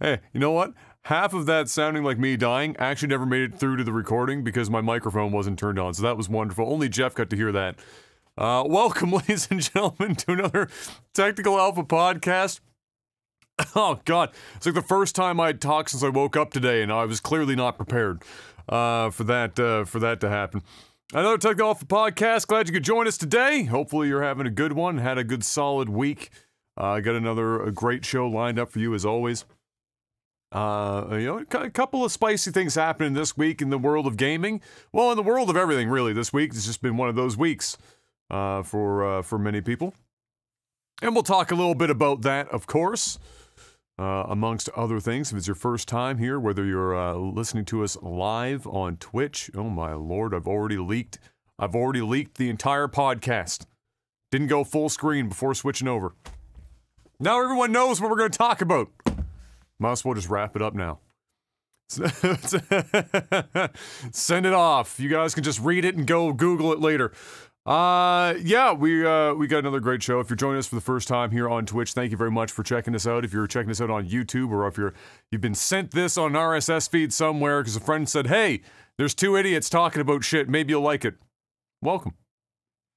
Hey, you know what? Half of that sounding like me dying actually never made it through to the recording because my microphone wasn't turned on, so that was wonderful. Only Jeff got to hear that. Welcome, ladies and gentlemen, to another Technical Alpha podcast. Oh, God. It's like the first time I'd talked since I woke up today, and I was clearly not prepared for that to happen. Another Technical Alpha podcast. Glad you could join us today. Hopefully you're having a good one. Had a good, solid week. I got a great show lined up for you, as always. A couple of spicy things happening this week in the world of gaming. Well, in the world of everything, really, this week. It's just been one of those weeks for many people. And we'll talk a little bit about that, of course, amongst other things. If it's your first time here, whether you're listening to us live on Twitch, oh my lord, I've already leaked the entire podcast. Didn't go full screen before switching over. Now everyone knows what we're going to talk about. Might as well just wrap it up now. Send it off. You guys can just read it and go Google it later. Yeah, we got another great show. If you're joining us for the first time here on Twitch, thank you very much for checking us out. If you're checking us out on YouTube, or if you've been sent this on an RSS feed somewhere because a friend said, "Hey, there's two idiots talking about shit. Maybe you'll like it." Welcome.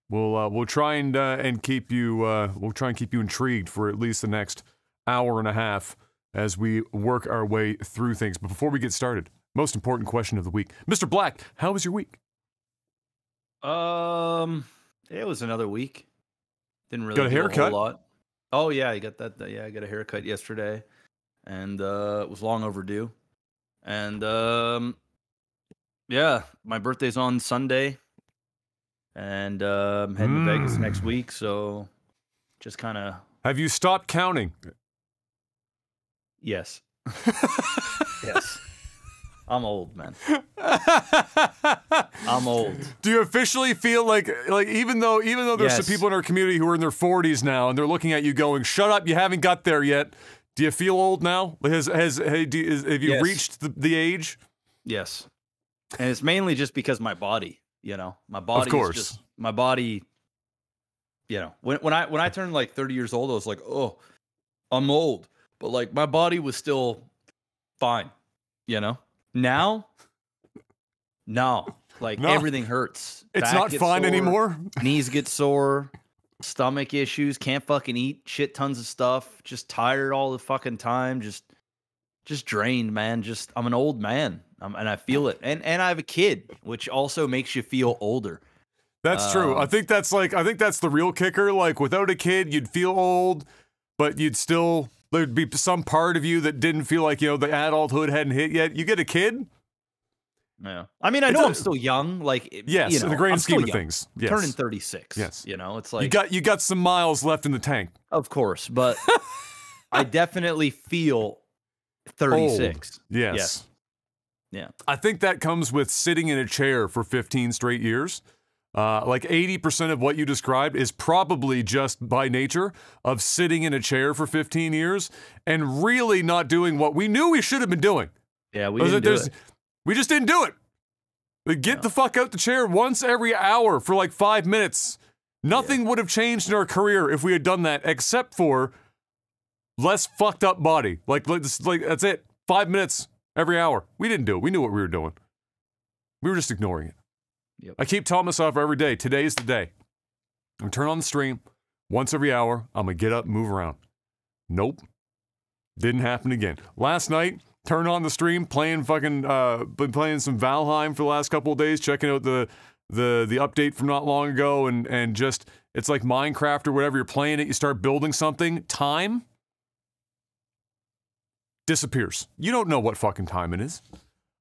We'll try and keep you intrigued for at least the next hour and a half as we work our way through things. But before we get started, most important question of the week, Mr. Black, how was your week? It was another week. Didn't really got a haircut? whole lot. Oh yeah, I got that. Yeah, I got a haircut yesterday, and it was long overdue. And yeah, my birthday's on Sunday. And I'm heading to Vegas next week, so just kind of... Have you stopped counting? Yes. Yes. I'm old, man. I'm old. Do you officially feel like even though there's some people in our community who are in their 40s now and they're looking at you going, "Shut up, you haven't got there yet." Do you feel old now? Have you reached the age? Yes. And it's mainly just because my body. You know, my body is just my body. You know, when I turned like 30 years old, I was like, "Oh, I'm old," but like my body was still fine. You know, now, no, like everything hurts. It's not fine anymore. Knees get sore, stomach issues, can't fucking eat shit tons of stuff. Just tired all the fucking time. Just drained, man. I'm an old man. And I feel it. And I have a kid, which also makes you feel older. That's true. I think that's the real kicker. Like, without a kid, you'd feel old, but there'd be some part of you that didn't feel like, the adulthood hadn't hit yet. You get a kid? Yeah. I mean, I know I'm still young. Like, yes, in the grand scheme of things. Yes. Turning 36. Yes. It's like... You got some miles left in the tank. Of course, but I definitely feel 36. Old. Yes. Yeah. I think that comes with sitting in a chair for 15 straight years. Like 80% of what you described is probably just by nature of sitting in a chair for 15 years and really not doing what we knew we should have been doing. Yeah, we didn't do it. We just didn't do it. Like, get the fuck out the chair once every hour for like 5 minutes. Nothing would have changed in our career if we had done that, except for less fucked up body. Like that's it. 5 minutes every hour. We didn't do it. We knew what we were doing. We were just ignoring it. Yep. I keep telling myself every day, today's the day. I'm gonna turn on the stream once every hour. I'm gonna get up and move around. Nope. Didn't happen again. Last night, turned on the stream, been playing some Valheim for the last couple of days, checking out the update from not long ago, and just, it's like Minecraft or whatever, you're playing it, you start building something, time disappears. You don't know what fucking time it is.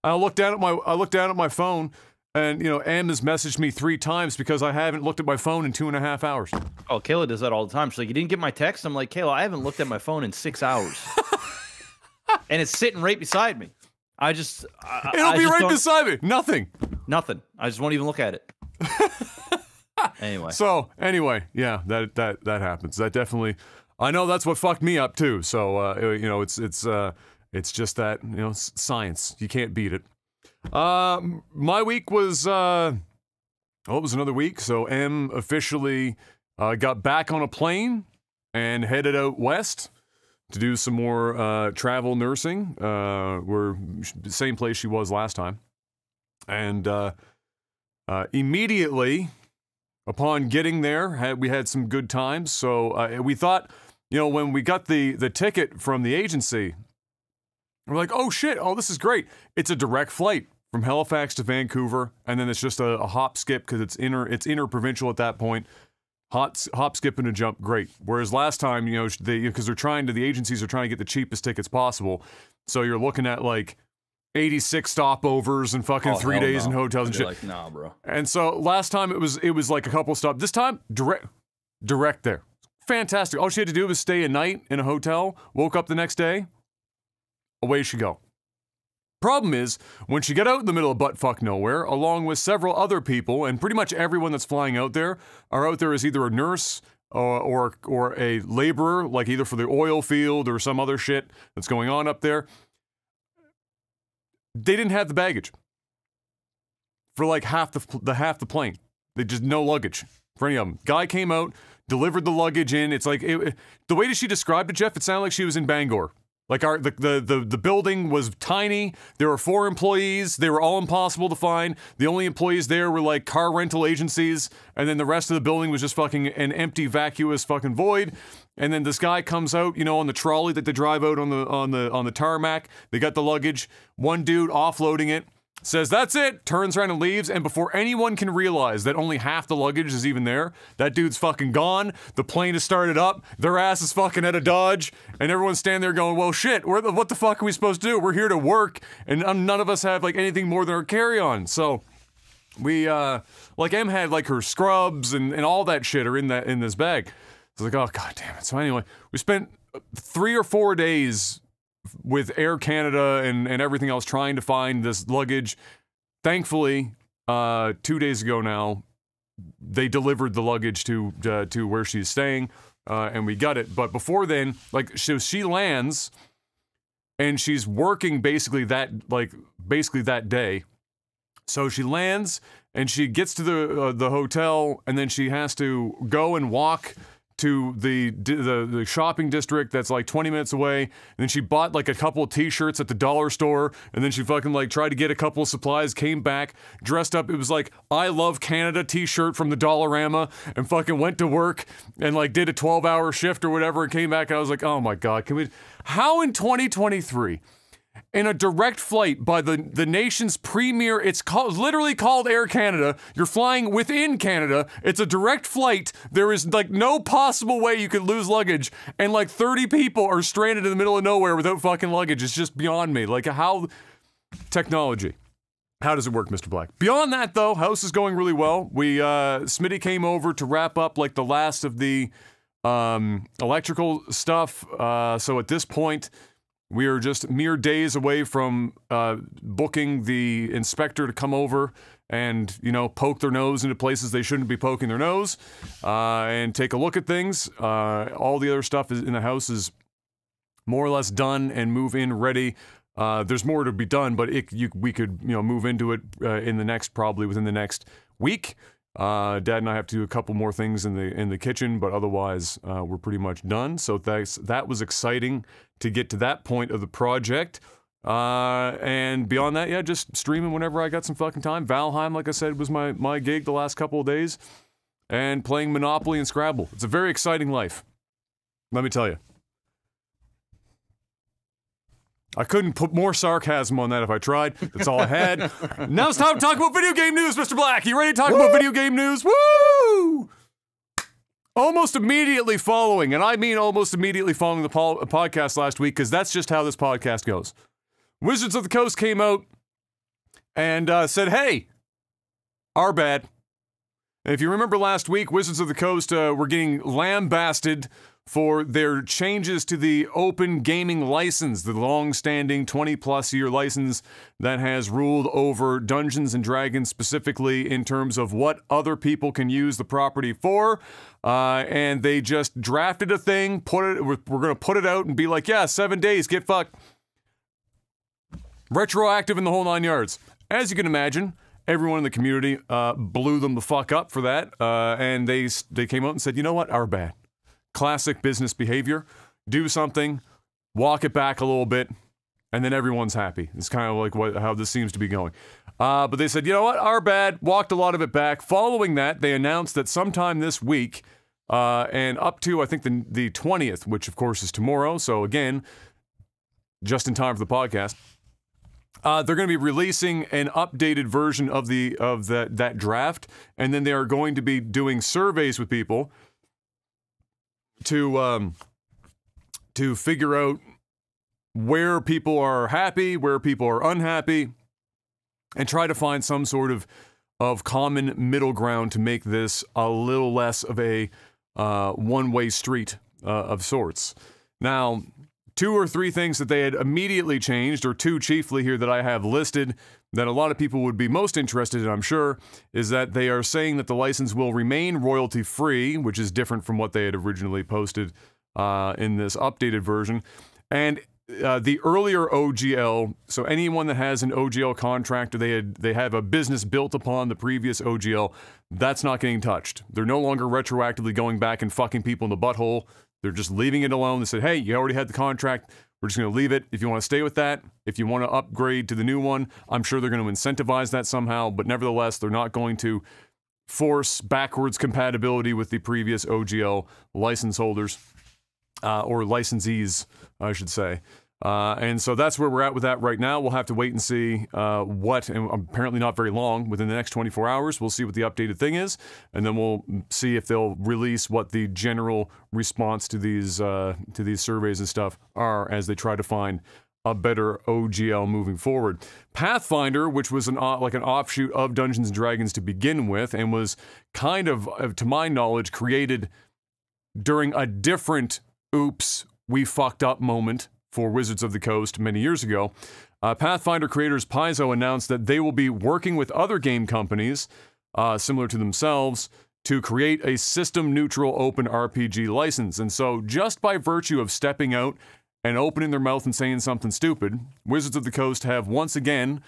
I look down at my phone, and Em has messaged me 3 times because I haven't looked at my phone in 2.5 hours. Oh, Kayla does that all the time. She's like, "You didn't get my text?" I'm like, "Kayla, I haven't looked at my phone in 6 hours." And it's sitting right beside me. It'll be right beside me. Nothing. I just won't even look at it. Anyway, yeah, that happens. That definitely. I know that's what fucked me up too. So it's just that science. You can't beat it. My week was it was another week. So M officially got back on a plane and headed out west to do some more travel nursing. We're the same place she was last time. And immediately upon getting there, we had some good times. So we thought, you know, when we got the ticket from the agency, we're like, oh shit, oh, this is great. It's a direct flight from Halifax to Vancouver, and then it's just a hop skip because it's inter-provincial at that point. Hop, skip, and a jump, great. Whereas last time, you know, because the agencies are trying to get the cheapest tickets possible, so you're looking at like 86 stopovers and fucking 3 days in hotels and shit. Like, nah, bro. And so last time it was like a couple stops. This time, direct there. Fantastic. All she had to do was stay a night in a hotel, woke up the next day, away she go. Problem is, when she got out in the middle of buttfuck nowhere, along with several other people, and pretty much everyone that's flying out there are out there as either a nurse or a laborer, like either for the oil field or some other shit that's going on up there. They didn't have the baggage for like half the plane. They just no luggage for any of them. Guy came out, delivered the luggage in. It's like the way that she described it, Jeff, it sounded like she was in Bangor. Like the building was tiny. There were 4 employees. They were all impossible to find. The only employees there were like car rental agencies, and then the rest of the building was just fucking an empty, vacuous fucking void. And then this guy comes out, you know, on the trolley that they drive out on the tarmac. They got the luggage. One dude offloading it. Says, that's it, turns around and leaves, and before anyone can realize that only half the luggage is even there, that dude's fucking gone, the plane is started up, their ass is fucking at a Dodge, and everyone's standing there going, well, shit, what the fuck are we supposed to do? We're here to work, and none of us have, like, anything more than our carry-on, so we, like, Em had, like, her scrubs and all that shit are in this bag. So like, oh, god damn it. So anyway, we spent 3 or 4 days with Air Canada and everything else trying to find this luggage. Thankfully, 2 days ago now, they delivered the luggage to where she's staying, and we got it. But before then, like, she lands, and she's working basically that day. So she lands, and she gets to the hotel, and then she has to go and walk to the shopping district that's like 20 minutes away, and then she bought like a couple of t-shirts at the dollar store, and then she fucking like tried to get a couple of supplies, came back, dressed up, it was like I Love Canada t-shirt from the Dollarama, and fucking went to work and like did a 12-hour shift or whatever, and came back, and I was like, oh my god, how in 2023 in a direct flight by the nation's premier, it's literally called Air Canada, you're flying within Canada, it's a direct flight, there is like no possible way you could lose luggage, and like 30 people are stranded in the middle of nowhere without fucking luggage. It's just beyond me. Like, how technology, how does it work, Mr. Black? Beyond that though, house is going really well. Smitty came over to wrap up like the last of the electrical stuff, so at this point we are just mere days away from booking the inspector to come over and, you know, poke their nose into places they shouldn't be poking their nose, and take a look at things. All the other stuff in the house is more or less done and move-in ready. There's more to be done, but we could, you know, move into it probably within the next week. Dad and I have to do a couple more things in the kitchen, but otherwise we're pretty much done. So that was exciting to get to that point of the project. And beyond that, yeah, just streaming whenever I got some fucking time. Valheim, like I said, was my gig the last couple of days, and playing Monopoly and Scrabble. It's a very exciting life, let me tell you. I couldn't put more sarcasm on that if I tried. That's all I had. Now it's time to talk about video game news, Mr. Black. You ready to talk about video game news? Woo! Almost immediately following, and I mean almost immediately following the podcast last week, because that's just how this podcast goes. Wizards of the Coast came out and said, hey, our bad. And if you remember last week, Wizards of the Coast were getting lambasted for their changes to the open gaming license, the long-standing 20-plus year license that has ruled over Dungeons and Dragons, specifically in terms of what other people can use the property for. And they just drafted a thing, we're going to put it out and be like, yeah, 7 days, get fucked. Retroactive in the whole 9 yards. As you can imagine, everyone in the community blew them the fuck up for that. And they came out and said, you know what, our bad. classic business behavior. Do something, walk it back a little bit, and then everyone's happy. It's kind of like how this seems to be going. But they said, you know what, our bad, walked a lot of it back. Following that, they announced that sometime this week, and up to, I think, the 20th, which of course is tomorrow, so again, just in time for the podcast, they're going to be releasing an updated version of that draft, and then they are going to be doing surveys with people to figure out where people are happy, where people are unhappy, and try to find some sort of common middle ground to make this a little less of a one-way street of sorts. Now, 2 or 3 things that they had immediately changed, or 2 chiefly here that I have listed, that a lot of people would be most interested in, I'm sure, is that they are saying that the license will remain royalty-free, which is different from what they had originally posted in this updated version. And the earlier OGL, so anyone that has an OGL contract, or they have a business built upon the previous OGL, that's not getting touched. They're no longer retroactively going back and fucking people in the butthole. They're just leaving it alone. They said, hey, you already had the contract. We're just going to leave it. If you want to stay with that, if you want to upgrade to the new one, I'm sure they're going to incentivize that somehow. But nevertheless, they're not going to force backwards compatibility with the previous OGL license holders, or licensees, I should say. And so that's where we're at with that right now. We'll have to wait and see and apparently not very long, within the next 24 hours, we'll see what the updated thing is, and then we'll see if they'll release what the general response to these surveys and stuff are as they try to find a better OGL moving forward. Pathfinder, which was like an offshoot of Dungeons and Dragons to begin with, and was kind of, to my knowledge, created during a different oops, we fucked up moment for Wizards of the Coast many years ago. Pathfinder creators Paizo announced that they will be working with other game companies, similar to themselves, to create a system-neutral open RPG license. And so, just by virtue of stepping out and opening their mouth and saying something stupid, Wizards of the Coast have once again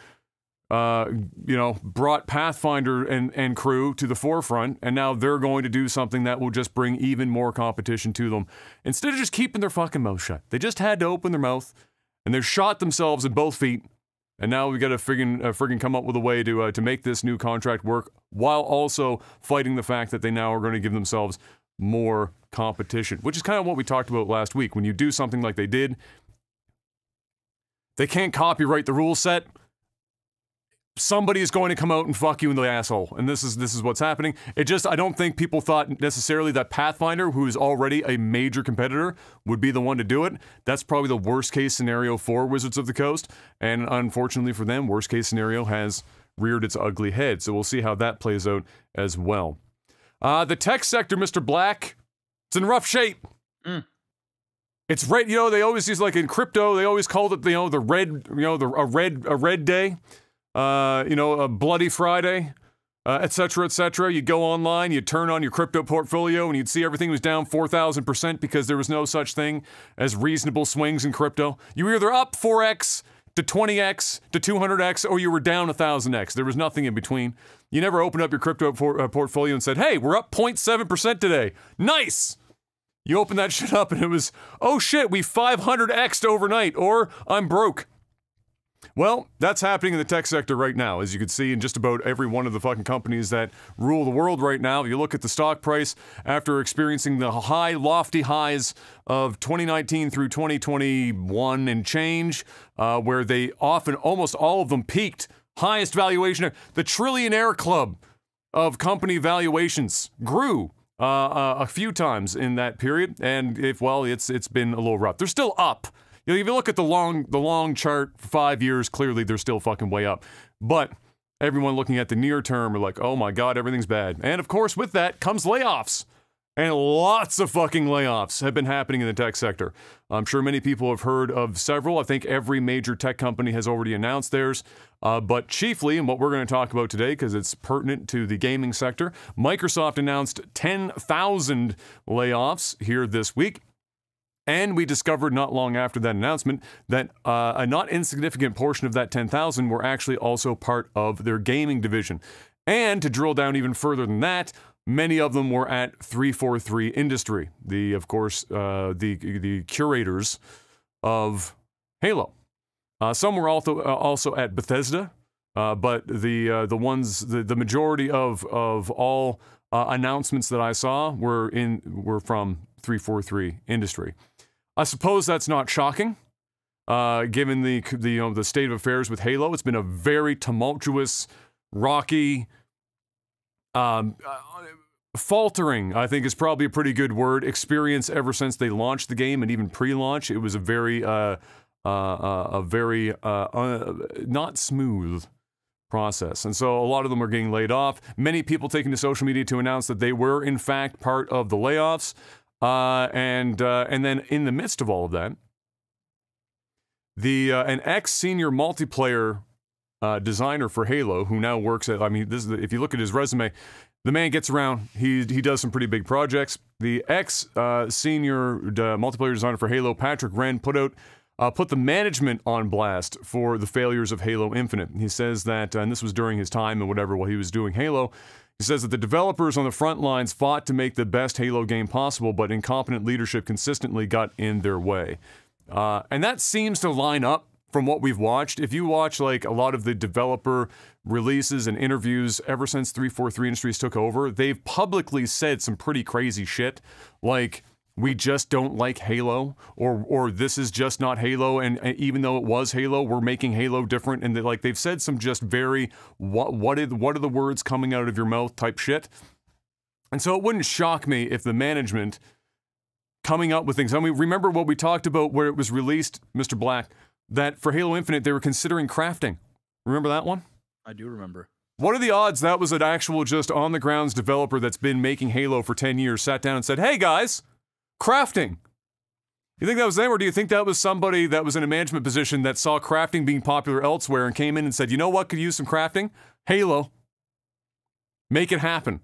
brought Pathfinder and crew to the forefront, and now they're going to do something that will just bring even more competition to them. Instead of just keeping their fucking mouth shut, they just had to open their mouth, and they've shot themselves in both feet, and now we got to friggin' come up with a way to make this new contract work, while also fighting the fact that they now are going to give themselves more competition, which is kind of what we talked about last week. When you do something like they did, they can't copyright the rule set. Somebody is going to come out and fuck you in the asshole, and this is what's happening. I don't think people thought necessarily that Pathfinder, who is already a major competitor, would be the one to do it. That's probably the worst case scenario for Wizards of the Coast, and unfortunately for them, worst case scenario has reared its ugly head. So we'll see how that plays out as well. The tech sector, Mr. Black, it's in rough shape. It's red. They always use, like in crypto, they always called it the red, a red day. A Bloody Friday, et cetera, et cetera. You go online, you turn on your crypto portfolio, and you'd see everything was down 4,000% because there was no such thing as reasonable swings in crypto. You were either up 4x to 20x to 200x, or you were down 1,000x. There was nothing in between. You never opened up your crypto portfolio and said, hey, we're up 0.7% today. Nice! You opened that shit up and it was, oh shit, we 500x'd overnight, or I'm broke. Well, that's happening in the tech sector right now, as you can see in just about every one of the fucking companies that rule the world right now. You look at the stock price after experiencing the lofty highs of 2019 through 2021 and change, where they often, almost all of them, peaked. Highest valuation, the trillionaire club of company valuations grew a few times in that period, and it's been a little rough. They're still up. If you look at the long chart for 5 years, clearly they're still fucking way up. But everyone looking at the near term are like, oh my god, everything's bad. And of course, with that comes layoffs. And lots of fucking layoffs have been happening in the tech sector. I'm sure many people have heard of several. I think every major tech company has already announced theirs. But chiefly, and what we're going to talk about today, because it's pertinent to the gaming sector, Microsoft announced 10,000 layoffs here this week. And we discovered not long after that announcement that a not insignificant portion of that 10,000 were actually also part of their gaming division. And to drill down even further than that, Many of them were at 343 Industry, of course, the curators of Halo. Some were also at Bethesda, but the majority of all announcements that I saw were from 343 Industry. I suppose that's not shocking, given the state of affairs with Halo. It's been a very tumultuous, rocky, faltering, I think is probably a pretty good word, experience ever since they launched the game, and even pre-launch. It was a very not smooth process. And so a lot of them are getting laid off. Many people taking to social media to announce that they were in fact part of the layoffs. And then in the midst of all of that, an ex-senior multiplayer designer for Halo, who now works at, if you look at his resume, the man gets around. He does some pretty big projects. The ex-senior multiplayer designer for Halo, Patrick Wren, put the management on blast for the failures of Halo Infinite. He says that, and this was during his time and whatever while he was doing Halo, he says that the developers on the front lines fought to make the best Halo game possible, but incompetent leadership consistently got in their way. And that seems to line up from what we've watched. If you watch like a lot of the developer releases and interviews ever since 343 Industries took over, they've publicly said some pretty crazy shit, like, we just don't like Halo, or this is just not Halo, and even though it was Halo, we're making Halo different, and they've said some just very what are the words coming out of your mouth type shit. And so it wouldn't shock me if the management coming up with things. I mean, remember what we talked about where it was released, Mr. Black, that for Halo Infinite they were considering crafting. Remember that one? I do remember. What are the odds that was an actual just on the grounds developer that's been making Halo for 10 years sat down and said, "Hey guys, crafting." You think that was them, or do you think that was somebody that was in a management position that saw crafting being popular elsewhere and came in and said, "You know what could use some crafting? Halo. Make it happen."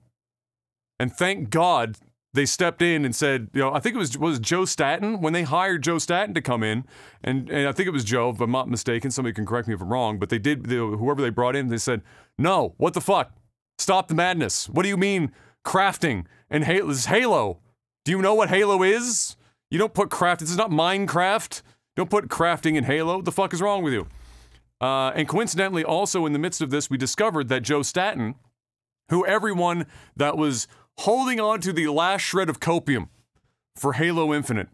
And thank God they stepped in and said, I think it was Joe Staten, when they hired Joe Staten to come in, and I think it was Joe, if I'm not mistaken, somebody can correct me if I'm wrong, but whoever they brought in, they said, "No, what the fuck? Stop the madness. What do you mean crafting? And Halo is Halo. Do you know what Halo is? You don't put craft, this is not Minecraft. Don't put crafting in Halo. What the fuck is wrong with you?" And coincidentally, also in the midst of this, we discovered that Joe Staten, who everyone that was holding on to the last shred of copium for Halo Infinite,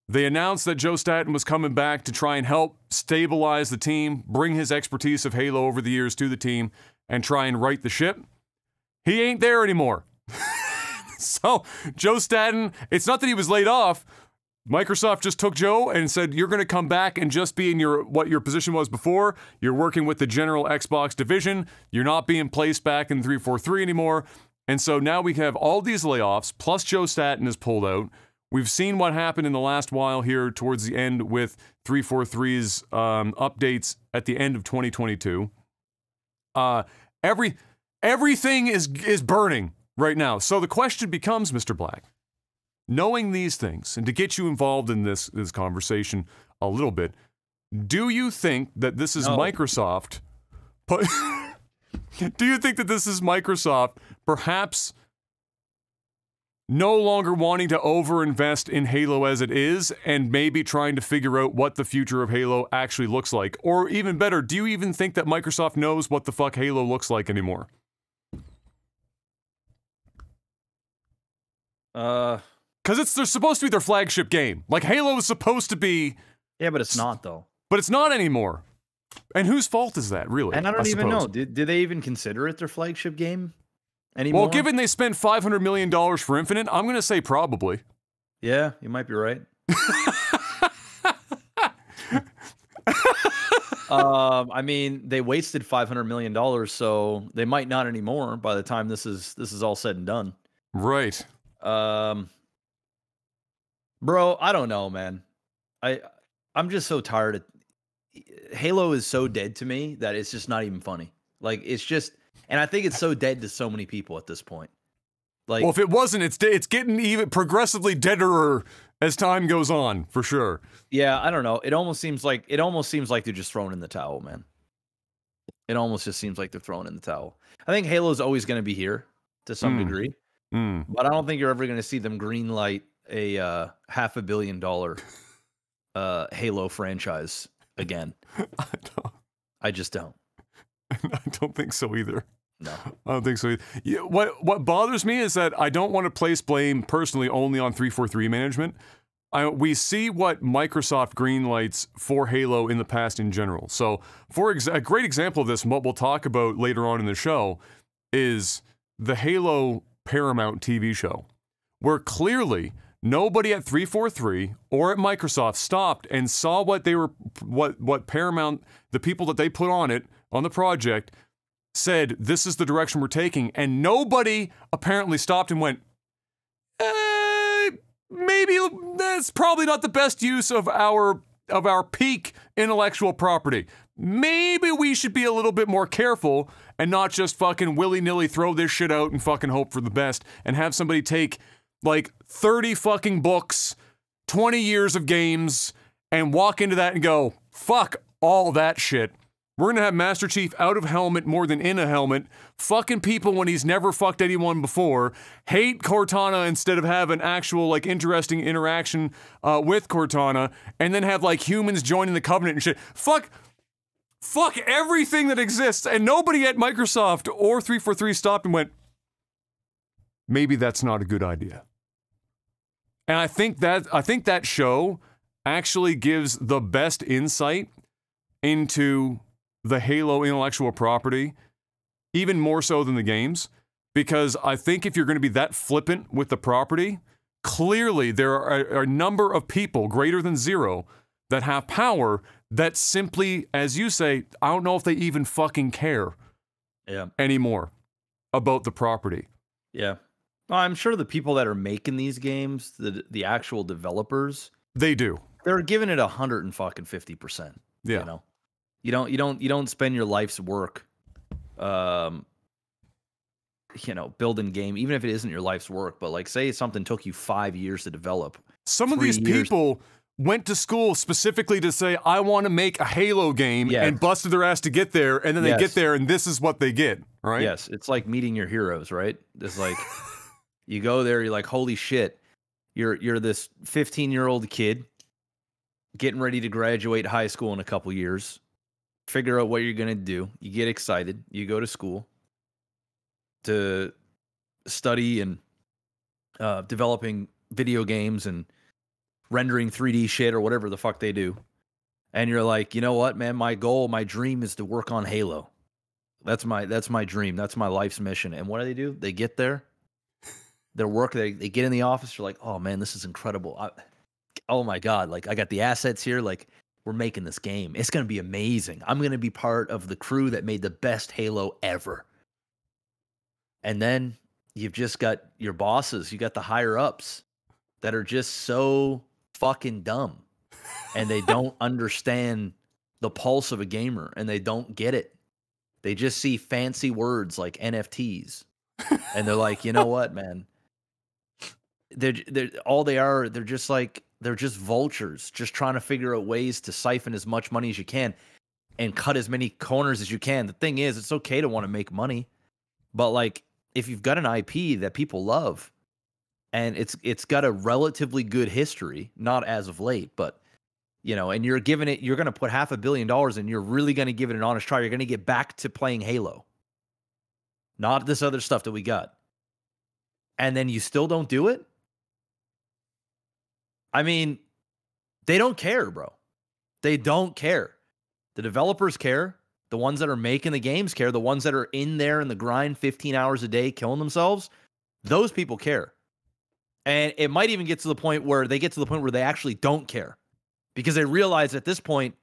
they announced that Joe Staten was coming back to try and help stabilize the team, bring his expertise of Halo over the years to the team, and try and right the ship. He ain't there anymore. So, Joe Staten, it's not that he was laid off. Microsoft just took Joe and said, "You're going to come back and just be in what your position was before. You're working with the general Xbox division. You're not being placed back in 343 anymore." And so now we have all these layoffs, plus Joe Staten is pulled out. We've seen what happened in the last while here towards the end with 343's updates at the end of 2022. Everything is burning right now. So the question becomes, Mr. Black, knowing these things, and to get you involved in this conversation a little bit, do you think that this is Microsoft? Do you think that this is Microsoft perhaps no longer wanting to overinvest in Halo as it is, and maybe trying to figure out what the future of Halo actually looks like? Or even better, do you even think that Microsoft knows what the fuck Halo looks like anymore? Because they're supposed to be their flagship game. Like, Halo is supposed to be... Yeah, but it's not, though. But it's not anymore. And whose fault is that, really? And I don't even know. Did they even consider it their flagship game anymore? Well, given they spent $500 million for Infinite, I'm going to say probably. Yeah, you might be right. I mean, they wasted $500 million, so they might not anymore by the time this is all said and done. Right. Bro, I don't know, man. I'm just so tired of Halo is so dead to me that it's just not even funny. Like, it's just, and I think it's so dead to so many people at this point. Like, well, if it wasn't, it's getting even progressively deader as time goes on, for sure. Yeah, I don't know. It almost seems like they're just throwing in the towel, man. It almost just seems like they're throwing in the towel. I think Halo's always going to be here to some degree. But I don't think you're ever going to see them greenlight a $500 million Halo franchise again. I just don't. I don't think so either. No. I don't think so either. Yeah, what bothers me is that I don't want to place blame personally only on 343 management. We see what Microsoft greenlights for Halo in the past in general. So, a great example of this, and what we'll talk about later on in the show, is the Halo Paramount TV show, where clearly nobody at 343 or at Microsoft stopped and saw what Paramount, the people that they put on it, on the project, said, this is the direction we're taking, and nobody apparently stopped and went, maybe that's probably not the best use of our peak intellectual property. Maybe we should be a little bit more careful and not just fucking willy-nilly throw this shit out and fucking hope for the best and have somebody take like 30 fucking books, 20 years of games, and walk into that and go, fuck all that shit. We're gonna have Master Chief out of helmet more than in a helmet, fucking people when he's never fucked anyone before, hate Cortana instead of have an actual, like, interesting interaction with Cortana, and then have, like, humans joining the Covenant and shit. Fuck everything that exists, and nobody at Microsoft or 343 stopped and went, maybe that's not a good idea. And I think that show actually gives the best insight into the Halo intellectual property, even more so than the games, because I think if you're going to be that flippant with the property, clearly there are a number of people greater than zero that have power that simply, as you say, I don't know if they even fucking care anymore about the property. Yeah. Well, I'm sure the people that are making these games, the actual developers, they do. They're giving it 150%. Yeah. You know? You don't spend your life's work, building game, even if it isn't your life's work. But like, say something took you 5 years to develop. Some of these people went to school specifically to say, I want to make a Halo game, and busted their ass to get there, and then they get there, and this is what they get, right? Yes, it's like meeting your heroes, right? It's like, you go there, you're like, holy shit, you're this 15-year-old kid getting ready to graduate high school in a couple years. Figure out what you're going to do. You get excited. You go to school to study and developing video games and rendering 3D shit or whatever the fuck they do. And you're like, you know what, man? My goal, my dream is to work on Halo. That's my dream. That's my life's mission. And what do? They get there. Their work, they get in the office. You're like, oh, man, this is incredible. Oh, my God. Like, I got the assets here. Like, we're making this game. It's going to be amazing. I'm going to be part of the crew that made the best Halo ever. And then you've just got your bosses. You got the higher ups that are just so fucking dumb. And they don't understand the pulse of a gamer. And they don't get it. They just see fancy words like NFTs. And they're like, you know what, man? They're just vultures, just trying to figure out ways to siphon as much money as you can and cut as many corners as you can. The thing is, it's okay to want to make money, but like, if you've got an IP that people love and it's got a relatively good history, not as of late, but and you're going to put $500 million and you're really going to give it an honest try. You're going to get back to playing Halo, not this other stuff that we got. And then you still don't do it. I mean, they don't care, bro. They don't care. The developers care. The ones that are making the games care. The ones that are in there in the grind 15 hours a day killing themselves, those people care. And it might even get to the point where they actually don't care. Because they realize at this point,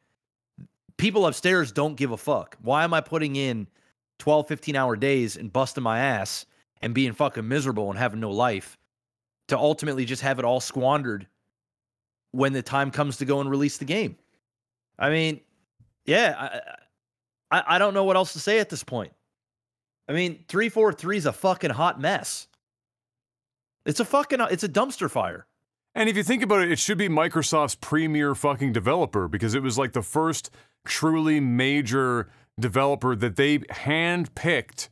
people upstairs don't give a fuck. Why am I putting in 12, 15-hour days and busting my ass and being fucking miserable and having no life to ultimately just have it all squandered when the time comes to go and release the game? I mean, yeah, I don't know what else to say at this point. I mean, 343 is a fucking hot mess. It's a dumpster fire. And if you think about it, it should be Microsoft's premier fucking developer, because it was like the first truly major developer that they handpicked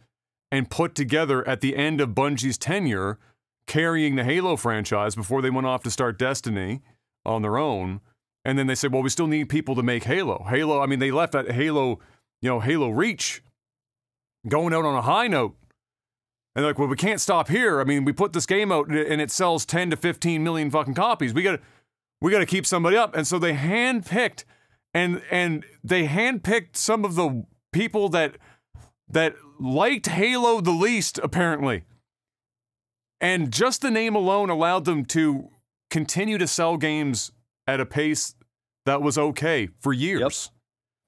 and put together at the end of Bungie's tenure, carrying the Halo franchise before they went off to start Destiny on their own. And then they said, well, we still need people to make Halo. Halo, I mean, they left at Halo, you know, Halo Reach going out on a high note. And they're like, well, we can't stop here. I mean, we put this game out and it sells 10 to 15 million fucking copies. We gotta keep somebody up. And so they handpicked and they handpicked some of the people that liked Halo the least, apparently. And just the name alone allowed them to continue to sell games at a pace that was okay for years. Yep.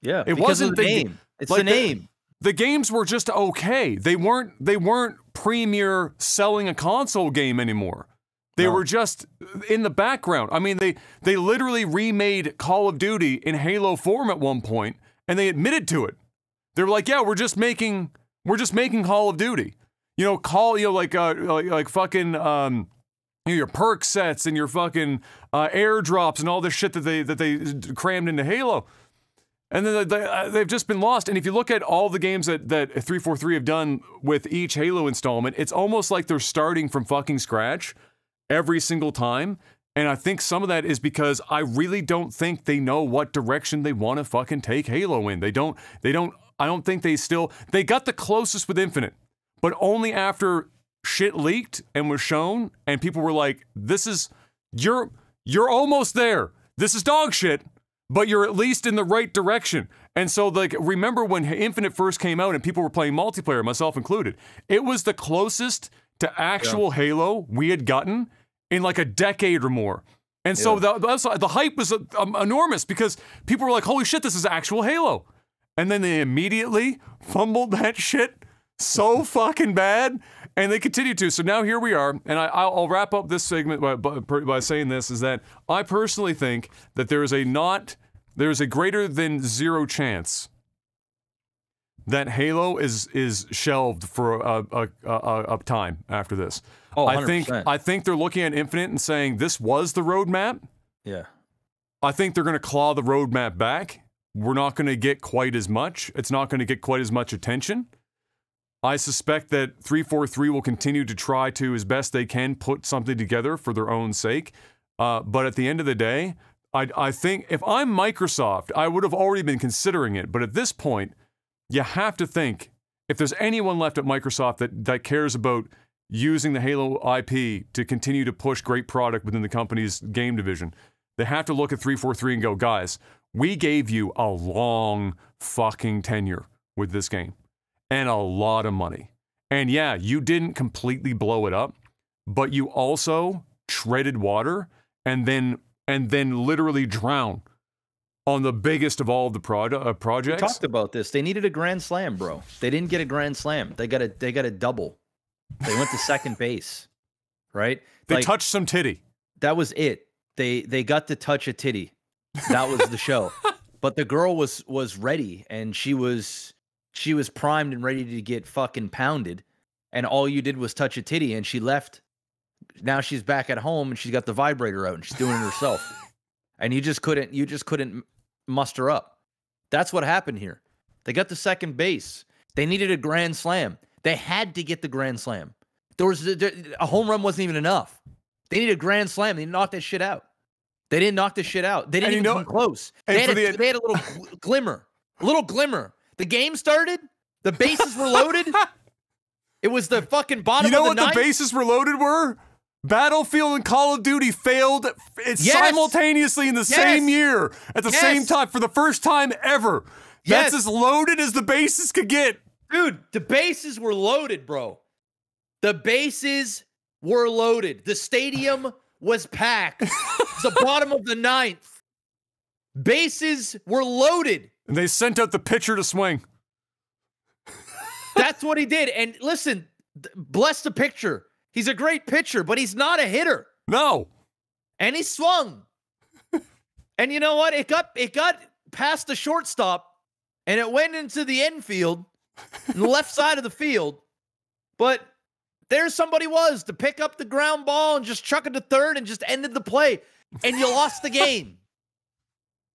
Yeah, it wasn't the name. It's like the name. The games were just okay. They weren't premier selling a console game anymore. They were just in the background. I mean, they literally remade Call of Duty in Halo form at one point, and they admitted to it. They were like, "Yeah, we're just making Call of Duty." You know, like fucking your perk sets and your fucking airdrops and all this shit that they crammed into Halo. And then they've just been lost. And if you look at all the games that 343 have done with each Halo installment, it's almost like they're starting from fucking scratch every single time. And I think some of that is because I really don't think they know what direction they want to fucking take Halo in. I don't think they got the closest with Infinite, but only after shit leaked and was shown and people were like, you're almost there. This is dog shit, but you're at least in the right direction. And so, like, remember when Infinite first came out and people were playing multiplayer, myself included, it was the closest to actual Halo we had gotten in like a decade or more. And so the hype was enormous because people were like, holy shit, this is actual Halo. And then they immediately fumbled that shit so fucking bad, and they continued to. So now here we are, and I'll wrap up this segment by saying this, is that I personally think that there is a greater than zero chance that Halo is shelved for a time after this. Oh, 100%. I think they're looking at Infinite and saying this was the roadmap. Yeah. I think they're going to claw the roadmap back. We're not going to get quite as much. It's not going to get quite as much attention. I suspect that 343 will continue to try to, as best they can, put something together for their own sake. But at the end of the day, I think if I'm Microsoft, I would have already been considering it. But at this point, you have to think, if there's anyone left at Microsoft that cares about using the Halo IP to continue to push great product within the company's game division, they have to look at 343 and go, guys, we gave you a long fucking tenure with this game and a lot of money. And yeah, you didn't completely blow it up, but you also treaded water and then literally drowned on the biggest of all of the projects. We talked about this. They needed a grand slam, bro. They didn't get a grand slam. They got a double. They went to second base, right? They touched some titty. That was it. They got to touch a titty. That was the show. But the girl was ready, and she was primed and ready to get fucking pounded. And all you did was touch a titty, and she left. Now she's back at home, and she's got the vibrator out, and she's doing it herself. And you just couldn't muster up. That's what happened here. They got to second base. They needed a grand slam. They had to get the grand slam. A home run wasn't even enough. They needed a grand slam. They knocked that shit out. They didn't knock this shit out. They didn't even come close. They had a little glimmer. A little glimmer. The game started. The bases were loaded. It was the fucking bottom of the ninth. You know what the bases were loaded were? Battlefield and Call of Duty failed simultaneously in the same year at the same time for the first time ever. That's as loaded as the bases could get. Dude, the bases were loaded, bro. The bases were loaded. The stadium was packed. It's the bottom of the ninth. Bases were loaded. And they sent out the pitcher to swing. That's what he did. And listen, bless the pitcher. He's a great pitcher, but he's not a hitter. No. And he swung. And you know what? It got past the shortstop, and it went into the infield, the left side of the field. But there somebody was to pick up the ground ball and just chuck it to third and just ended the play. And you lost the game.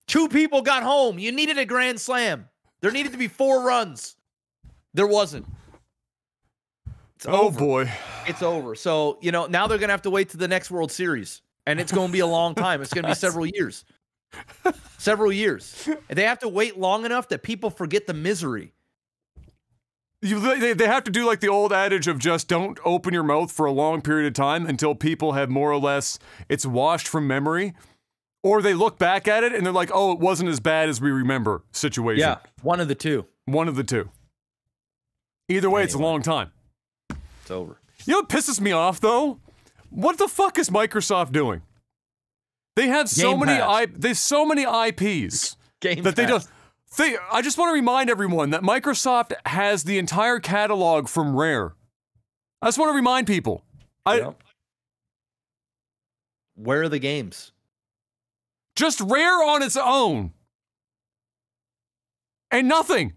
2 people got home. You needed a grand slam. There needed to be 4 runs. There wasn't. It's oh over. Boy. It's over. So, you know, now they're going to have to wait to the next World Series, and it's going to be a long time. It's going to be several years. Several years. And they have to wait long enough that people forget the misery. They have to do like the old adage of just don't open your mouth for a long period of time until people have more or less, it's washed from memory. Or they look back at it and they're like, oh, it wasn't as bad as we remember situation. Yeah, one of the two. One of the two. Either way, It's a long time. It's over. You know what pisses me off, though? What the fuck is Microsoft doing? They have so many IPs that they don't. I just want to remind everyone that Microsoft has the entire catalog from Rare. I just want to remind people. Where are the games? Just Rare on its own. And nothing.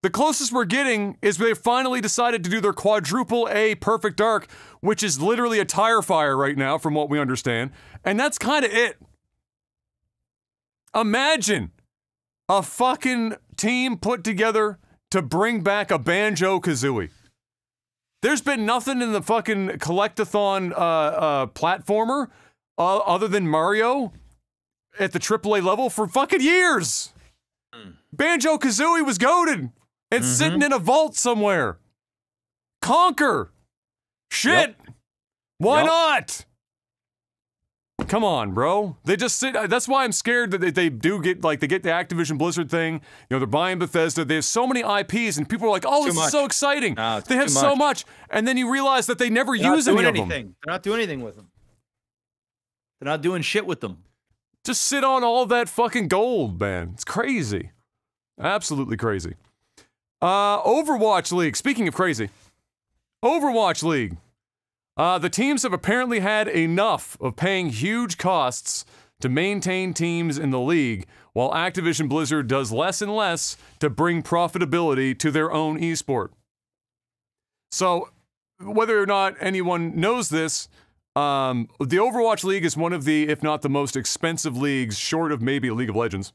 The closest we're getting is they finally decided to do their quadruple A Perfect Dark, which is literally a tire fire right now, from what we understand. And that's kind of it. Imagine a fucking team put together to bring back a Banjo-Kazooie. There's been nothing in the fucking collectathon platformer other than Mario at the AAA level for fucking years. Banjo-Kazooie was goated. It's sitting in a vault somewhere. Conquer. Shit. Yep. Why not? Come on, bro. They just sit. That's why I'm scared that they do get, like, they get the Activision Blizzard thing. You know, they're buying Bethesda. They have so many IPs, and people are like, oh, this is so exciting. No, they have so much. And then you realize that they never use any of them. They're not doing anything with them. They're not doing shit with them. Just sit on all that fucking gold, man. It's crazy. Absolutely crazy. Overwatch League. Speaking of crazy. Overwatch League. The teams have apparently had enough of paying huge costs to maintain teams in the league, while Activision Blizzard does less and less to bring profitability to their own esport. So, whether or not anyone knows this, the Overwatch League is one of the, if not the most expensive leagues, short of maybe League of Legends,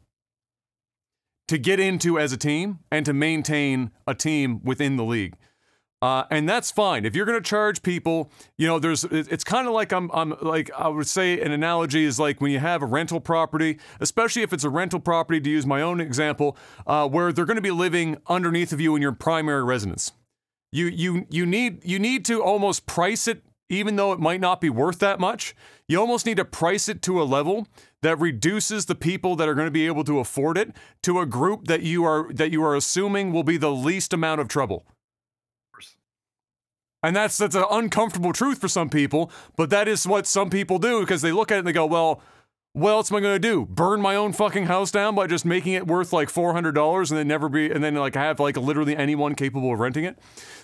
to get into as a team and to maintain a team within the league. And that's fine. If you're going to charge people, you know, it's kind of like I'm like, I would say an analogy is like when you have a rental property, especially if it's a rental property, to use my own example, where they're going to be living underneath of you in your primary residence. You need to almost price it, even though it might not be worth that much. You almost need to price it to a level that reduces the people that are going to be able to afford it to a group that you are assuming will be the least amount of trouble. And that's an uncomfortable truth for some people, but that is what some people do, because they look at it and they go, well, what else am I going to do? Burn my own fucking house down by just making it worth like $400 and then like have like literally anyone capable of renting it?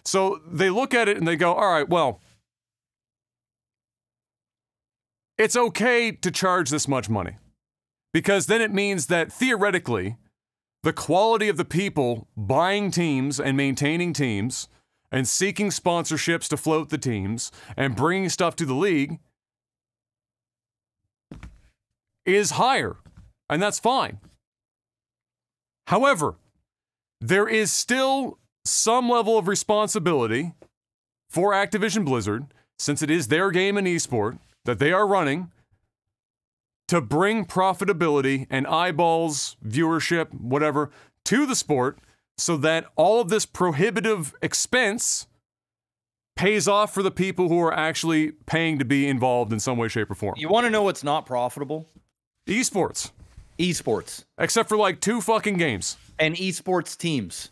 So they look at it and they go, all right, well, it's okay to charge this much money, because then it means that theoretically the quality of the people buying teams and maintaining teams and seeking sponsorships to float the teams and bringing stuff to the league is higher, and that's fine. However, there is still some level of responsibility for Activision Blizzard, since it is their game and esport that they are running, to bring profitability and eyeballs, viewership, whatever, to the sport, so that all of this prohibitive expense pays off for the people who are actually paying to be involved in some way, shape, or form. You want to know what's not profitable? Esports. Esports. Except for like 2 fucking games. And esports teams.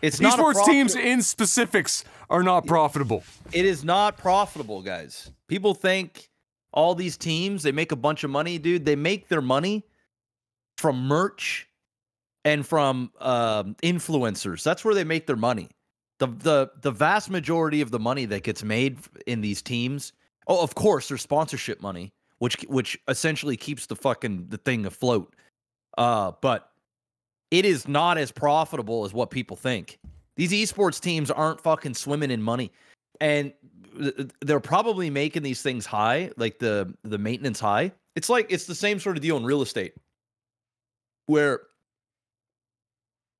It's not esports teams in specifics are not profitable. It is not profitable, guys. People think all these teams, they make a bunch of money. Dude, they make their money from merch and from influencers. That's where they make their money. The vast majority of the money that gets made in these teams, oh, of course, there's sponsorship money, which essentially keeps the thing afloat. But it is not as profitable as what people think. These esports teams aren't fucking swimming in money, and they're probably making these things high, like the maintenance high. It's the same sort of deal in real estate, where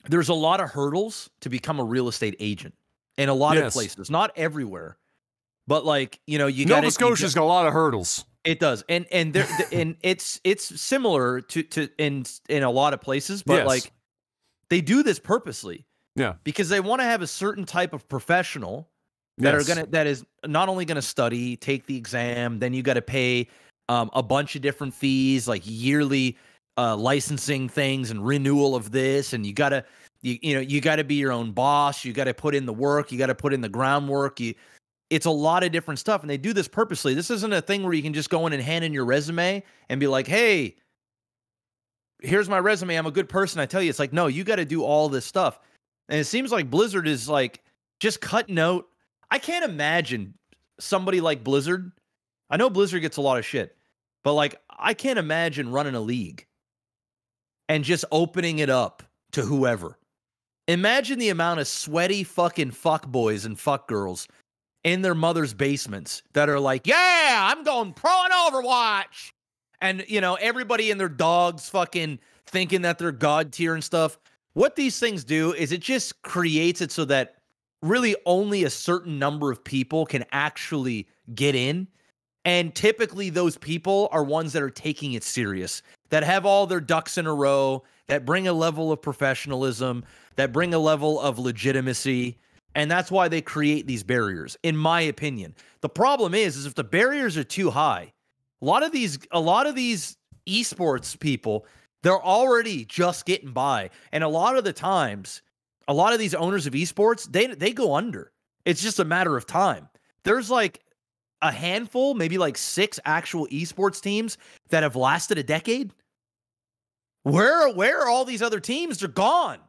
there's a lot of hurdles to become a real estate agent. in a lot of places, not everywhere, but like, you know, Nova Scotia's got a lot of hurdles. It does, and it's similar to in a lot of places, but like they do this purposely, because they want to have a certain type of professional that is not only gonna study, take the exam, then you got to pay a bunch of different fees, like yearly licensing things and renewal of this, and you gotta be your own boss, you got to put in the work, you got to put in the groundwork, it's a lot of different stuff, and they do this purposely. This isn't a thing where you can just go in and hand in your resume and be like, hey, here's my resume, I'm a good person, I tell you. It's like, no, you got to do all this stuff. And it seems like Blizzard is like just cutting out. I can't imagine somebody like Blizzard. I know Blizzard gets a lot of shit, but like, I can't imagine running a league and just opening it up to whoever. Imagine the amount of sweaty fucking fuckboys and fuckgirls in their mother's basements that are like, yeah, I'm going pro in Overwatch. And, you know, everybody and their dogs fucking thinking that they're God tier and stuff. What these things do is it just creates it so that really only a certain number of people can actually get in. And typically those people are ones that are taking it serious, that have all their ducks in a row, that bring a level of professionalism, that bring a level of legitimacy. And that's why they create these barriers, in my opinion. The problem is if the barriers are too high, a lot of these esports people, they're already just getting by. And a lot of the times, a lot of these owners of esports, they go under. It's just a matter of time. There's like a handful, maybe like 6 actual esports teams that have lasted a decade. Where are all these other teams? They're gone.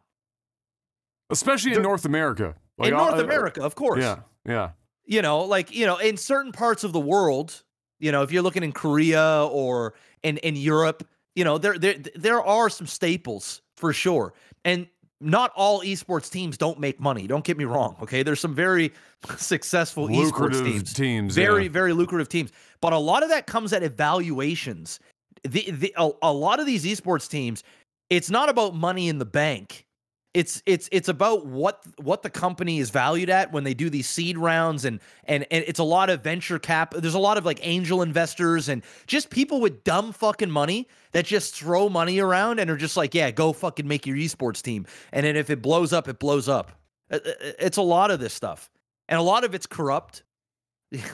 Especially in North America. Like, in North America, of course. Yeah. You know, like, you know, in certain parts of the world, you know, if you're looking in Korea or in Europe, you know, there are some staples for sure. And not all esports teams don't make money. Don't get me wrong, okay? There's some very successful esports teams. Very lucrative teams. But a lot of that comes at evaluations. A lot of these esports teams, it's not about money in the bank. It's about what the company is valued at when they do these seed rounds, and it's a lot of venture cap. There's a lot of like angel investors and just people with dumb fucking money that just throw money around and are just like, yeah, go fucking make your esports team. And then if it blows up, it blows up. It's a lot of this stuff, and a lot of it's corrupt.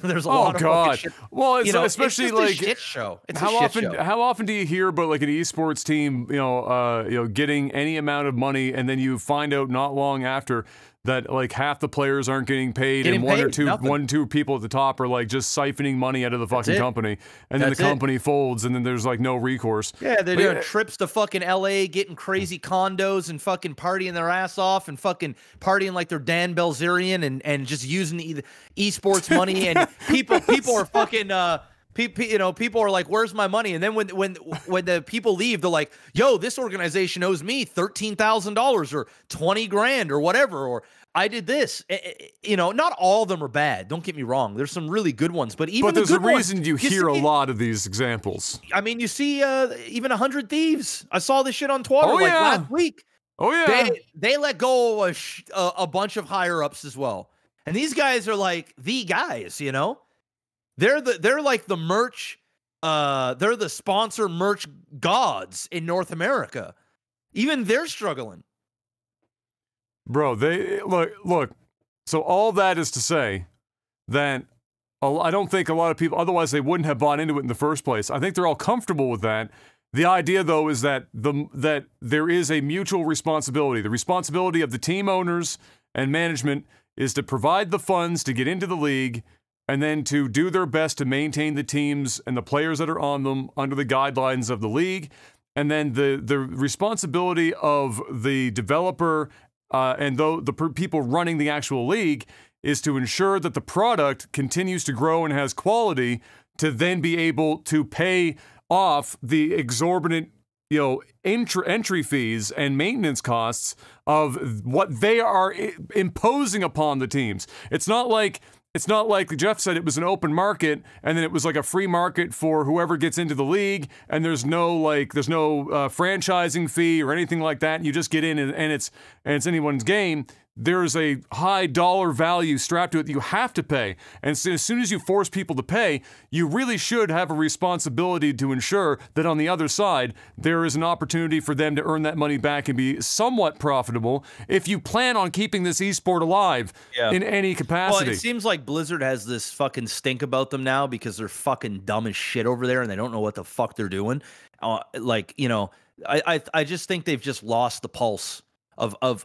There's a lot of fucking shit. Well, it's, you know, especially it's like a shit show. It's how a shit often show. How often do you hear about like an esports team, you know, getting any amount of money, and then you find out not long after that like half the players aren't getting paid, and one or two people at the top are like just siphoning money out of the fucking company, and then the company folds, and then there's like no recourse. Yeah, they're doing trips to fucking LA, getting crazy condos and fucking partying their ass off and fucking partying like they're Dan Bilzerian and just using the esports money, and people are fucking you know, people are like, where's my money? And then when the people leave, they're like, yo, this organization owes me $13,000 or 20 grand or whatever, or I did this. You know, not all of them are bad. Don't get me wrong. There's some really good ones, but there's a reason you hear a lot of these examples. I mean, you see even 100 Thieves. I saw this shit on Twitter last week. Oh yeah. They let go of a bunch of higher ups as well. And these guys are like the guys, you know? They're like the merch, they're the sponsor merch gods in North America. Even they're struggling. Bro, they look. So all that is to say that I don't think a lot of people, otherwise they wouldn't have bought into it in the first place. I think they're all comfortable with that. The idea, though, is that that there is a mutual responsibility. The responsibility of the team owners and management is to provide the funds to get into the league, and then to do their best to maintain the teams and the players that are on them under the guidelines of the league. And then the responsibility of the developer and the people running the actual league is to ensure that the product continues to grow and has quality, to then be able to pay off the exorbitant, you know, entry fees and maintenance costs of what they are imposing upon the teams. It's not like Jeff said it was an open market, and then it was like a free market for whoever gets into the league, and there's no franchising fee or anything like that. And you just get in, and it's anyone's game. there's a high dollar value strapped to it that you have to pay. And so as soon as you force people to pay, you really should have a responsibility to ensure that on the other side, there is an opportunity for them to earn that money back and be somewhat profitable if you plan on keeping this esport alive in any capacity. Well, it seems like Blizzard has this fucking stink about them now because they're fucking dumb as shit over there and they don't know what the fuck they're doing. Like, you know, I just think they've just lost the pulse of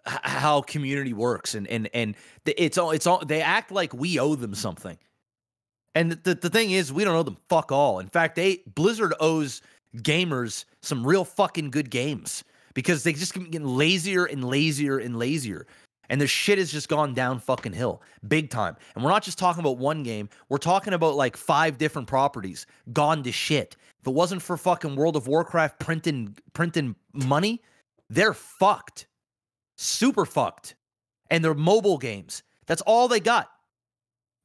how community works, and it's all they act like we owe them something, and the thing is we don't owe them fuck all. In fact, Blizzard owes gamers some real fucking good games because they just keep getting lazier and lazier and lazier, and the shit has just gone down fucking hill big time. And we're not just talking about one game, we're talking about like 5 different properties gone to shit. If it wasn't for fucking World of Warcraft printing money, they're fucked. Super fucked. And they're mobile games. That's all they got.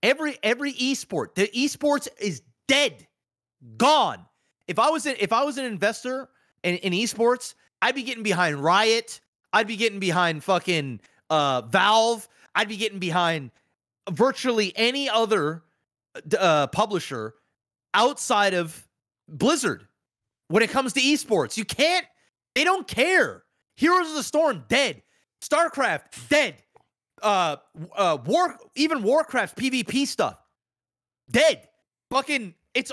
Every esport, the esports is dead. Gone. If I was an investor in esports, I'd be getting behind Riot. I'd be getting behind fucking Valve. I'd be getting behind virtually any other publisher outside of Blizzard when it comes to esports. You can't. They don't care. Heroes of the Storm, dead. StarCraft, dead. Even Warcraft PvP stuff, dead. Fucking, it's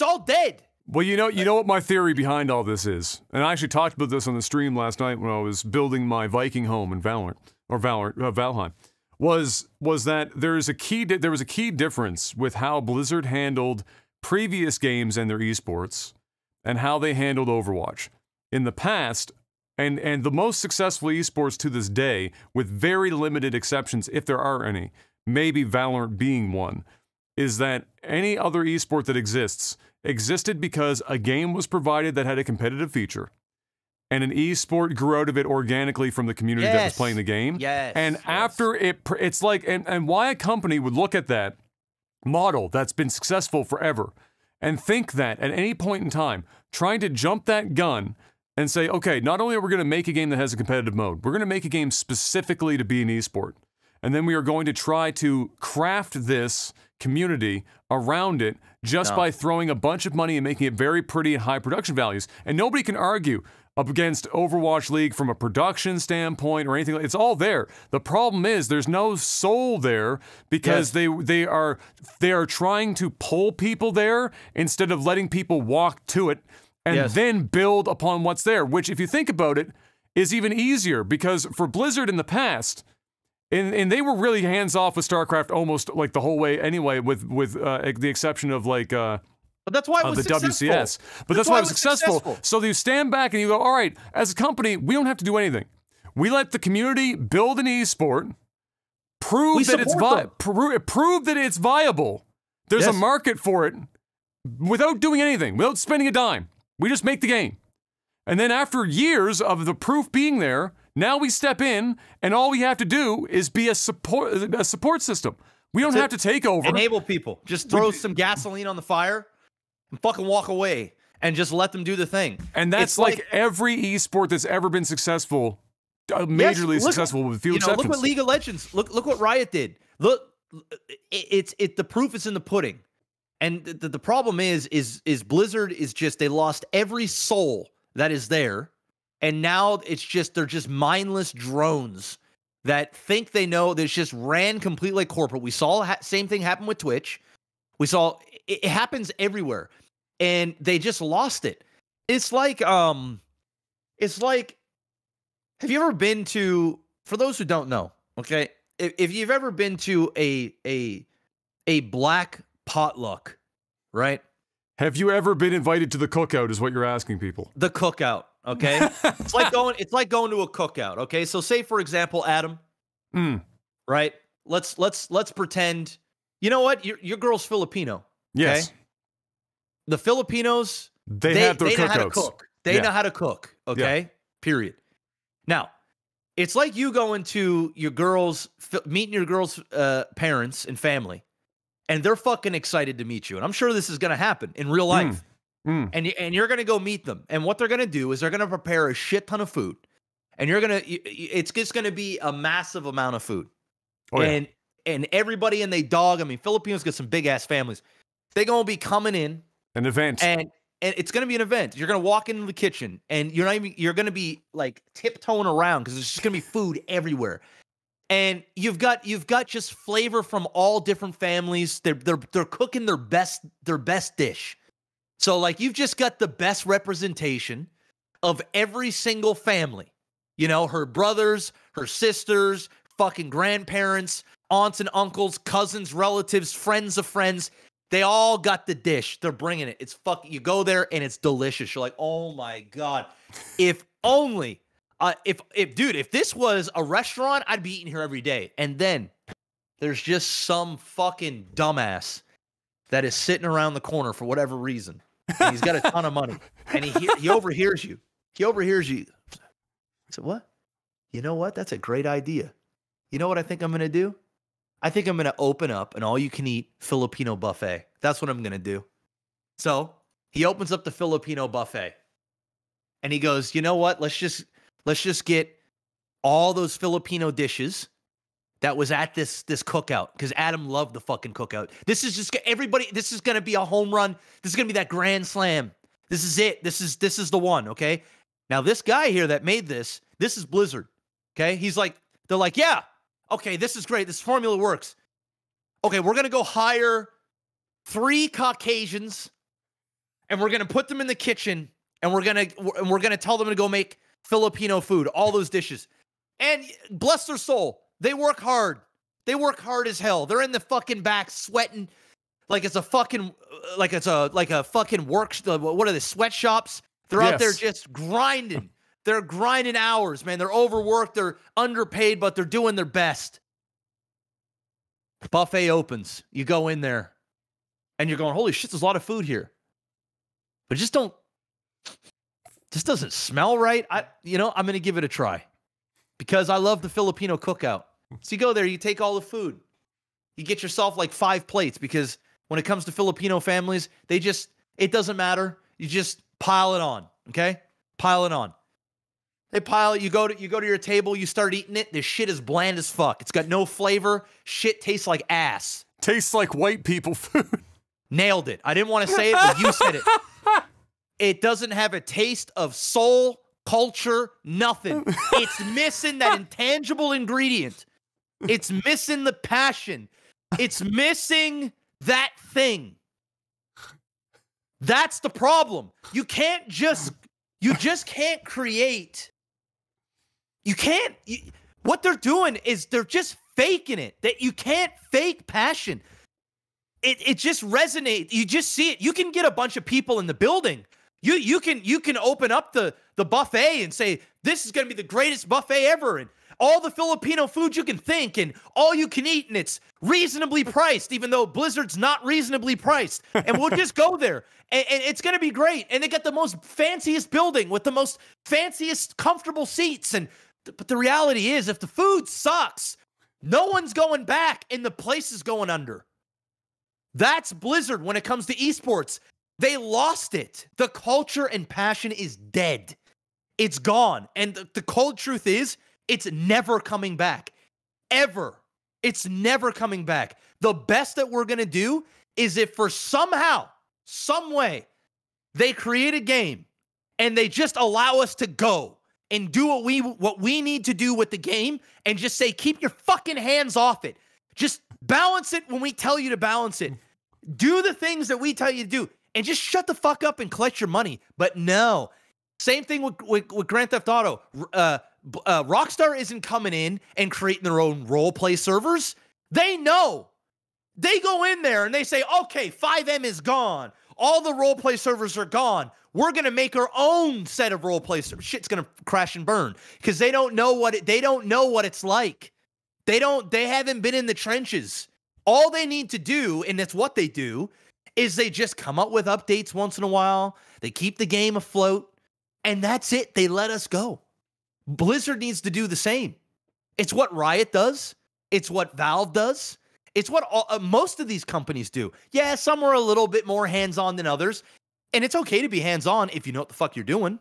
all dead. Well, you know what my theory behind all this is, and I actually talked about this on the stream last night when I was building my Viking home in Valheim. Was that there was a key difference with how Blizzard handled previous games and their esports, and how they handled Overwatch in the past. And the most successful esports to this day, with very limited exceptions, if there are any, maybe Valorant being one, is that any other esport that existed because a game was provided that had a competitive feature, and an esport grew out of it organically from the community that was playing the game. And after it's like, and why a company would look at that model that's been successful forever and think that at any point in time, trying to jump that gun and say, okay, not only are we going to make a game that has a competitive mode, we're going to make a game specifically to be an esport. And then we are going to try to craft this community around it just by throwing a bunch of money and making it very pretty and high production values. And nobody can argue up against Overwatch League from a production standpoint or anything. It's all there. The problem is there's no soul there because they are trying to pull people there instead of letting people walk to it and then build upon what's there, which, if you think about it, is even easier because for Blizzard in the past, and they were really hands-off with StarCraft almost like the whole way anyway, with the exception of like but that's why it was the successful. WCS. But that's why it was successful. So you stand back and you go, all right, as a company, we don't have to do anything. We let the community build an esport, prove that it's viable. There's a market for it without doing anything, without spending a dime. We just make the game. And then after years of the proof being there, now we step in and all we have to do is be a support system. We don't have to take over. Enable people. Just throw some gasoline on the fire and fucking walk away and just let them do the thing. And that's like every esport that's ever been successful, majorly successful with few exceptions. Look what League of Legends, look what Riot did. Look, the proof is in the pudding. And the problem is Blizzard is just, they lost every soul that is there. And now they're just mindless drones that think they know. That's just ran completely like corporate. We saw same thing happen with Twitch. We saw it happens everywhere. And they just lost it. It's like, have you ever been to, for those who don't know, okay, if you've ever been to a black potluck, right? Have you ever been invited to the cookout is what you're asking people. The cookout, okay? It's like going to a cookout, okay? So say for example, Adam, right? Let's pretend, you know what? Your girl's Filipino. Okay? Yes. The Filipinos, they have their know how to cookouts. cook. They know how to cook, okay? Yeah. Period. Now, it's like you going to meeting your girl's parents and family, and they're fucking excited to meet you. And I'm sure this is going to happen in real life. And you're going to go meet them. And what they're going to do is they're going to prepare a shit ton of food. and it's just gonna be a massive amount of food. Oh, yeah. And everybody and they dog. I mean, Filipinos got some big ass families. They're gonna be coming in. An event. And it's gonna be an event. You're gonna walk into the kitchen and you're gonna be like tiptoeing around because there's just gonna be food everywhere. And you've got just flavor from all different families. They're cooking their best dish. So like you've just got the best representation of every single family. You know, her brothers, her sisters, fucking grandparents, aunts and uncles, cousins, relatives, friends of friends. They all got the dish. They're bringing it. It's fucking, you go there and it's delicious. You're like, oh my God. If only, if this was a restaurant, I'd be eating here every day. And then there's just some fucking dumbass that is sitting around the corner for whatever reason. And he's got a ton of money. And he overhears you. He overhears you. I said, what? You know what? That's a great idea. You know what I think I'm going to do? I think I'm going to open up an all-you-can-eat Filipino buffet. That's what I'm going to do. So he opens up the Filipino buffet. And he goes, you know what? Let's just get all those Filipino dishes that was at this cookout. Because Adam loved the fucking cookout. This is just everybody. This is going to be a home run. This is going to be that grand slam. This is it. This is the one. Okay. Now this guy here that made this is Blizzard. Okay. They're like, yeah. Okay, this is great. This formula works. Okay, we're going to go hire 3 Caucasians and we're going to put them in the kitchen and we're going to tell them to go make Filipino food, all those dishes. And bless their soul, they work hard. They work hard as hell. They're in the fucking back sweating like it's a fucking work, what are they, sweatshops? They're out there just grinding. They're grinding hours, man. They're overworked. They're underpaid, but they're doing their best. Buffet opens. You go in there, and you're going, holy shit, there's a lot of food here. But just doesn't smell right. I'm going to give it a try. Because I love the Filipino cookout. So you go there, you take all the food. You get yourself like 5 plates, because when it comes to Filipino families, it doesn't matter. You just pile it on, okay? Pile it on. They pile it, you go to your table, you start eating it. This shit is bland as fuck. It's got no flavor. Shit tastes like ass. Tastes like white people food. Nailed it. I didn't want to say it, but you said it. It doesn't have a taste of soul, culture, nothing. It's missing that intangible ingredient. It's missing the passion. It's missing that thing. That's the problem. You just can't create. What they're doing is they're just faking it. That you can't fake passion. It just resonates. You just see it. You can get a bunch of people in the building. You can open up the buffet and say, this is going to be the greatest buffet ever. And all the Filipino food you can think, and all you can eat, and it's reasonably priced, even though Blizzard's not reasonably priced. And we'll just go there, and it's going to be great. And they got the most fanciest building with the most fanciest comfortable seats. But the reality is, if the food sucks, no one's going back, and the place is going under. That's Blizzard when it comes to esports. They lost it. The culture and passion is dead. It's gone. And the cold truth is, it's never coming back. Ever. It's never coming back. The best that we're going to do is if for somehow, some way, they create a game and they just allow us to go and do what we need to do with the game, and just say, keep your fucking hands off it. Just balance it when we tell you to balance it. Do the things that we tell you to do, and just shut the fuck up and collect your money. But no. Same thing with Grand Theft Auto. Rockstar isn't coming in and creating their own role-play servers. They know. They go in there and they say, okay, 5M is gone. All the role-play servers are gone. We're going to make our own set of role-play servers. Shit's going to crash and burn because they don't know what it's like. They haven't been in the trenches. All they need to do, and that's what they do, is they just come up with updates once in a while. They keep the game afloat, and that's it. They let us go. Blizzard needs to do the same. It's what Riot does. It's what Valve does. It's what most of these companies do. Yeah, some are a little bit more hands-on than others, and it's okay to be hands-on if you know what the fuck you're doing.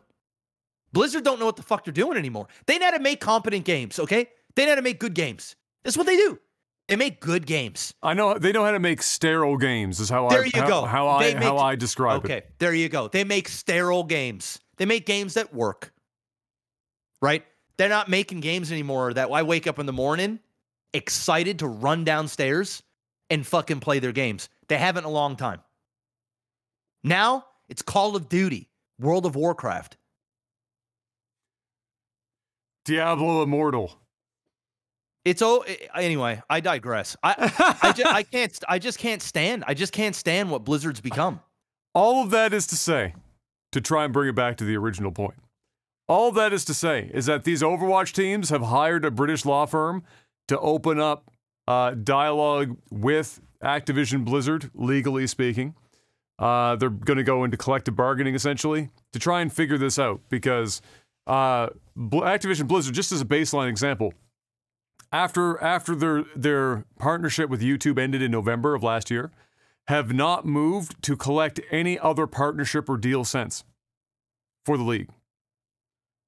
Blizzard don't know what the fuck they're doing anymore. They know how to make competent games, okay? They know how to make good games. That's what they do. They make good games. I know they know how to make sterile games. Is how I describe it. Okay, there you go. They make sterile games. They make games that work. Right? They're not making games anymore that I wake up in the morning excited to run downstairs and fucking play their games. They haven't in a long time. Now it's Call of Duty, World of Warcraft, Diablo Immortal. Anyway, I digress. I just can't stand what Blizzard's become. All of that is to say, to try and bring it back to the original point. All that is to say is that these Overwatch teams have hired a British law firm to open up dialogue with Activision Blizzard, legally speaking. They're going to go into collective bargaining, essentially, to try and figure this out, because Activision Blizzard, just as a baseline example, after their partnership with YouTube ended in November of last year, have not moved to collect any other partnership or deal since for the league.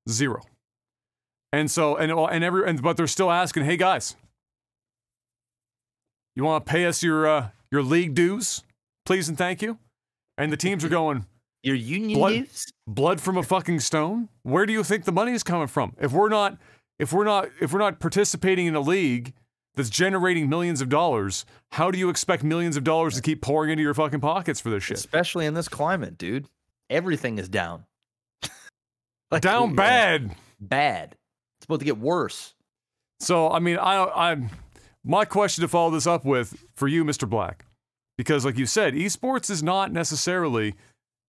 Zero. And so, but they're still asking, hey guys, you want to pay us your league dues, please and thank you? And the teams are going, your union dues? Blood from a fucking stone? Where do you think the money is coming from? If we're not participating in a league that's generating millions of dollars, how do you expect millions of dollars to keep pouring into your fucking pockets for this shit? Especially in this climate, dude. Everything is down. Like, down bad. Bad. It's about to get worse. So, I mean, my question to follow this up with for you, Mr. Black, because like you said, esports is not necessarily,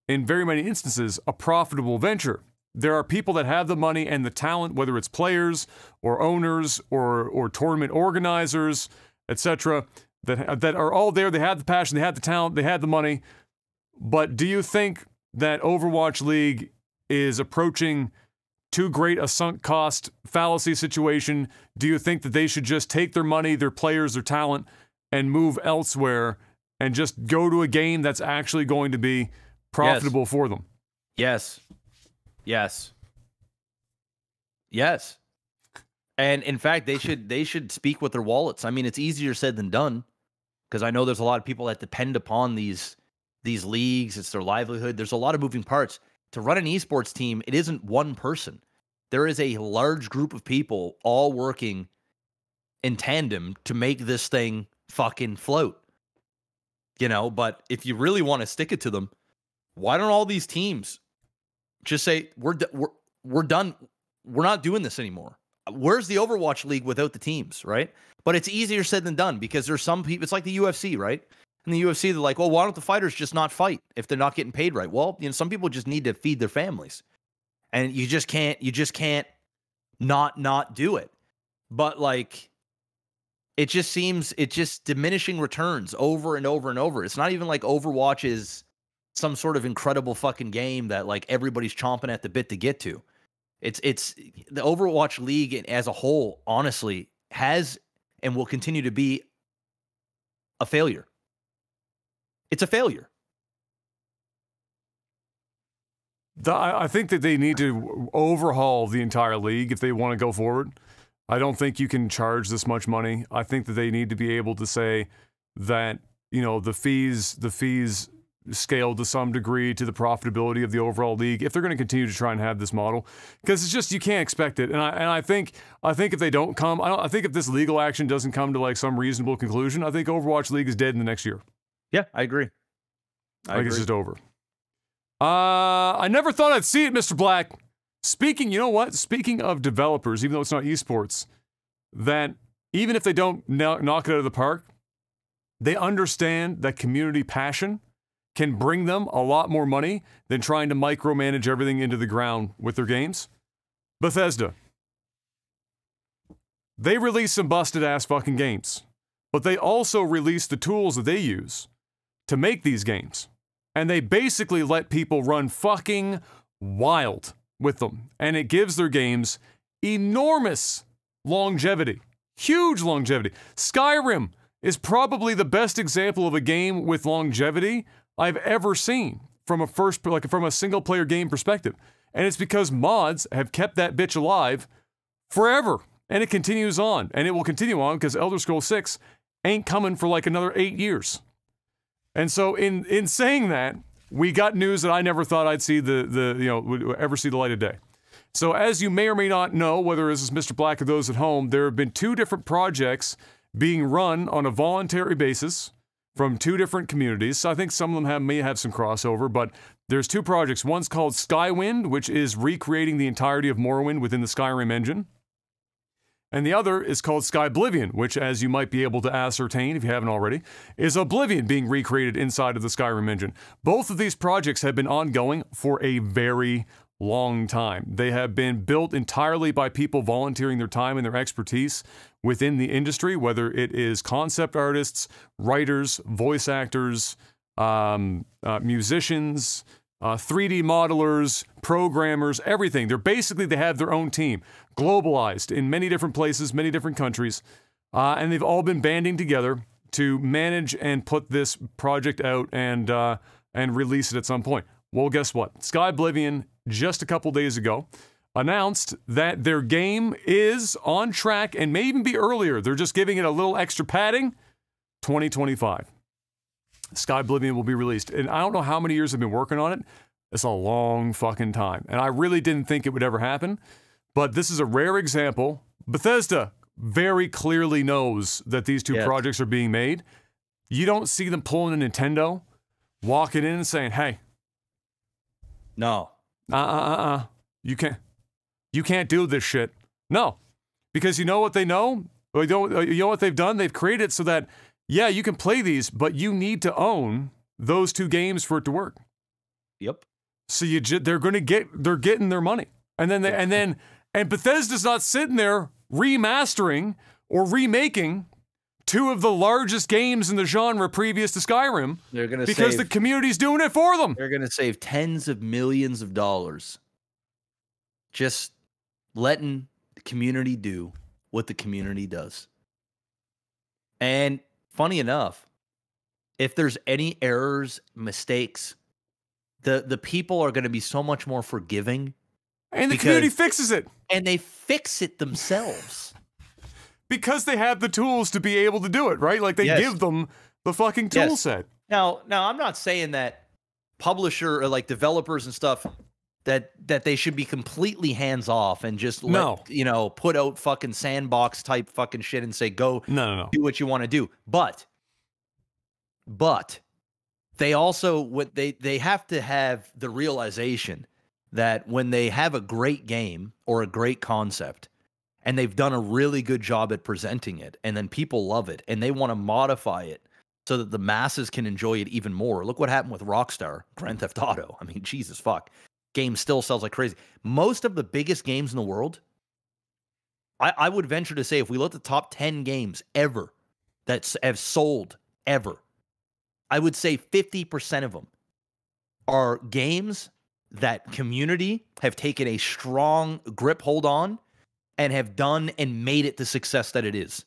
in very many instances, a profitable venture. There are people that have the money and the talent, whether it's players or owners or tournament organizers, etc., that are all there. They have the passion, they have the talent, they have the money. But do you think that Overwatch League is approaching too great a sunk cost fallacy situation? Do you think that they should just take their money, their players, their talent, and move elsewhere and just go to a game that's actually going to be profitable for them? Yes. And in fact, they should speak with their wallets. I mean, it's easier said than done, because I know there's a lot of people that depend upon these leagues. It's their livelihood. There's a lot of moving parts. To run an esports team, it isn't one person. There is a large group of people all working in tandem to make this thing fucking float. You know, but if you really want to stick it to them, why don't all these teams just say, we're done. We're not doing this anymore. Where's the Overwatch League without the teams, right? But it's easier said than done, because there's some people, it's like the UFC, right? In the UFC, they're like, well, why don't the fighters just not fight if they're not getting paid right? Well, you know, some people just need to feed their families, and you just can't not do it. But like, it just seems, it's just diminishing returns over and over and over. It's not even like Overwatch is some sort of incredible fucking game that like everybody's chomping at the bit to get to. It's the Overwatch League as a whole, honestly, has and will continue to be a failure. It's a failure. I think that they need to overhaul the entire league if they want to go forward. I don't think you can charge this much money. I think that they need to be able to say that, you know, the fees scale to some degree to the profitability of the overall league if they're going to continue to try and have this model, because it's just, you can't expect it. And I think if they don't come, I think if this legal action doesn't come to like some reasonable conclusion, I think Overwatch League is dead in the next year. Yeah, I agree. It's just over. I never thought I'd see it, Mr. Black. You know what? Speaking of developers, even though it's not esports, that even if they don't knock it out of the park, they understand that community passion can bring them a lot more money than trying to micromanage everything into the ground with their games. Bethesda. They release some busted ass fucking games, but they also release the tools that they use to make these games. And they basically let people run fucking wild with them. And it gives their games enormous longevity. Huge longevity. Skyrim is probably the best example of a game with longevity I've ever seen from a single player game perspective. And it's because mods have kept that bitch alive forever. And it continues on. And it will continue on because Elder Scrolls 6 ain't coming for like another 8 years. And so in saying that, we got news that I never thought I'd see would ever see the light of day. So as you may or may not know, whether this is Mr. Black or those at home, there have been 2 different projects being run on a voluntary basis from 2 different communities. So I think some of them may have some crossover, but there's 2 projects. One's called Skywind, which is recreating the entirety of Morrowind within the Skyrim engine. And the other is called Skyblivion, which, as you might be able to ascertain if you haven't already, is Oblivion being recreated inside of the Skyrim engine. Both of these projects have been ongoing for a very long time. They have been built entirely by people volunteering their time and their expertise within the industry, whether it is concept artists, writers, voice actors, musicians, 3D modelers, programmers, everything. They have their own team, globalized in many different places, many different countries, and they've all been banding together to manage and put this project out and release it at some point. Well, guess what? Skyblivion, just a couple days ago, announced that their game is on track and may even be earlier. They're just giving it a little extra padding. 2025. Skyblivion will be released. And I don't know how many years I've been working on it. It's a long fucking time. And I really didn't think it would ever happen. But this is a rare example. Bethesda very clearly knows that these 2 projects are being made. You don't see them pulling a Nintendo, walking in and saying, hey. No. You can't do this shit. No. Because you know what they know? You know what they've done? They've created it so that, yeah, you can play these, but you need to own those 2 games for it to work. Yep. So they're getting their money. And Bethesda's not sitting there remastering or remaking 2 of the largest games in the genre previous to Skyrim. Because the community's doing it for them. They're going to save tens of millions of dollars just letting the community do what the community does. And funny enough, if there's any errors, mistakes, the people are going to be so much more forgiving. And the community fixes it. And they fix it themselves. Because they have the tools to be able to do it, right? Like, they give them the fucking tool set. Now, I'm not saying that publisher or, like, developers and stuff, that they should be completely hands-off and just put out fucking sandbox-type fucking shit and say, go do what you want to do. But they also, they have to have the realization that when they have a great game or a great concept, and they've done a really good job at presenting it, and then people love it, and they want to modify it so that the masses can enjoy it even more. Look what happened with Rockstar, Grand Theft Auto. I mean, Jesus fuck. Game still sells like crazy. Most of the biggest games in the world, I would venture to say, if we look at the top 10 games ever that have sold ever, I would say 50% of them are games that community have taken a strong grip hold on and have done and made it the success that it is.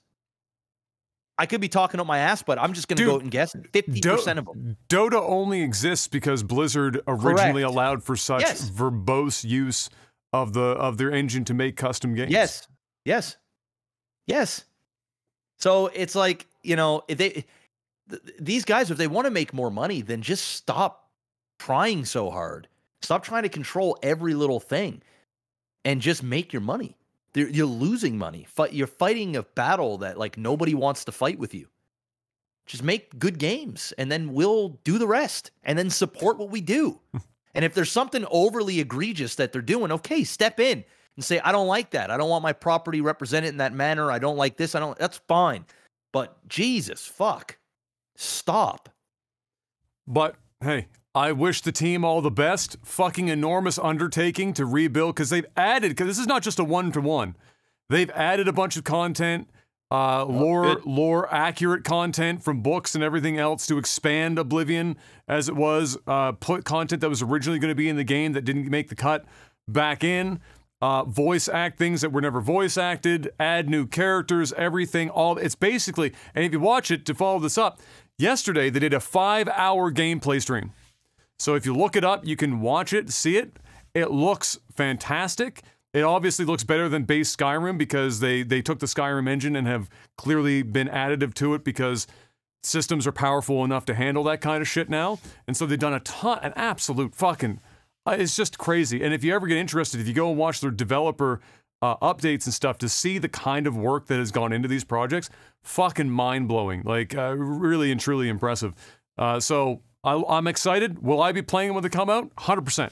I could be talking up my ass, but I'm just going to go out and guess 50% of them. Dota only exists because Blizzard originally allowed for such verbose use of their engine to make custom games. Yes. So it's like, these guys, if they want to make more money, then just stop trying so hard. Stop trying to control every little thing and just make your money. You're losing money. You're fighting a battle that, like, nobody wants to fight with you. Just make good games, and then we'll do the rest, and then support what we do. And if there's something overly egregious that they're doing, okay, step in and say, I don't like that. I don't want my property represented in that manner. I don't like this. That's fine. But Jesus, fuck. Stop. But, hey, I wish the team all the best. Fucking enormous undertaking to rebuild, because this is not just a one-to-one. They've added a bunch of content, lore accurate content from books and everything else to expand Oblivion as it was, put content that was originally going to be in the game that didn't make the cut back in, voice act things that were never voice acted, add new characters, everything, it's basically, and if you watch it, to follow this up, yesterday they did a 5-hour gameplay stream. So if you look it up, you can watch it, see it, It looks fantastic. It obviously looks better than base Skyrim because they took the Skyrim engine and have clearly been additive to it because systems are powerful enough to handle that kind of shit now. And so they've done an absolute fucking, it's just crazy. And if you ever get interested, if you go and watch their developer updates and stuff to see the kind of work that has gone into these projects, fucking mind-blowing. Like, really and truly impressive. So I'm excited. Will I be playing them when they come out? 100%.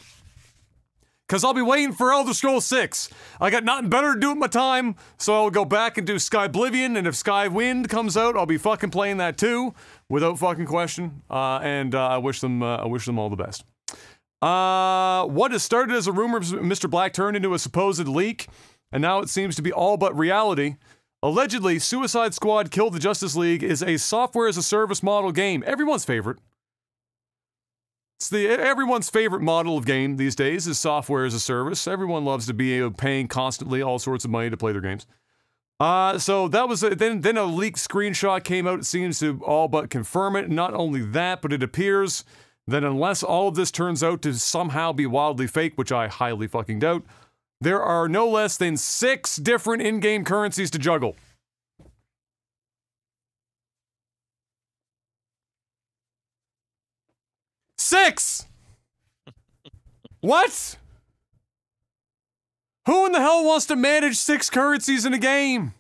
Because I'll be waiting for Elder Scrolls 6. I got nothing better to do with my time, so I'll go back and do Skyblivion, and if Skywind comes out, I'll be fucking playing that too, without fucking question. And I wish them all the best. What has started as a rumor, Mr. Black turned into a supposed leak, and now it seems to be all but reality. Allegedly, Suicide Squad Kill the Justice League is a software-as-a-service model game. Everyone's favorite. It's everyone's favorite model of game these days is software as a service. Everyone loves to be paying constantly all sorts of money to play their games. So that was then a leaked screenshot came out. It seems to all but confirm it. Not only that, but it appears that unless all of this turns out to somehow be wildly fake, which I highly fucking doubt, there are no less than 6 different in-game currencies to juggle. Six! What? Who in the hell wants to manage 6 currencies in a game?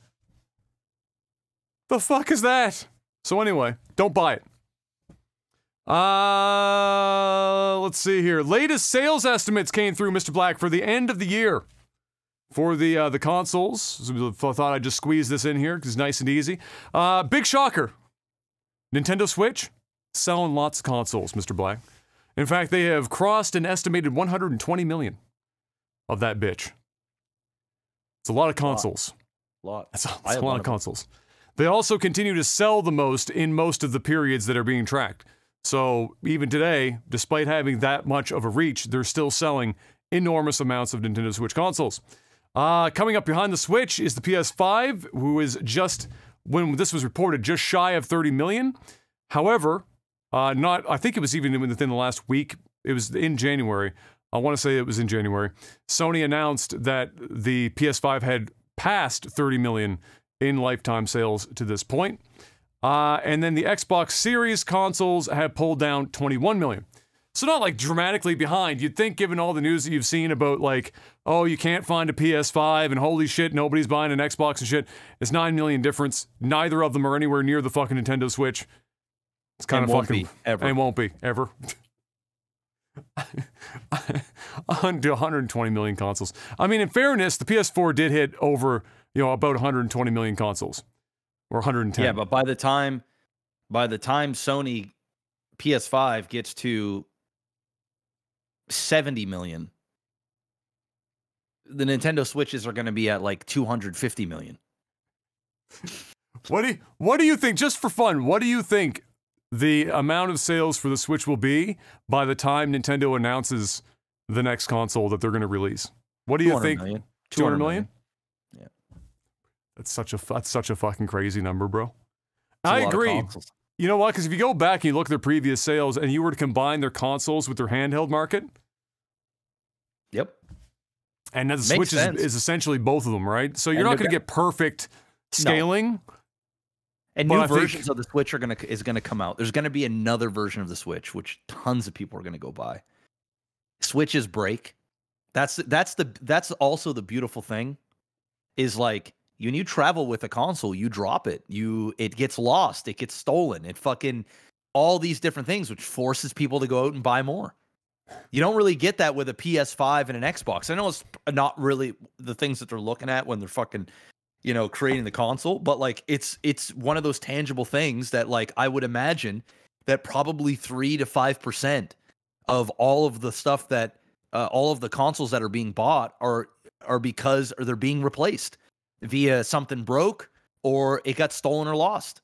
The fuck is that? So anyway, don't buy it. Let's see here. Latest sales estimates came through, Mr. Black, for the end of the year. For the consoles. So I thought I'd just squeeze this in here because it's nice and easy. Big shocker. Nintendo Switch? Selling lots of consoles, Mr. Black. In fact, they have crossed an estimated 120 million of that bitch. It's a lot of consoles. That's a lot of consoles. They also continue to sell the most in most of the periods that are being tracked. So even today, despite having that much of a reach, they're still selling enormous amounts of Nintendo Switch consoles. Coming up behind the Switch is the PS5, who is just, when this was reported, just shy of 30 million. However, I think it was even within the last week. It was in January. I want to say it was in January. Sony announced that the PS5 had passed 30 million in lifetime sales to this point. And then the Xbox Series consoles have pulled down 21 million. So not like dramatically behind. You'd think, given all the news that you've seen about like, oh, you can't find a PS5 and holy shit, nobody's buying an Xbox and shit. It's 9 million difference. Neither of them are anywhere near the fucking Nintendo Switch. It's kind of fucking, and won't be, ever. 120 million consoles. I mean, in fairness, the PS4 did hit over, about 120 million consoles. Or 110. Yeah, but by the time Sony PS5 gets to 70 million, the Nintendo Switches are going to be at like 250 million. What do you think, just for fun, what do you think the amount of sales for the Switch will be by the time Nintendo announces the next console that they're going to release? What do you think? 200 million? Yeah. That's such a fucking crazy number, bro. I agree. You know what? Because if you go back and you look at their previous sales and you were to combine their consoles with their handheld market. Yep. And the Switch is essentially both of them, right? So you're not going to get perfect scaling. No. And new versions of the Switch is gonna come out. There's gonna be another version of the Switch, which tons of people are gonna go buy. Switches break. That's also the beautiful thing, is like when you travel with a console, you drop it. It gets lost, it gets stolen, it fucking all these different things, which forces people to go out and buy more. You don't really get that with a PS5 and an Xbox. I know it's not really the things that they're looking at when they're fucking creating the console, but like it's one of those tangible things that like I would imagine that probably 3 to 5% of all of the stuff that all of the consoles that are being bought are because they're being replaced via something broke or it got stolen or lost.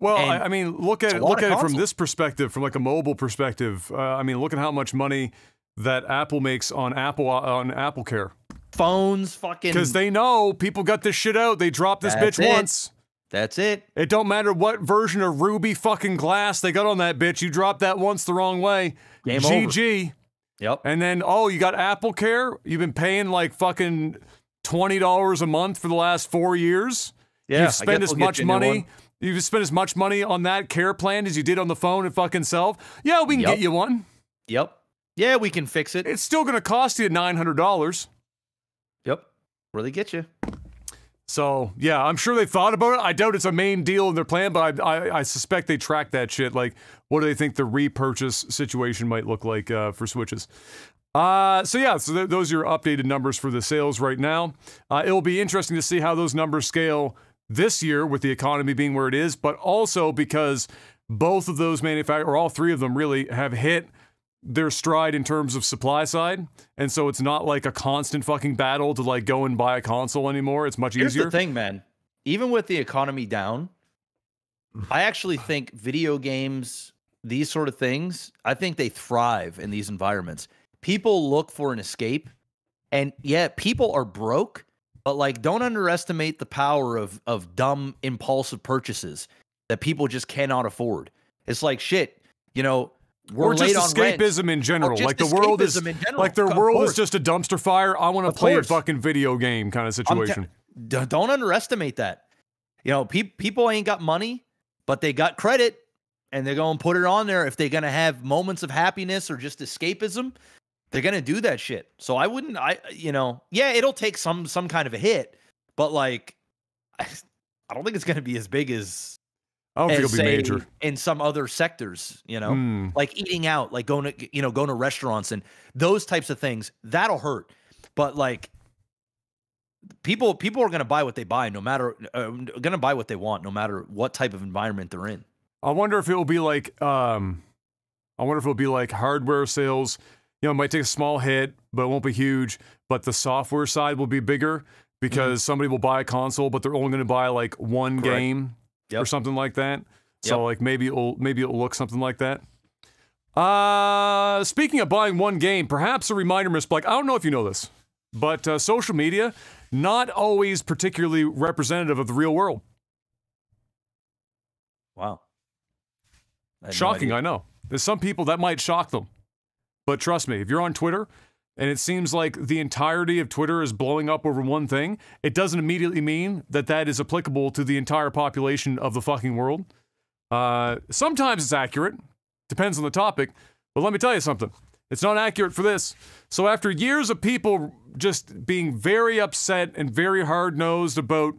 Well, I mean, look at it from this perspective, from like a mobile perspective. I mean, look at how much money that Apple makes on Apple Care. Phones, fucking, because they know people got this shit out. They dropped this bitch once. That's it. It don't matter what version of Ruby fucking glass they got on that bitch. You dropped that once the wrong way. Game GG. over. Yep. And then, oh, you got Apple Care? You've been paying like fucking $20 a month for the last 4 years? Yeah. You've spent as much money. You've spent as much money on that care plan as you did on the phone and fucking self. Yeah, we can get you one. Yep. Yeah, we can fix it. It's still going to cost you $900. Yep. Where they get you. So, yeah, I'm sure they thought about it. I doubt it's a main deal in their plan, but I suspect they track that shit. Like, what do they think the repurchase situation might look like for Switches? So those are your updated numbers for the sales right now. It'll be interesting to see how those numbers scale this year with the economy being where it is, but also because both of those manufacturers, or all three of them really, have hit their stride in terms of supply side, and so it's not like a constant fucking battle to like go and buy a console anymore. It's much easier. Here's the thing, man. Even with the economy down, I actually think video games, these sort of things, I think they thrive in these environments. People look for an escape, and yeah, people are broke, but like don't underestimate the power of dumb impulsive purchases that people just cannot afford. It's like shit, you know. Or just escapism in general. Like the world is like their world is just a dumpster fire. I want to play a fucking video game kind of situation. Don't underestimate that. You know, people ain't got money, but they got credit, and they're going to put it on there. If they're going to have moments of happiness or just escapism, they're going to do that shit. So I wouldn't, yeah, it'll take some kind of a hit, but like, I don't think it's going to be as big as. I don't think it'll be major in some other sectors, you know, like eating out, like going to restaurants and those types of things. That'll hurt, but like people are going to buy what they buy, no matter going to buy what they want, no matter what type of environment they're in. I wonder if it will be like, hardware sales. You know, it might take a small hit, but it won't be huge. But the software side will be bigger because somebody will buy a console, but they're only going to buy like one game. Or something like that. So like maybe it'll look something like that. Speaking of buying one game, perhaps a reminder, Miss Black. I don't know if you know this, but social media not always particularly representative of the real world. Wow. Shocking, no, I know. There's some people that might shock them, but trust me, if you're on Twitter and it seems like the entirety of Twitter is blowing up over one thing, it doesn't immediately mean that that is applicable to the entire population of the fucking world. Sometimes it's accurate. Depends on the topic. But let me tell you something. It's not accurate for this. So after years of people just being very upset and very hard-nosed about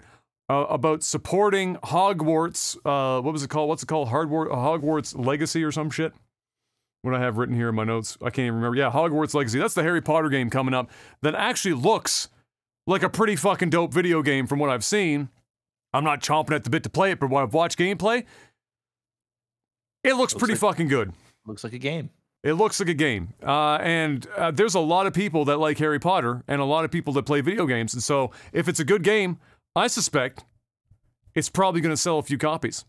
supporting Hogwarts, what was it called? What's it called? Hogwarts Legacy or some shit? What I have written here in my notes, I can't even remember. Yeah, Hogwarts Legacy. That's the Harry Potter game coming up that actually looks like a pretty fucking dope video game from what I've seen. I'm not chomping at the bit to play it, but when I've watched gameplay, it looks pretty fucking good. Looks like a game. It looks like a game. And there's a lot of people that like Harry Potter and a lot of people that play video games. And so if it's a good game, I suspect it's probably going to sell a few copies.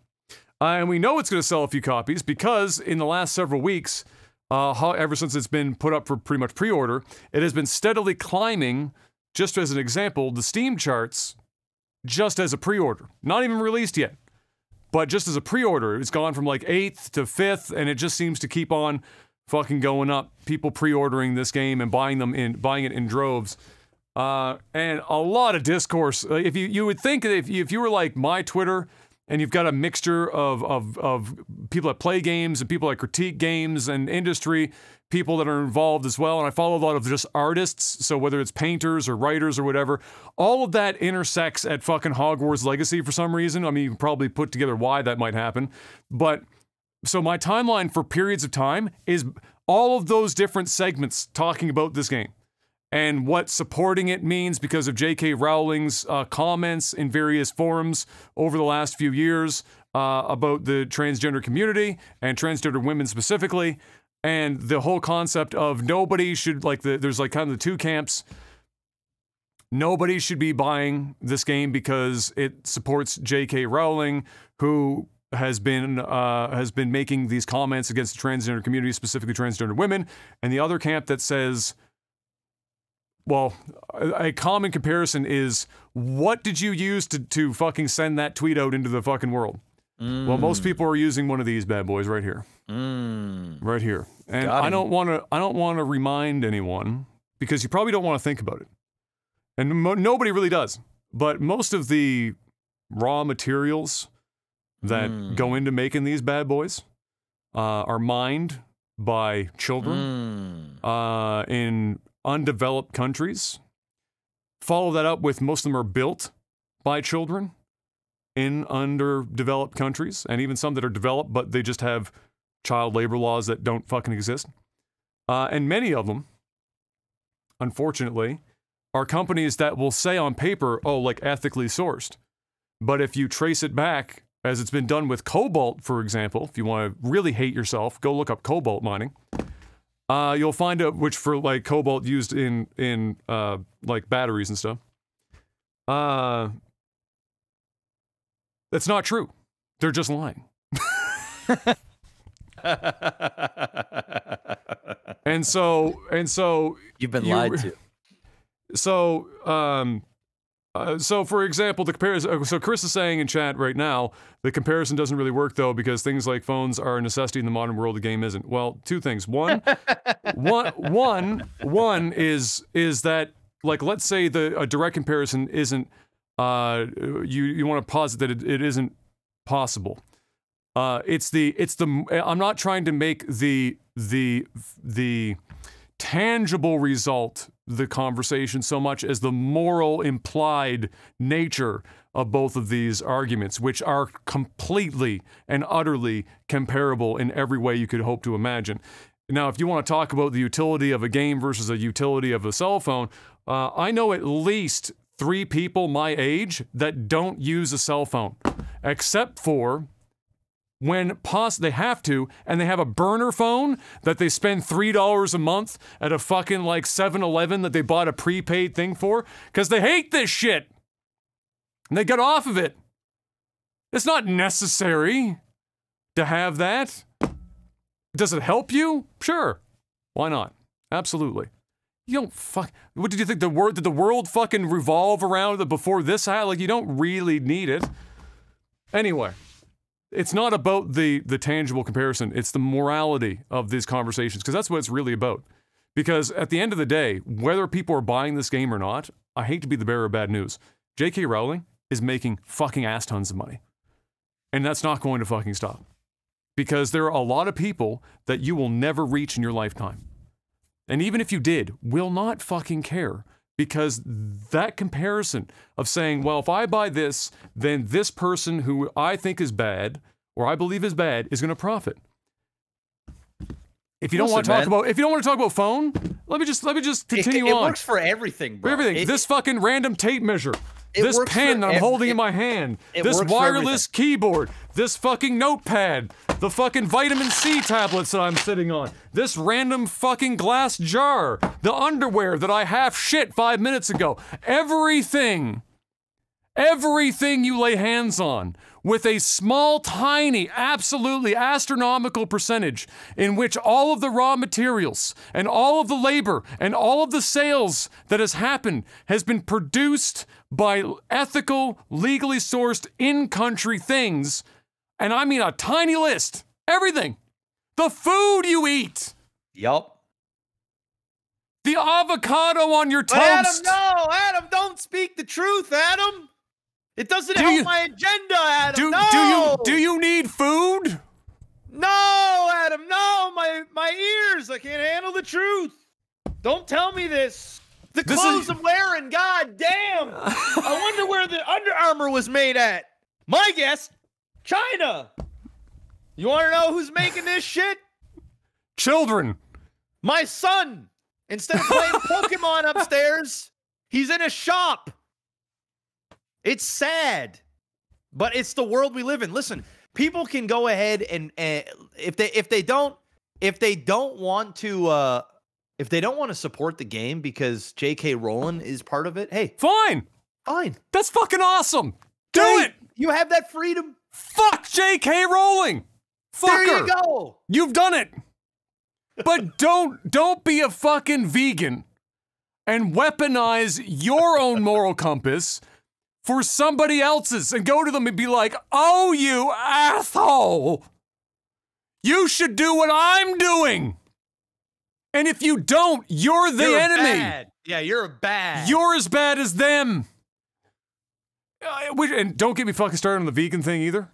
And we know it's going to sell a few copies because in the last several weeks, ever since it's been put up for pretty much pre-order, it has been steadily climbing, just as an example, the Steam charts, just as a pre-order. Not even released yet, but just as a pre-order. It's gone from like 8th to 5th, and it just seems to keep on fucking going up. People pre-ordering this game and buying it in droves. And a lot of discourse. If you would think that if you were like my Twitter, and you've got a mixture of people that play games and people that critique games and industry, people that are involved as well. And I follow a lot of just artists, so whether it's painters or writers or whatever, all of that intersects at fucking Hogwarts Legacy for some reason. I mean, you can probably put together why that might happen. But, so my timeline for periods of time is all of those different segments talking about this game. And what supporting it means because of J.K. Rowling's comments in various forums over the last few years about the transgender community and transgender women specifically, and the whole concept of nobody should, there's like kind of the two camps. Nobody should be buying this game because it supports J.K. Rowling, who has been making these comments against the transgender community, specifically transgender women, and the other camp that says, well, a common comparison is, what did you use to fucking send that tweet out into the fucking world? Well, most people are using one of these bad boys right here. Right here. And I don't want to remind anyone, because you probably don't want to think about it. And nobody really does. But most of the raw materials that go into making these bad boys are mined by children in undeveloped countries. Follow that up with most of them are built by children in underdeveloped countries, and even some that are developed, but they just have child labor laws that don't fucking exist. And many of them, unfortunately, are companies that will say on paper, oh, like ethically sourced. But if you trace it back, as it's been done with cobalt, for example, if you want to really hate yourself, go look up cobalt mining. You'll find out which for like cobalt used in like batteries and stuff. That's not true. They're just lying. and so you've been lied to. So for example, the comparison. So Chris is saying in chat right now, the comparison doesn't really work though, because things like phones are a necessity in the modern world. The game isn't. Well, two things. One is that, like, let's say a direct comparison isn't. You want to posit that it isn't possible. I'm not trying to make the tangible result the conversation so much as the moral implied nature of both of these arguments, which are completely and utterly comparable in every way you could hope to imagine. Now, if you want to talk about the utility of a game versus the utility of a cell phone, I know at least 3 people my age that don't use a cell phone, except for when they have to, and they have a burner phone that they spend $3 a month at a fucking like 7-Eleven that they bought a prepaid thing for, because they hate this shit. And they get off of it. It's not necessary to have that. Does it help you? Sure. Why not? Absolutely. You don't what did you think did the world fucking revolve around it before this? Like, you don't really need it. Anyway, it's not about the tangible comparison. It's the morality of these conversations, because that's what it's really about. Because at the end of the day, whether people are buying this game or not, I hate to be the bearer of bad news. J.K. Rowling is making fucking ass tons of money. And that's not going to fucking stop. Because there are a lot of people that you will never reach in your lifetime. And even if you did, will not fucking care. Because that comparison of saying, well, if I buy this, then this person who I think is bad, or I believe is bad, is going to profit. If you don't want to talk about phone, let me just continue on. It works for everything, bro. For everything. This fucking random tape measure. This pen that I'm holding in my hand. This wireless keyboard. This fucking notepad. The fucking vitamin C tablets that I'm sitting on. This random fucking glass jar. The underwear that I half shit 5 minutes ago. Everything you lay hands on, with a small, tiny, absolutely astronomical percentage in which all of the raw materials and all of the labor and all of the sales that has happened has been produced by ethical, legally sourced, in-country things. And I mean a tiny list. Everything. The food you eat. Yup. The avocado on your toast. Adam, no! Adam, don't speak the truth, Adam! It doesn't help my agenda, Adam. Do you need food? No, Adam, no, my ears. I can't handle the truth. Don't tell me this. The clothes I'm wearing, god damn. I wonder where the Under Armour was made at. My guess, China. You want to know who's making this shit? Children. My son. Instead of playing Pokemon upstairs, he's in a shop. It's sad, but it's the world we live in. Listen, people can go ahead and if they don't want to support the game because J.K. Rowling is part of it, hey, fine. That's fucking awesome. Do it. You have that freedom. Fuck J.K. Rowling. Fuck her. There you go. You've done it. But don't be a fucking vegan and weaponize your own moral compass for somebody else's and go to them and be like, oh, you asshole. You should do what I'm doing. And if you don't, you're the enemy. Bad. Yeah, you're bad. You're as bad as them. And don't get me fucking started on the vegan thing either.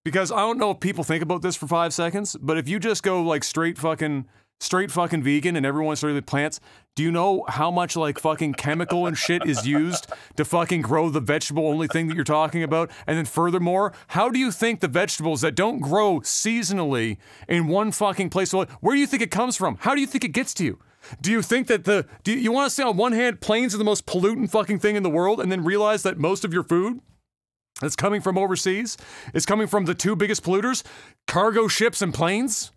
Because I don't know if people think about this for 5 seconds, but if you just go like straight fucking vegan and everyone started with plants, do you know how much like fucking chemical and shit is used to fucking grow the vegetable only thing that you're talking about? And then furthermore, how do you think the vegetables that don't grow seasonally in one fucking place, where do you think it comes from? How do you think it gets to you? Do you think that do you want to say on one hand, planes are the most pollutant fucking thing in the world and then realize that most of your food that's coming from overseas is coming from the 2 biggest polluters, cargo ships and planes?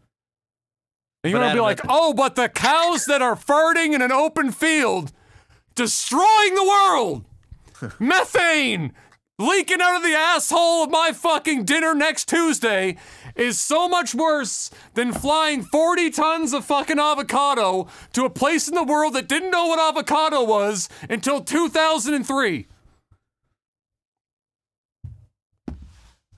And you're going to be like, oh, but the cows that are farting in an open field, destroying the world, methane leaking out of the asshole of my fucking dinner next Tuesday is so much worse than flying 40 tons of fucking avocado to a place in the world that didn't know what avocado was until 2003.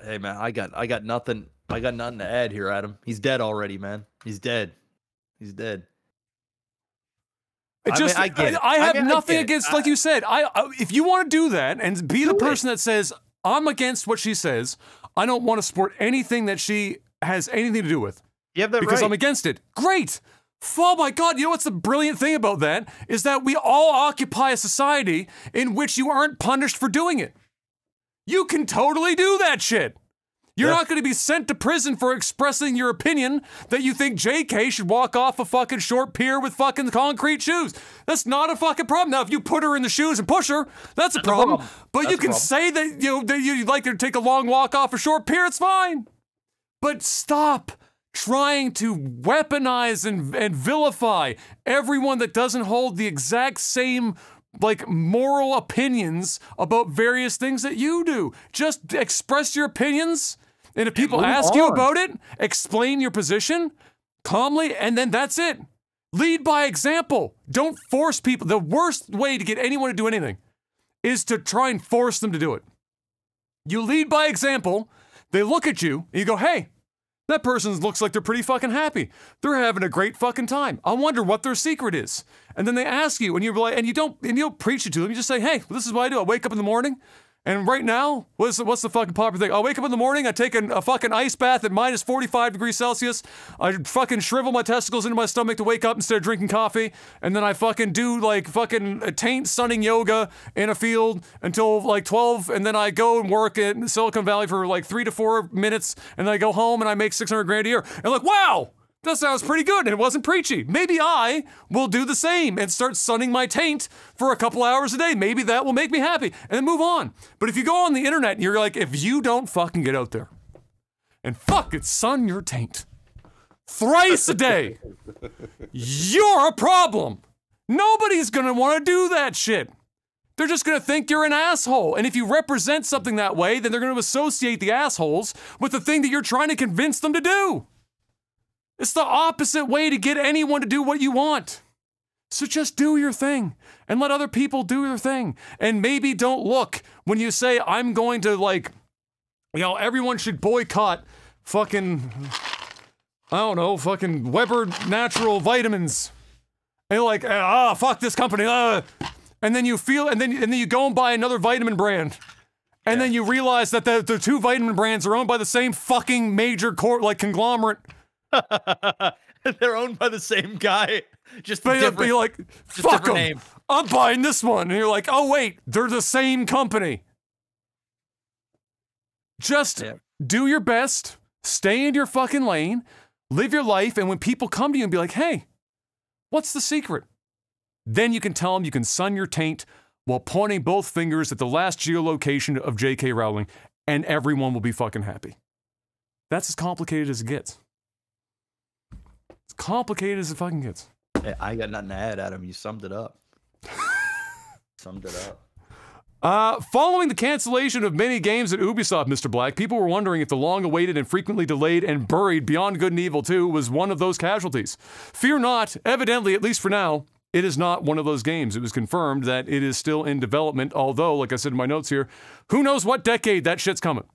Hey man, I got nothing to add here, Adam. He's dead already, man. He's dead. I have nothing against, like you said. If you want to do that and be the person that says I'm against what she says, I don't want to support anything that she has anything to do with. You have that because right. I'm against it. Great. Oh my God, you know what's the brilliant thing about that is that we all occupy a society in which you aren't punished for doing it. You can totally do that shit. You're not going to be sent to prison for expressing your opinion that you think JK should walk off a fucking short pier with fucking concrete shoes. That's not a fucking problem. Now, if you put her in the shoes and push her, that's a problem. But you can say that you'd like her to take a long walk off a short pier, it's fine. But stop trying to weaponize and vilify everyone that doesn't hold the exact same like moral opinions about various things that you do. Just express your opinions. And if people ask you about it, explain your position calmly, and then that's it. Lead by example. Don't force people. The worst way to get anyone to do anything is to try and force them to do it. You lead by example. They look at you, and you go, hey, that person looks like they're pretty fucking happy. They're having a great fucking time. I wonder what their secret is. And then they ask you, and you're like, and you don't preach it to them. You just say, hey, this is what I do. I wake up in the morning. And right now, what's the fucking popular thing? I wake up in the morning, I take a fucking ice bath at minus 45 degrees Celsius, I fucking shrivel my testicles into my stomach to wake up instead of drinking coffee, and then I fucking do like fucking taint sunning yoga in a field until like 12, and then I go and work in Silicon Valley for like 3 to 4 minutes, and then I go home and I make 600 grand a year. And like, wow! That sounds pretty good, and it wasn't preachy. Maybe I will do the same and start sunning my taint for a couple hours a day. Maybe that will make me happy, and then move on. But if you go on the internet and you're like, if you don't fucking get out there and fucking sun your taint thrice a day, you're a problem. Nobody's gonna want to do that shit. They're just gonna think you're an asshole. And if you represent something that way, then they're gonna associate the assholes with the thing that you're trying to convince them to do. It's the opposite way to get anyone to do what you want. So just do your thing and let other people do their thing. And maybe don't look when you say, I'm going to like, everyone should boycott fucking, I don't know, fucking Weber natural vitamins. And you're like, fuck this company. And then you feel, and then you go and buy another vitamin brand. And then you realize that the 2 vitamin brands are owned by the same fucking major conglomerate. They're owned by the same guy. But you're like, fuck them. I'm buying this one. And you're like, oh wait, they're the same company. Just do your best, stay in your fucking lane, live your life, and when people come to you and be like, hey, what's the secret? Then you can tell them you can sun your taint while pointing both fingers at the last geolocation of J.K. Rowling, and everyone will be fucking happy. That's as complicated as it gets. Complicated as it fucking gets. Hey, I got nothing to add, Adam. You summed it up. Following the cancellation of many games at Ubisoft, Mr. Black, people were wondering if the long-awaited and frequently delayed and buried Beyond Good and Evil 2 was one of those casualties. Fear not, evidently, at least for now, It is not one of those games. It was confirmed that it is still in development, although, like I said in my notes here, who knows what decade that shit's coming.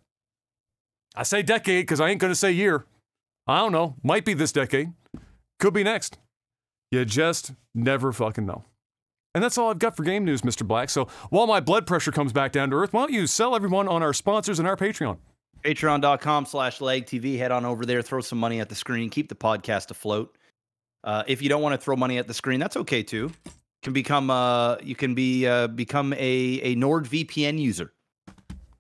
I say decade because I ain't going to say year. I don't know. Might be this decade. Could be next. You just never fucking know. And that's all I've got for game news, Mr. Black. So while my blood pressure comes back down to earth, why don't you sell everyone on our sponsors and our Patreon? Patreon.com/lagtv. Head on over there, throw some money at the screen, keep the podcast afloat. If you don't want to throw money at the screen, that's okay too. You can become a NordVPN user.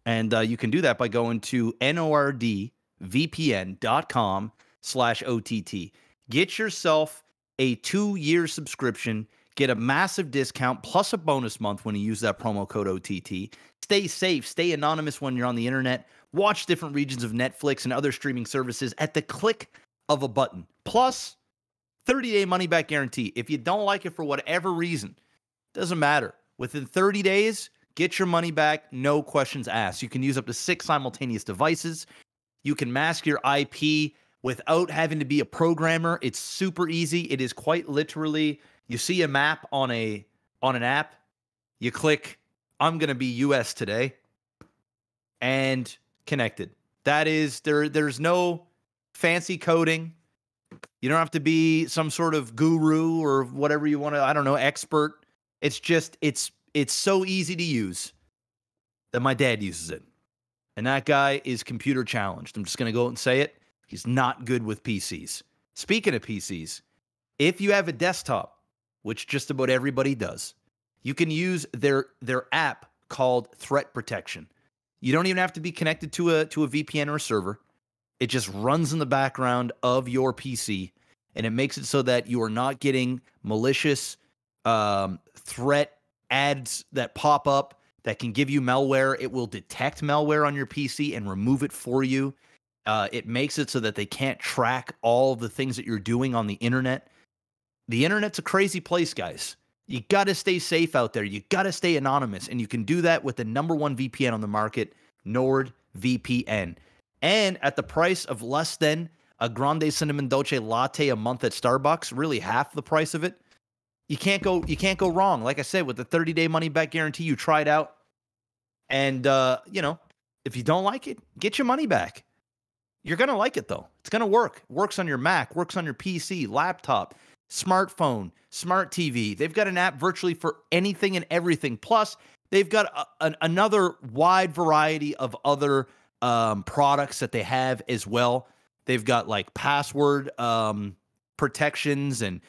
And you can do that by going to nordvpn.com/OTT. Get yourself a 2-year subscription. Get a massive discount plus a bonus month when you use that promo code OTT. Stay safe. Stay anonymous when you're on the internet. Watch different regions of Netflix and other streaming services at the click of a button. Plus, 30-day money-back guarantee. If you don't like it for whatever reason, doesn't matter. Within 30 days, get your money back, no questions asked. You can use up to 6 simultaneous devices. You can mask your IP without having to be a programmer. It's super easy. It is quite literally, you see a map on an app, you click, I'm going to be US today, and connected. That is, there's no fancy coding. You don't have to be some sort of guru or whatever you want to, I don't know, expert. It's just, it's so easy to use that my dad uses it. And that guy is computer challenged. I'm just going to go out and say it. He's not good with PCs. Speaking of PCs, if you have a desktop, which just about everybody does, you can use their app called Threat Protection. You don't even have to be connected to a VPN or a server. It just runs in the background of your PC, and it makes it so that you are not getting malicious threat ads that pop up that can give you malware. It will detect malware on your PC and remove it for you. It makes it so that they can't track all of the things that you're doing on the internet. The internet's a crazy place, guys. You got to stay safe out there. You got to stay anonymous, and you can do that with the #1 VPN on the market, NordVPN. And at the price of less than a grande cinnamon dolce latte a month at Starbucks, really half the price of it, you can't go wrong. Like I said, with the 30-day money-back guarantee, you try it out. And, if you don't like it, get your money back. You're going to like it, though. It's going to work. It works on your Mac, works on your PC, laptop, smartphone, smart TV. They've got an app virtually for anything and everything. Plus, they've got another wide variety of other products that they have as well. They've got like password protections and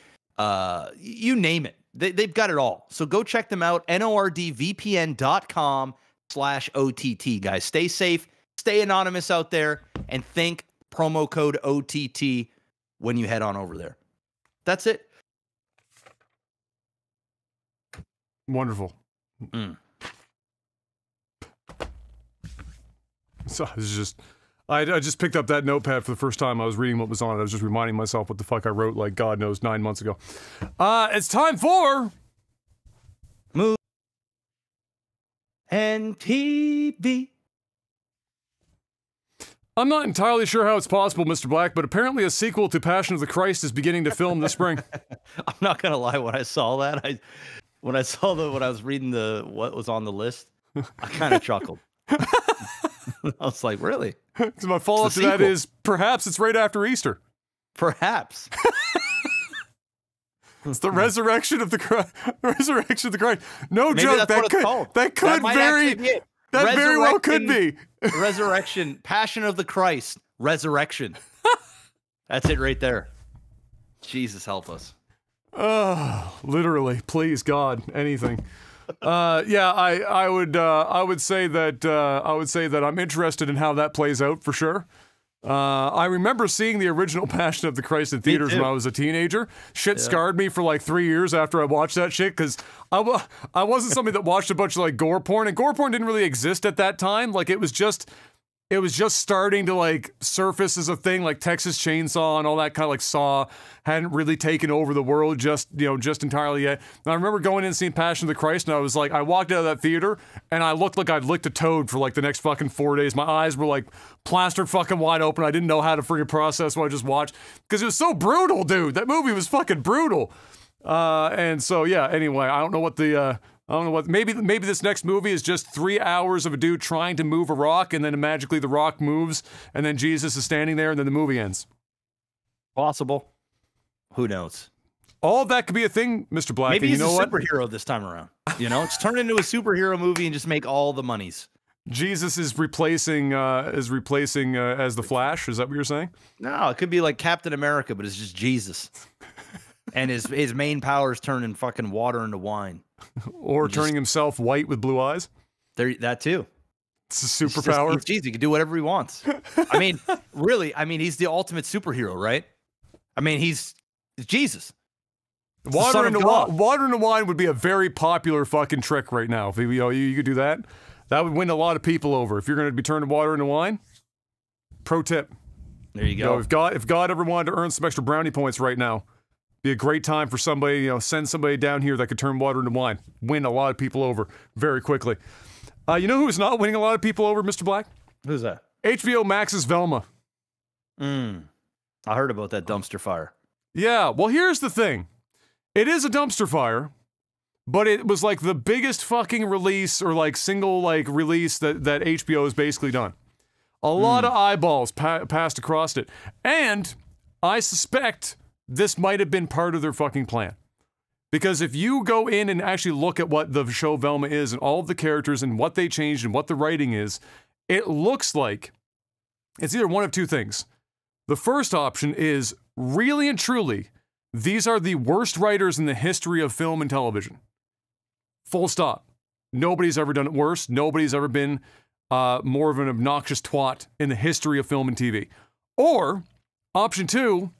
you name it. They've got it all. So go check them out. nordvpn.com/OTT, guys. Stay safe, stay anonymous out there, and think promo code OTT when you head on over there. That's it. Wonderful. So this is just, I just picked up that notepad for the first time. I was reading what was on it. I was just reminding myself what the fuck I wrote, like, God knows, 9 months ago. It's time for Move and TV. I'm not entirely sure how it's possible, Mr. Black, but apparently a sequel to Passion of the Christ is beginning to film this spring. I'm not gonna lie, when I saw that, when I was reading what was on the list, I kind of chuckled. I was like, really? So my follow-up to that is, perhaps it's right after Easter. Perhaps. It's the resurrection of the Christ. Resurrection of the Christ. No Maybe joke. That very well could be. Resurrection. Passion of the Christ. Resurrection. That's it right there. Jesus help us. Literally, please God, anything. Yeah, I would say that I'm interested in how that plays out for sure. I remember seeing the original Passion of the Christ in theaters when I was a teenager. Shit scarred me for like 3 years after I watched that shit, because I wasn't somebody that watched a bunch of like gore porn, and gore porn didn't really exist at that time. Like it was just starting to like surface as a thing, like Texas Chainsaw and all that kind of like Saw hadn't really taken over the world just entirely yet. And I remember going in and seeing Passion of the Christ, and I was like, I walked out of that theater and I looked like I'd licked a toad for like the next fucking 4 days. My eyes were like plastered fucking wide open. I didn't know how to freaking process what I just watched because it was so brutal, dude. That movie was fucking brutal. And so, yeah, anyway, I don't know what maybe this next movie is just 3 hours of a dude trying to move a rock, and then magically the rock moves, and then Jesus is standing there, and then the movie ends. Possible. Who knows? All of that could be a thing, Mr. Black. Maybe he's a superhero this time around. You know, it's turned into a superhero movie and just make all the monies. Jesus is replacing as the Flash. Is that what you're saying? No, it could be like Captain America, but it's just Jesus. And his main power is turning fucking water into wine. Or turning himself white with blue eyes. That too. It's a superpower. It's Jesus. He can do whatever he wants. I mean, really, he's the ultimate superhero, right? I mean, he's Jesus. Water into wine would be a very popular fucking trick right now. If you could do that, that would win a lot of people over. If you're going to be turning water into wine, pro tip. There you go. If God ever wanted to earn some extra brownie points right now, be a great time for somebody. Send somebody down here that could turn water into wine. Win a lot of people over very quickly. You know who's not winning a lot of people over, Mr. Black? Who's that? HBO Max's Velma. I heard about that dumpster fire. Yeah. Well, here's the thing. It is a dumpster fire, but it was like the biggest fucking release or like single like release that HBO has basically done. A lot of eyeballs passed across it. And I suspect this might have been part of their fucking plan. Because if you go in and actually look at what the show Velma is and all of the characters and what they changed and what the writing is, it looks like it's either one of two things. The first option is really and truly, these are the worst writers in the history of film and television. Full stop. Nobody's ever done it worse. Nobody's ever been more of an obnoxious twat in the history of film and TV. Or, option two,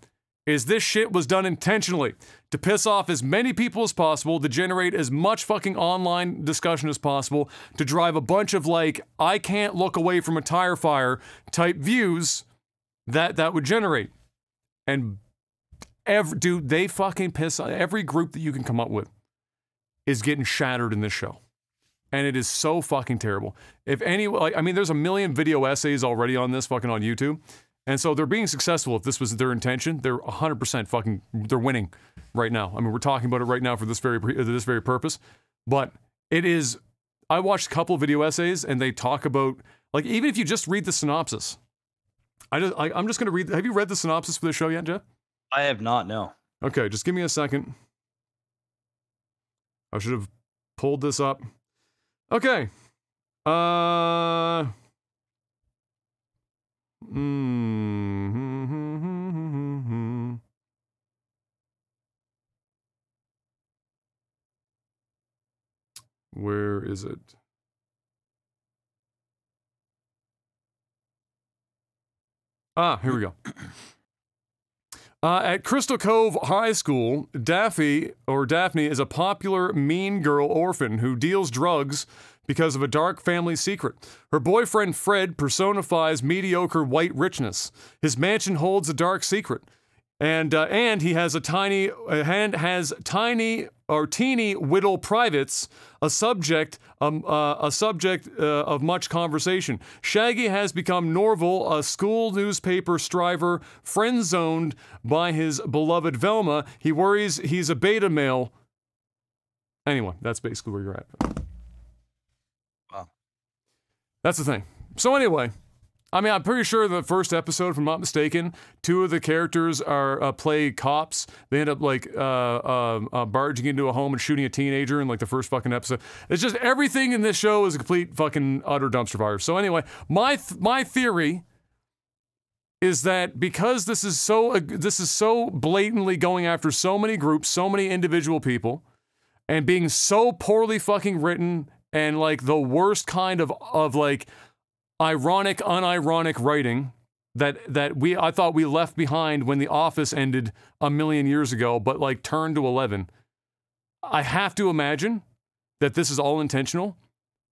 is this shit was done intentionally to piss off as many people as possible, to generate as much fucking online discussion as possible, to drive a bunch of like, I can't look away from a tire fire type views that would generate. And dude, they fucking piss on every group that you can come up with is getting shattered in this show. And it is so fucking terrible. If any, there's a million video essays already on this fucking on YouTube. And so they're being successful. If this was their intention, they're 100% fucking, they're winning right now. I mean, we're talking about it right now for this very purpose. But it is, I watched a couple of video essays and they talk about, like, even if you just read the synopsis, I'm just going to read, have you read the synopsis for the show yet, Jeff? I have not, no. Okay, just give me a second. I should have pulled this up. Okay. Where is it? Here we go. At Crystal Cove High School, Daphne is a popular mean girl orphan who deals drugs because of a dark family secret. Her boyfriend Fred personifies mediocre white richness. His mansion holds a dark secret, and he has teeny whittle privates, a subject of much conversation. Shaggy has become Norval, a school newspaper striver, friend-zoned by his beloved Velma. He worries he's a beta male. Anyway, that's basically where you're at. Wow. That's the thing. So anyway, I mean, I'm pretty sure the first episode, if I'm not mistaken, two of the characters are play cops. They end up like barging into a home and shooting a teenager in like the first fucking episode. It's just everything in this show is a complete fucking utter dumpster fire. So anyway, my theory is that because this is so blatantly going after so many groups, so many individual people, and being so poorly fucking written and like the worst kind of like ironic, unironic writing that I thought we left behind when The Office ended a million years ago, but like turned to 11. I have to imagine that this is all intentional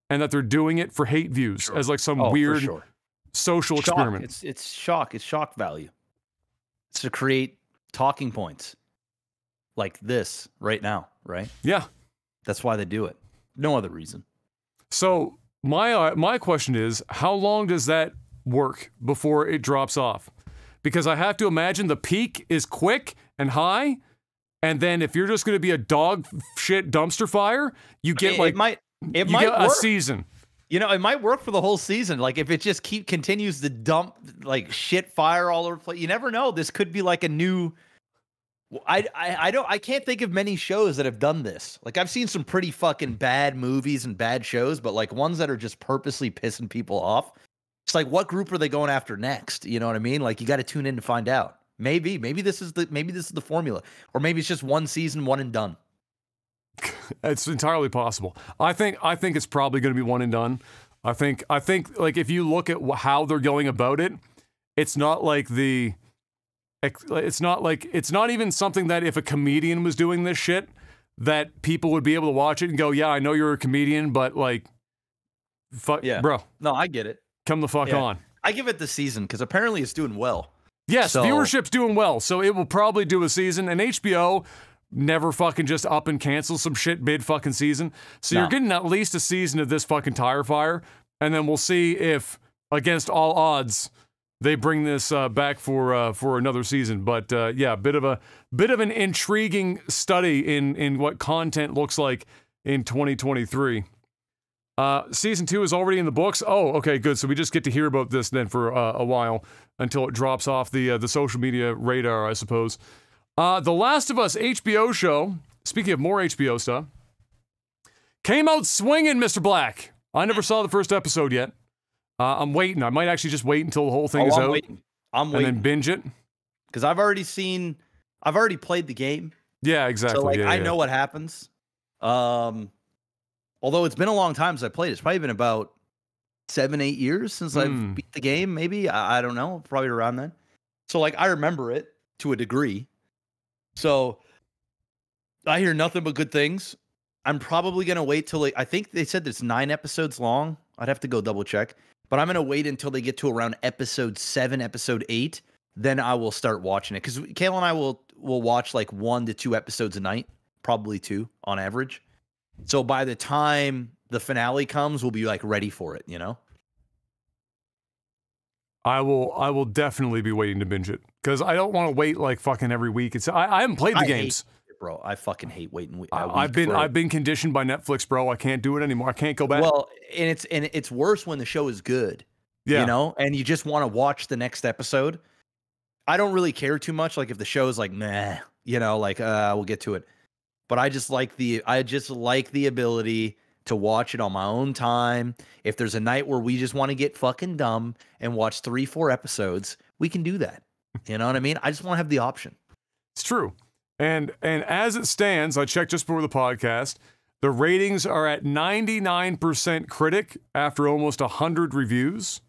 and that they're doing it for hate views as like some weird social experiment. It's shock value. It's to create talking points like this right now, right? Yeah. That's why they do it. No other reason. So my question is, how long does that work before it drops off? Because I have to imagine the peak is quick and high, And then if you're just going to be a dog shit dumpster fire, you get it might get work. a season. You know, it might work for the whole season. Like if it just continues to dump like shit fire all over the place. You never know. This could be like a new. I can't think of many shows that have done this. Like I've seen some pretty fucking bad movies and bad shows, but like ones that are just purposely pissing people off. It's like, what group are they going after next? You know what I mean? Like you got to tune in to find out. Maybe this is the formula, or maybe it's just one season, one and done. It's entirely possible. I think it's probably going to be one and done. I think like if you look at how they're going about it, it's not even something that if a comedian was doing this shit, that people would be able to watch it and go, yeah, I know you're a comedian, but like, fuck, yeah, bro. No, I get it. Come the fuck on. I give it the season because apparently it's doing well. Yes, viewership's doing well, so it will probably do a season. And HBO never fucking just up and cancel some shit mid fucking season. So you're getting at least a season of this fucking tire fire, and then we'll see if, against all odds, they bring this back for another season. But yeah, bit of an intriguing study in what content looks like in 2023. Season 2 is already in the books. Oh, okay, good. So we just get to hear about this then for a while until it drops off the social media radar, I suppose. The Last of Us HBO show, speaking of more HBO stuff, came out swinging, Mr. Black. I never saw the first episode yet. I'm waiting. I might actually just wait until the whole thing is out. I'm waiting. And then binge it. Because I've already played the game. Yeah, exactly. So like I know what happens. Although it's been a long time since I played it. It's probably been about 7-8 years since I've beat the game, maybe. I don't know. Probably around then. So like I remember it to a degree. So I hear nothing but good things. I'm probably going to wait till I think they said it's 9 episodes long. I'd have to go double check. But I'm going to wait until they get to around episode 7, episode 8. Then I will start watching it. Because Kayla and I will watch like 1 to 2 episodes a night. Probably 2 on average. So by the time the finale comes, we'll be like ready for it, you know? I will definitely be waiting to binge it. Because I don't want to wait like fucking every week. I haven't played the games. Bro, I fucking hate waiting. I've been conditioned by Netflix, bro. I can't do it anymore. I can't go back. Well, and it's worse when the show is good. Yeah. You know, and you just want to watch the next episode. I don't really care too much. Like if the show is like, nah, you know, like we'll get to it. But I just like the ability to watch it on my own time. If there's a night where we just want to get fucking dumb and watch 3-4 episodes, we can do that. You know what I mean? I just want to have the option. It's true. And as it stands, I checked just before the podcast, the ratings are at 99% critic after almost 100 reviews,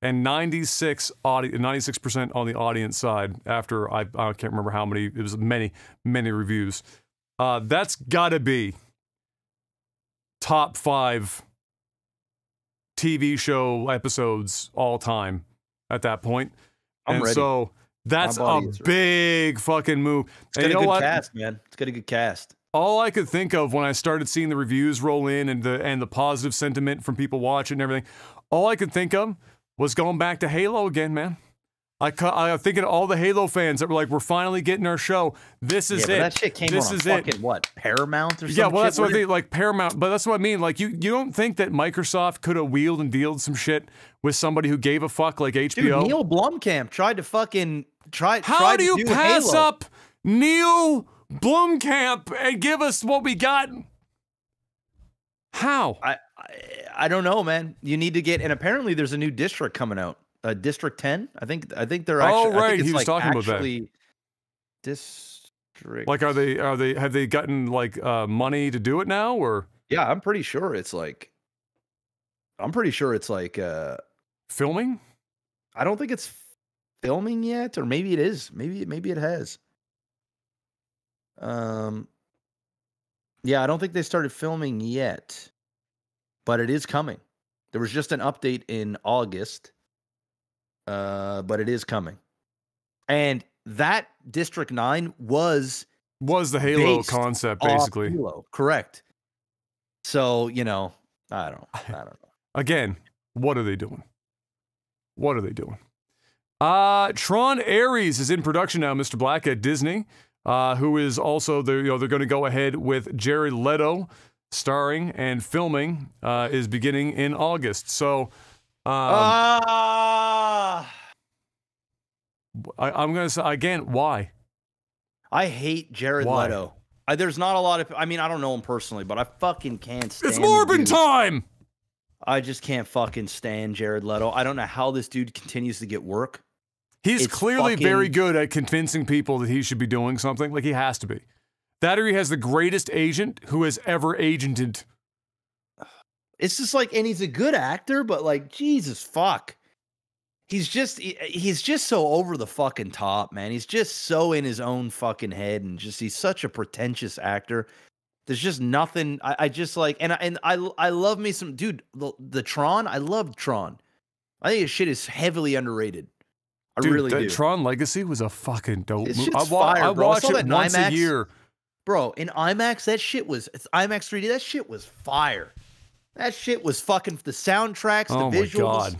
and 96% on the audience side after I can't remember how many. It was many reviews. That's got to be top 5 TV show episodes all time at that point. I'm ready. So that's a big fucking move. It's got a good cast, man. It's got a good cast. All I could think of when I started seeing the reviews roll in and the positive sentiment from people watching and everything, all I could think of was going back to Halo again, man. I'm thinking of all the Halo fans that were like, we're finally getting our show. This is it. That shit came on fucking, what, Paramount or something? Yeah, well, that's what I think, like Paramount. But that's what I mean. Like, you don't think that Microsoft could have wheeled and dealed some shit with somebody who gave a fuck like HBO? Dude, Neil Blomkamp tried to fucking... How do you pass up Neil Blomkamp and give us what we got? How? I don't know, man. You need to get... And apparently there's a new district coming out. District 10? I think they're actually... Oh, right. He was talking about that. District... Like, have they gotten, like, money to do it now, or...? Yeah, I'm pretty sure it's like... Filming? I don't think it's filming yet, or maybe it is. Maybe it has. Yeah, I don't think they started filming yet, but it is coming. There was just an update in August, but it is coming. And that District 9 was the Halo concept, basically. Halo, correct. So, you know, I don't know. Again, what are they doing? Tron Ares is in production now, Mr. Black, at Disney. who is also they're going to go ahead with Jared Leto starring and filming is beginning in August. So I'm going to say again, why? I hate Jared Leto. There's not a lot of. I mean, I don't know him personally, but I fucking can't stand. It's Morbin time. I just can't fucking stand Jared Leto. I don't know how this dude continues to get work. He's clearly very good at convincing people that he should be doing something. Like, he has to be. That or he has the greatest agent who has ever agented. It's just like, and he's a good actor, but like, Jesus fuck. He's just so over the fucking top, man. He's just so in his own fucking head, and just, he's such a pretentious actor. There's just nothing. I just like, and I love me some, dude, the Tron. I love Tron. I think his shit is heavily underrated. I really do. Tron Legacy was a fucking dope movie. I watch it once a year. Bro, in IMAX, that shit was, it's IMAX 3D, that shit was fire. That shit was fucking, the soundtracks, the visuals. Oh my God.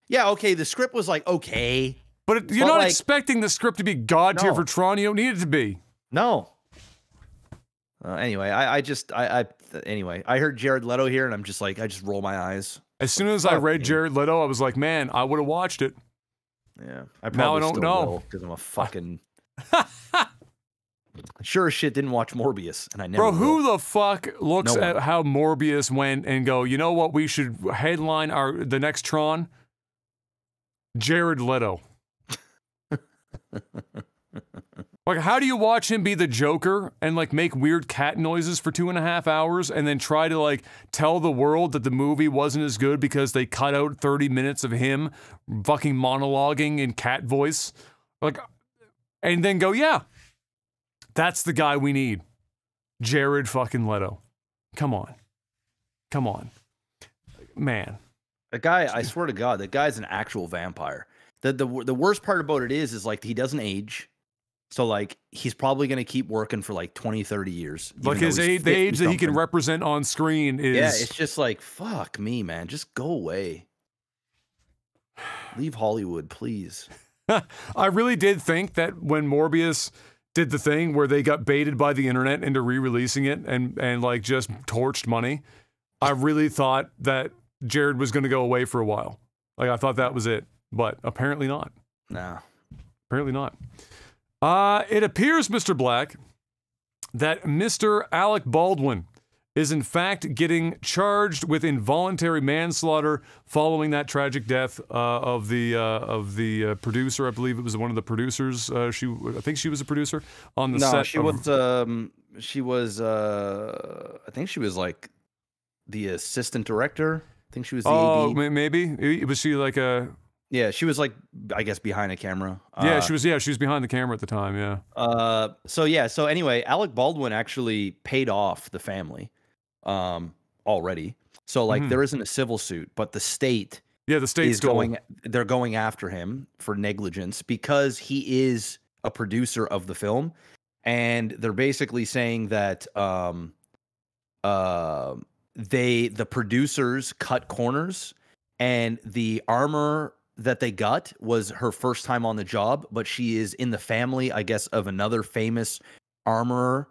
Yeah, okay, the script was like, okay. But you're not expecting the script to be God tier for Tron. You don't need it to be. No. Anyway, anyway, I heard Jared Leto here, and I'm just like, I just roll my eyes. As soon as I read Jared Leto, I was like, man, I would have watched it. Yeah, I probably still will, because I'm a fucking... Sure as shit didn't watch Morbius, and I never will. Who the fuck looks at how Morbius went and go, you know what, we should headline the next Tron? Jared Leto. Like, how do you watch him be the Joker and, like, make weird cat noises for 2.5 hours and then try to, like, tell the world that the movie wasn't as good because they cut out 30 minutes of him fucking monologuing in cat voice? Like, and then go, yeah, that's the guy we need. Jared fucking Leto. Come on. Come on. Man. The guy, I swear to God, that guy's an actual vampire. The worst part about it is like, he doesn't age. So, like, he's probably going to keep working for, like, 20, 30 years. Like, the age that he can represent on screen is... Yeah, it's just like, fuck me, man. Just go away. Leave Hollywood, please. I really did think that when Morbius did the thing where they got baited by the internet into re-releasing it and like, just torched money, I really thought that Jared was going to go away for a while. Like, I thought that was it. But apparently not. No. Apparently not. It appears, Mr. Black, that Mr. Alec Baldwin is in fact getting charged with involuntary manslaughter following that tragic death of the producer. I believe it was one of the producers. I think she was a producer on the set. No, she was. I think she was like the assistant director. I think she was the AD. Oh, maybe. Was she like a... Yeah, she was like, I guess, behind a camera. Yeah, she was behind the camera at the time, yeah. So anyway, Alec Baldwin actually paid off the family already. So like, there isn't a civil suit, but the state is they're going after him for negligence because he is a producer of the film, and they're basically saying that the producers cut corners, and the armor that they got was her first time on the job, but she is in the family, I guess, of another famous armorer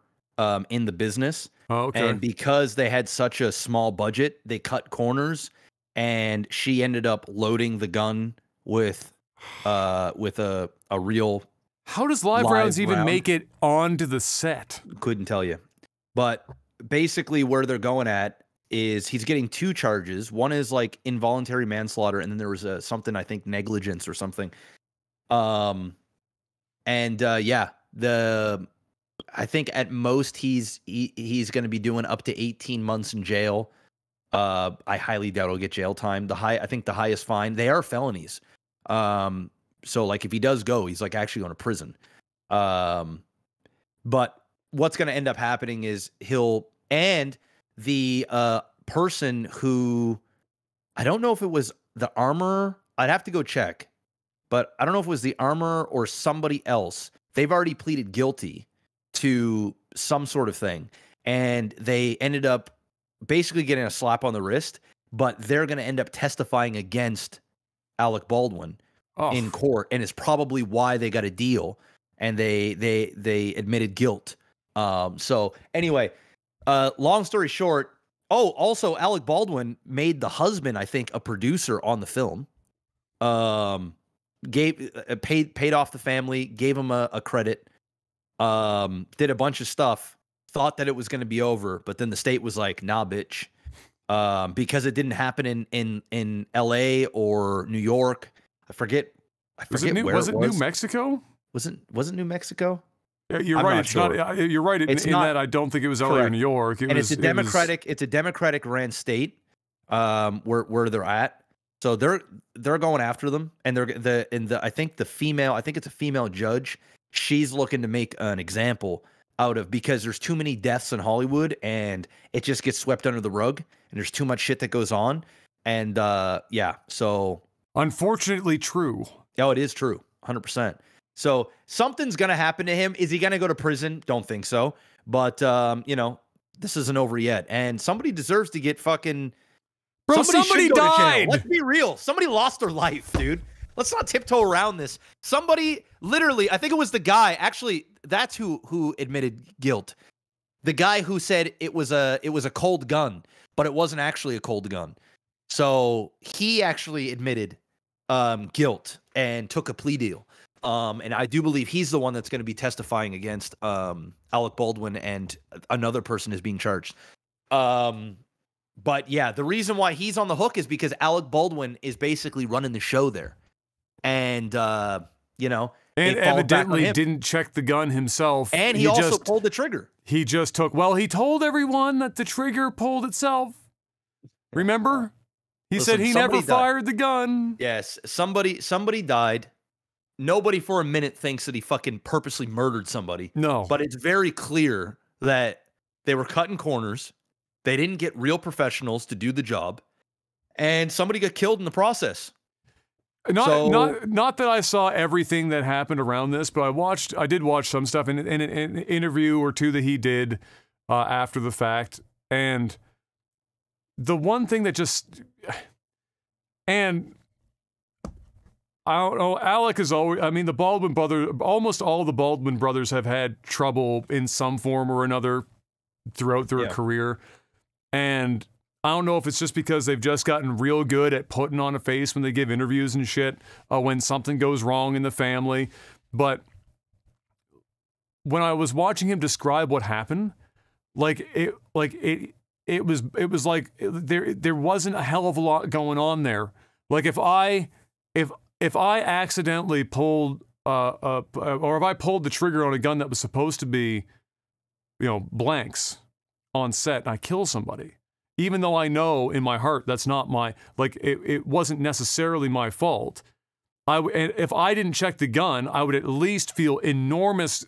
in the business. Oh, okay. And because they had such a small budget, they cut corners, and she ended up loading the gun with a real... How does live rounds even make it onto the set? Couldn't tell you. But basically where they're going at is he's getting 2 charges. One is like involuntary manslaughter, and then there was something, I think, negligence or something. I think at most he's going to be doing up to 18 months in jail. I highly doubt he'll get jail time. I think the highest fine, they are felonies. So like, if he does go, he's like actually going to prison. But what's going to end up happening is the person who, I don't know if it was the armorer, I'd have to go check, but I don't know if it was the armorer or somebody else. They've already pleaded guilty to some sort of thing, and they ended up basically getting a slap on the wrist, but they're going to end up testifying against Alec Baldwin in court, and it's probably why they got a deal. and they admitted guilt. So anyway, long story short. Oh, also Alec Baldwin made the husband, I think, a producer on the film. Paid off the family, gave him a credit. Did a bunch of stuff. Thought that it was going to be over, but then the state was like, "Nah, bitch," because it didn't happen in L.A. or New York. I forget was it where was it New Mexico? Wasn't New Mexico? Yeah, you're right. It's sure. not. You're right in that I don't think it was LA or New York. It's a Democratic ran state, where they're at. So they're going after them, and I think it's a female judge. She's looking to make an example out of, because there's too many deaths in Hollywood, and it just gets swept under the rug, and there's too much shit that goes on, and so unfortunately true. Oh, it is true, 100%. So something's going to happen to him. Is he going to go to prison? Don't think so. But, this isn't over yet. And somebody deserves to get fucking... Bro, somebody died! Let's be real. Somebody lost their life, dude. Let's not tiptoe around this. Somebody, literally, I think it was the guy. Actually, that's who admitted guilt. The guy who said it was a cold gun, but it wasn't actually a cold gun. So he actually admitted guilt and took a plea deal. And I do believe he's the one that's going to be testifying against Alec Baldwin, and another person is being charged. But yeah, the reason why he's on the hook is because Alec Baldwin is basically running the show there. And, and evidently didn't check the gun himself. And he also pulled the trigger. He told everyone that the trigger pulled itself. Remember? He said he never fired the gun. Yes, somebody died. Nobody for a minute thinks that he fucking purposely murdered somebody. No. But it's very clear that they were cutting corners. They didn't get real professionals to do the job. And somebody got killed in the process. Not that I saw everything that happened around this, but I did watch some stuff in an interview or two that he did after the fact. And the one thing that just... And... I don't know. Alec is always... I mean, the Baldwin brother... Almost all the Baldwin brothers have had trouble in some form or another throughout their career. And I don't know if it's just because they've just gotten real good at putting on a face when they give interviews and shit when something goes wrong in the family. But when I was watching him describe what happened, it was like there wasn't a hell of a lot going on there. Like if I accidentally pulled or if I pulled the trigger on a gun that was supposed to be, blanks on set, and I kill somebody, even though I know in my heart that's not my, it wasn't necessarily my fault. If I didn't check the gun, I would at least feel enormous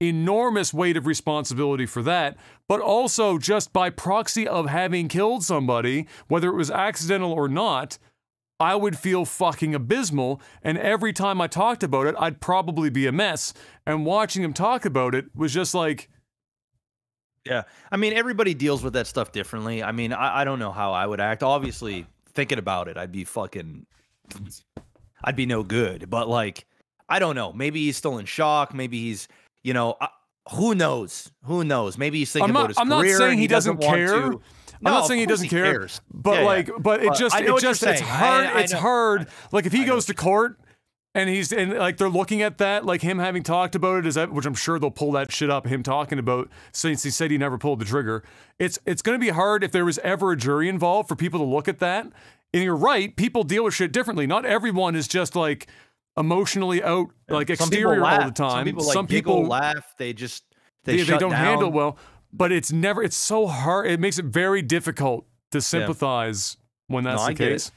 weight of responsibility for that, but also just by proxy of having killed somebody, whether it was accidental or not, I would feel fucking abysmal, and every time I talked about it, I'd probably be a mess, and watching him talk about it was just like... Yeah, I mean, everybody deals with that stuff differently. I mean, I don't know how I would act. Obviously, thinking about it, I'd be no good, but I don't know. Maybe he's still in shock. Maybe he's, who knows? Who knows? Maybe he's thinking about his career. I'm not saying he doesn't care. I'm not saying he doesn't care, but but it's hard. It's hard. Like if he goes to court and they're looking at that, like him having talked about it, which I'm sure they'll pull that shit up, him talking about since he said he never pulled the trigger. It's going to be hard if there was ever a jury involved for people to look at that. And you're right, people deal with shit differently. Not everyone is just emotionally out, exterior all the time. Some people laugh. They don't handle well. But it's so hard. It makes it very difficult to sympathize when that's the case.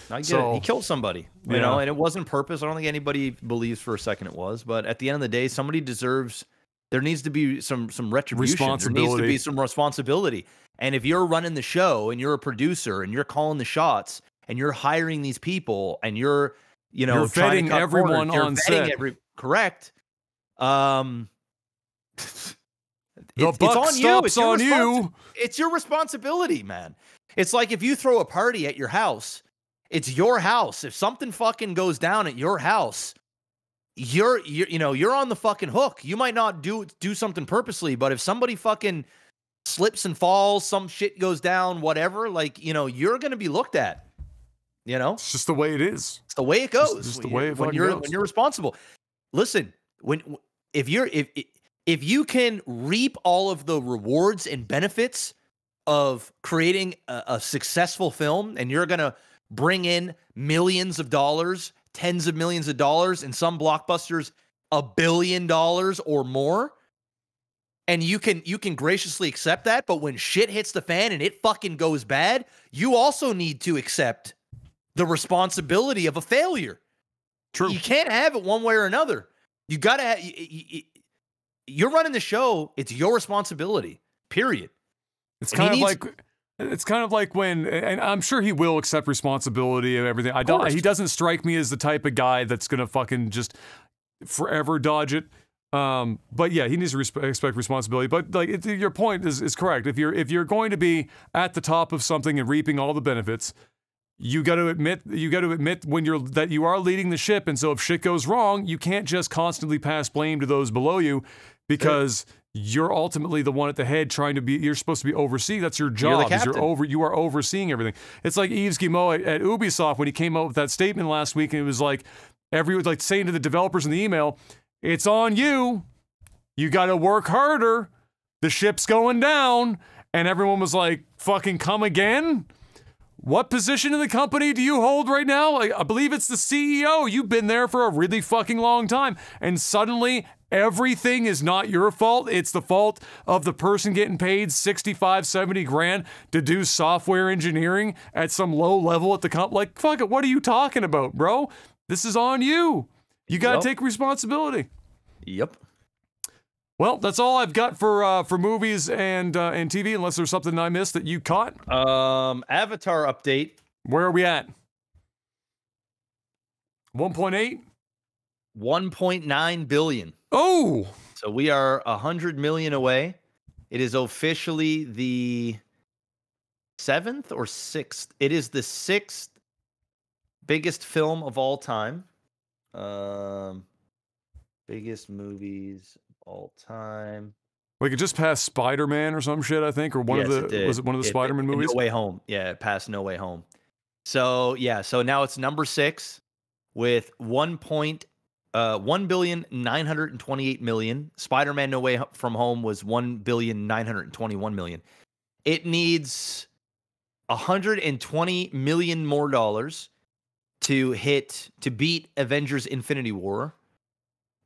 I get it. He killed somebody, you know, and it wasn't purpose. I don't think anybody believes for a second it was. But at the end of the day, somebody deserves. There needs to be some retribution. There needs to be some responsibility. And if you're running the show and you're a producer and you're calling the shots and you're hiring these people and you're vetting everyone on set, correct. The buck stops on you. It's your responsibility, man. It's like if you throw a party at your house, it's your house. If something fucking goes down at your house, you're on the fucking hook. You might not do something purposely, but if somebody fucking slips and falls, some shit goes down, whatever, like, you're going to be looked at. It's just the way it is. It's the way it goes. It's just the way it when you're responsible. Listen, if you can reap all of the rewards and benefits of creating a successful film, and you're going to bring in millions of dollars, tens of millions of dollars, and some blockbusters $1 billion or more, and you can graciously accept that, but when shit hits the fan and it fucking goes bad, you also need to accept the responsibility of a failure. True. You can't have it one way or another. You got to you're running the show, it's your responsibility. Period. It's kind of like when, and I'm sure he will accept responsibility and everything. He doesn't strike me as the type of guy that's going to fucking just forever dodge it. But yeah, he needs to expect responsibility. But like, your point is correct. If you're going to be at the top of something and reaping all the benefits, you got to admit when that you are leading the ship. And so if shit goes wrong, you can't just constantly pass blame to those below you, because you're ultimately the one at the head you're supposed to be overseeing. That's your job. You are overseeing everything. It's like Yves Guillemot at Ubisoft when he came out with that statement last week, and it was like everyone like saying to the developers in the email, "It's on you. You got to work harder. The ship's going down." And everyone was like, "Fucking come again? What position in the company do you hold right now?" Like, I believe it's the CEO. You've been there for a really fucking long time. And suddenly everything is not your fault. It's the fault of the person getting paid 65, 70 grand to do software engineering at some low level at the company. Like, fuck it. What are you talking about, bro? This is on you. You got to take responsibility. Yep. Well, that's all I've got for movies and TV, unless there's something I missed that you caught. Avatar update. Where are we at? 1.8? 1.9 billion. Oh! So we are 100 million away. It is officially the 7th or 6th. It is the 6th biggest film of all time. Biggest movies all time. Like, it just passed Spider-Man or some shit, I think, or was it one of the Spider-Man movies? No Way Home. Yeah, it passed No Way Home. So now it's number 6 with 1,928,000,000. Spider-Man No Way From Home was 1,921,000,000. It needs $120 million more to beat Avengers Infinity War.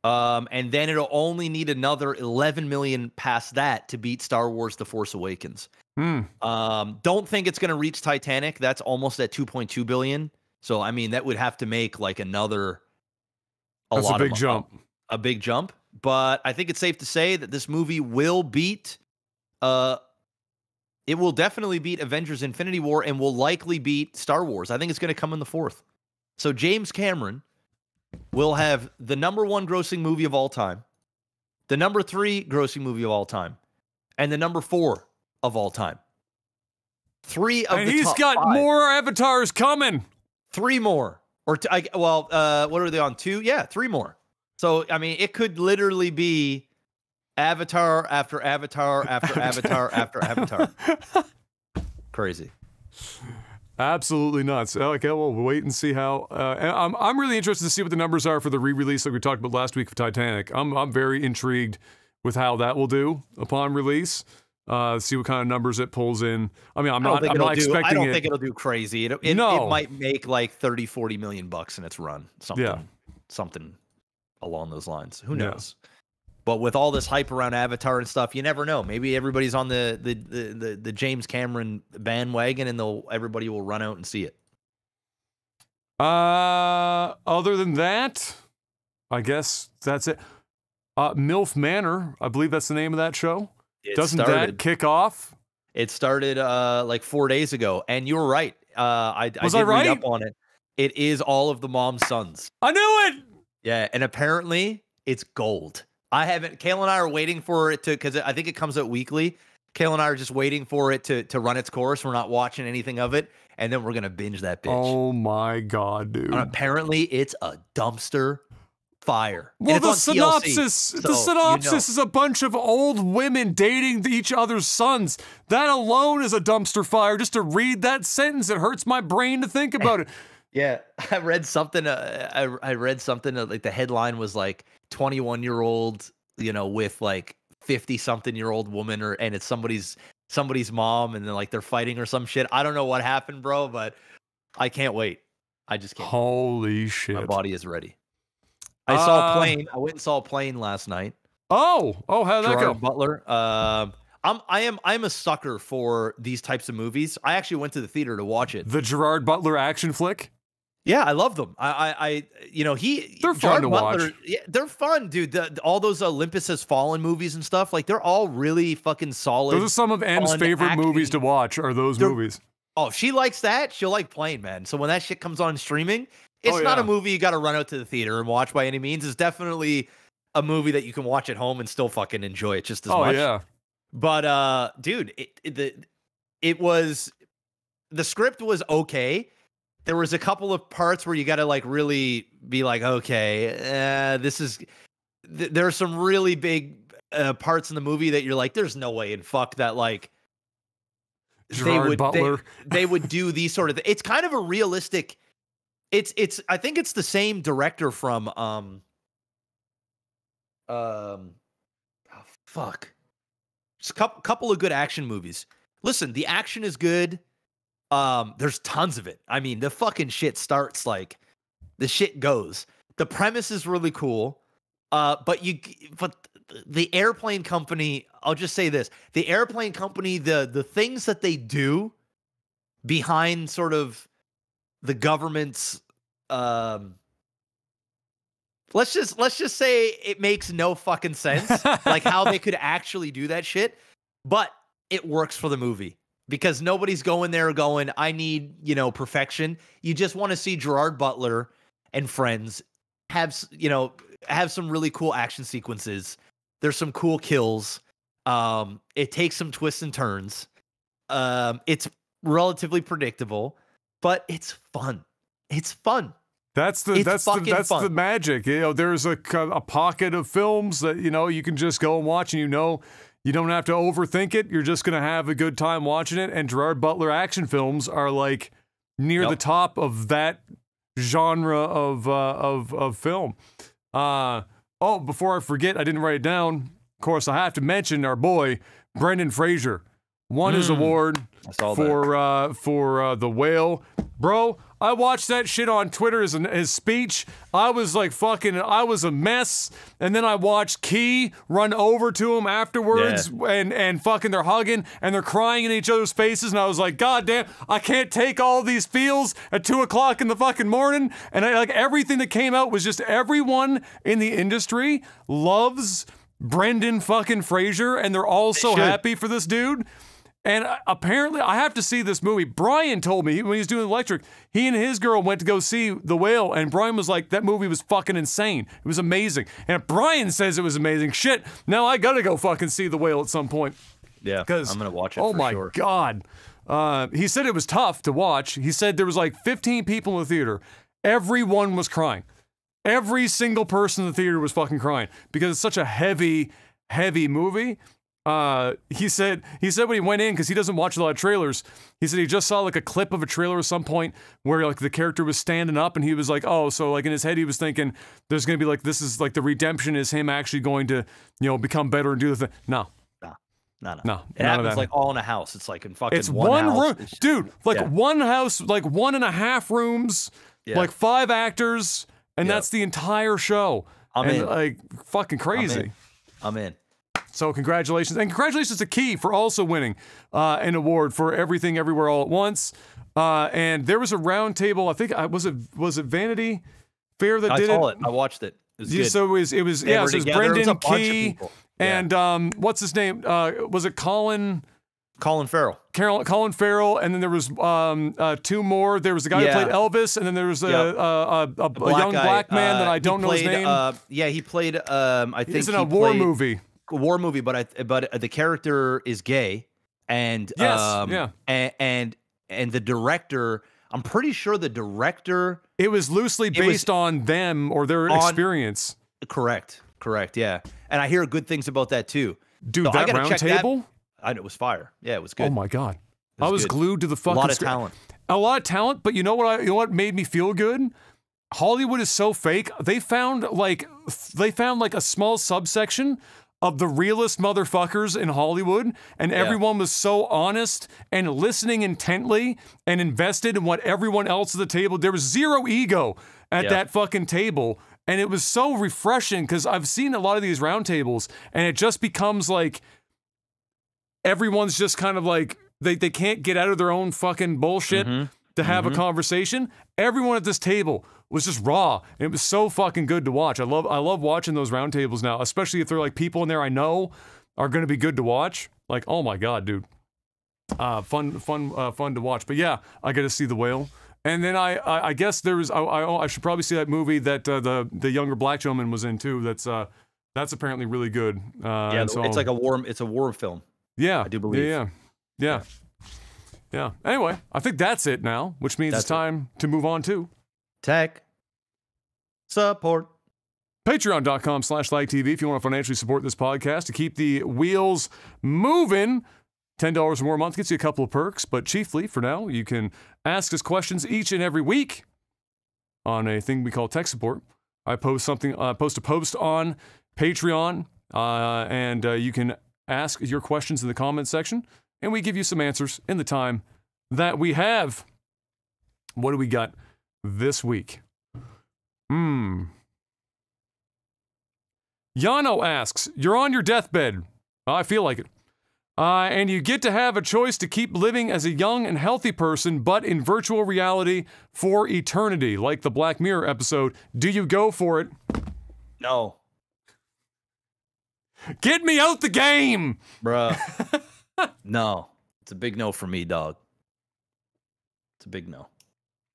And then it'll only need another 11 million past that to beat Star Wars The Force Awakens. Don't think it's going to reach Titanic. That's almost at 2.2 billion. So, I mean, that would have to make like a big jump. But I think it's safe to say that this movie will beat, it will definitely beat Avengers Infinity War and will likely beat Star Wars. I think it's going to come in the 4th. So James Cameron will have the number 1 grossing movie of all time, the number 3 grossing movie of all time, and the number 4 of all time. 3 of and the he's top got 5. more avatars coming. 3 more. What are they on? 2? Yeah, 3 more. So, I mean, it could literally be Avatar after Avatar after Avatar after Avatar. Crazy. Absolutely nuts. Okay, well, we'll wait and see how. I'm really interested to see what the numbers are for the re-release, like we talked about last week of Titanic. I'm very intrigued with how that will do upon release. See what kind of numbers it pulls in. I mean, I'm not expecting it. I don't think it'll do crazy. It might make like 30, 40 million bucks in its run. Something along those lines. Who knows? Yeah. But with all this hype around Avatar and stuff, you never know. Maybe everybody's on the James Cameron bandwagon, and everybody will run out and see it. Other than that, I guess that's it. MILF Manor, I believe that's the name of that show. Doesn't that kick off? It started like 4 days ago, and you were right. I did read up on it. It is all of the mom's sons. I knew it. Yeah, and apparently it's gold. Kayla and I are waiting for it because I think it comes out weekly. Kayla and I are just waiting for it to run its course. We're not watching anything of it, and then we're gonna binge that bitch. Oh my god, dude! And apparently, it's a dumpster fire. Well, the synopsis is a bunch of old women dating each other's sons. That alone is a dumpster fire. Just to read that sentence, it hurts my brain to think about it. Yeah, I read something. I read something like the headline was like 21-year-old, with like 50-something-year-old woman, and it's somebody's mom, and then like they're fighting or some shit. I don't know what happened, bro, but I can't wait. I just can't. Holy shit! My body is ready. I saw a plane. I went and saw a plane last night. Oh, how'd that go? Butler. I'm a sucker for these types of movies. I actually went to the theater to watch it. The Gerard Butler action flick. Yeah, I love them. They're fun to watch. Yeah, they're fun, dude. All those Olympus Has Fallen movies and stuff, like they're all really fucking solid. Those are some of M's favorite movies to watch. Are those movies? Oh, if she likes that, she'll like Plane, man. So when that shit comes on streaming, it's not a movie you got to run out to the theater and watch by any means. It's definitely a movie that you can watch at home and still fucking enjoy it just as much. Oh yeah. But dude, it was, the script was okay. There was a couple of parts where you got to like really be like, okay, there are some really big parts in the movie that you're like, there's no way in fuck that like Gerard Butler. They would do these sort of. It's kind of a realistic. It's. I think it's the same director from. Fuck. Just a couple of good action movies. Listen, the action is good. There's tons of it. I mean, the fucking shit starts like the shit goes. The premise is really cool. But the airplane company, I'll just say this. The airplane company, the things that they do behind sort of the government's let's just say it makes no fucking sense like how they could actually do that shit, but it works for the movie. Because nobody's going there going, I need, perfection. You just want to see Gerard Butler and friends have some really cool action sequences. There's some cool kills. It takes some twists and turns. It's relatively predictable, but it's fun. It's fun. That's the magic. There's a pocket of films that you can just go and watch, and you don't have to overthink it. You're just gonna have a good time watching it. And Gerard Butler action films are like near the top of that genre of film. Before I forget, I didn't write it down. Of course, I have to mention our boy Brendan Fraser won his award for The Whale. Bro, I watched that shit on Twitter as his speech. I was like I was a mess. And then I watched Key run over to him afterwards and fucking they're hugging and they're crying in each other's faces. And I was like, God damn, I can't take all these feels at 2:00 in the fucking morning. And everything that came out was just everyone in the industry loves Brendan fucking Fraser and they're all so happy for this dude. And apparently, I have to see this movie. Brian told me when he was doing Electric, he and his girl went to go see The Whale, and Brian was like, that movie was fucking insane. It was amazing. And if Brian says it was amazing, shit, now I gotta go fucking see The Whale at some point. Yeah, I'm gonna watch it for sure. Oh my God. He said it was tough to watch. He said there was like 15 people in the theater. Everyone was crying. Every single person in the theater was fucking crying because it's such a heavy movie. He said when he went in, because he doesn't watch a lot of trailers, he said he just saw like a clip of a trailer at some point where like the character was standing up and he was like, oh, so like in his head he was thinking there's gonna be like, this is like the redemption is him actually going to become better and do the thing. No. It happens like all in a house. It's like in fucking it's one room, dude. One house, like 1.5 rooms, like 5 actors, and that's the entire show. I'm in. Like fucking crazy. I'm in. So congratulations. And congratulations to Key for also winning an award for Everything Everywhere All at Once. And there was a round table, I think, was it Vanity Fair that did it? I watched it. It was good. So it was Brendan, Key, and what's his name? Was it Colin Farrell. Colin Farrell, and then there was 2 more. There was a guy who played Elvis, and then there was a young black man that I don't know his name. He played. I think he's in a war movie. But the character is gay, and and the director. I'm pretty sure the director It was loosely based on them or their experience. Correct. Yeah, and I hear good things about that too. Dude, so that round table? It was fire. Yeah, it was good. Oh my god, I was glued to the fucking. A lot of talent. A lot of talent, but you know what made me feel good? Hollywood is so fake. They found like a small subsection of the realest motherfuckers in Hollywood, and everyone was so honest and listening intently and invested in what everyone else at the table. There was zero ego at that fucking table, and it was so refreshing because I've seen a lot of these round tables, and it just becomes like everyone's just kind of like they can't get out of their own fucking bullshit to have a conversation. Everyone at this table was just raw, and it was so fucking good to watch. I love watching those round tables now, especially if they're like people in there I know are going to be good to watch. Like, oh my god, dude, fun to watch. But yeah, I get to see The Whale, and then I guess I should probably see that movie that the younger black gentleman was in too. That's apparently really good. So, it's like a war film. Yeah, I do believe. Yeah. Anyway, I think that's it now, which means it's time to move on to tech support. Patreon.com/LikeTV if you want to financially support this podcast to keep the wheels moving. $10 or more a month gets you a couple of perks, but chiefly for now, you can ask us questions each and every week on a thing we call tech support. I post a post on Patreon, and you can ask your questions in the comments section, and we give you some answers in the time that we have. What do we got this week? Yano asks, you're on your deathbed. I feel like it. And you get to have a choice to keep living as a young and healthy person, but in virtual reality for eternity, like the Black Mirror episode. Do you go for it? No. Get me out the game! Bruh. No. It's a big no for me, dog. It's a big no.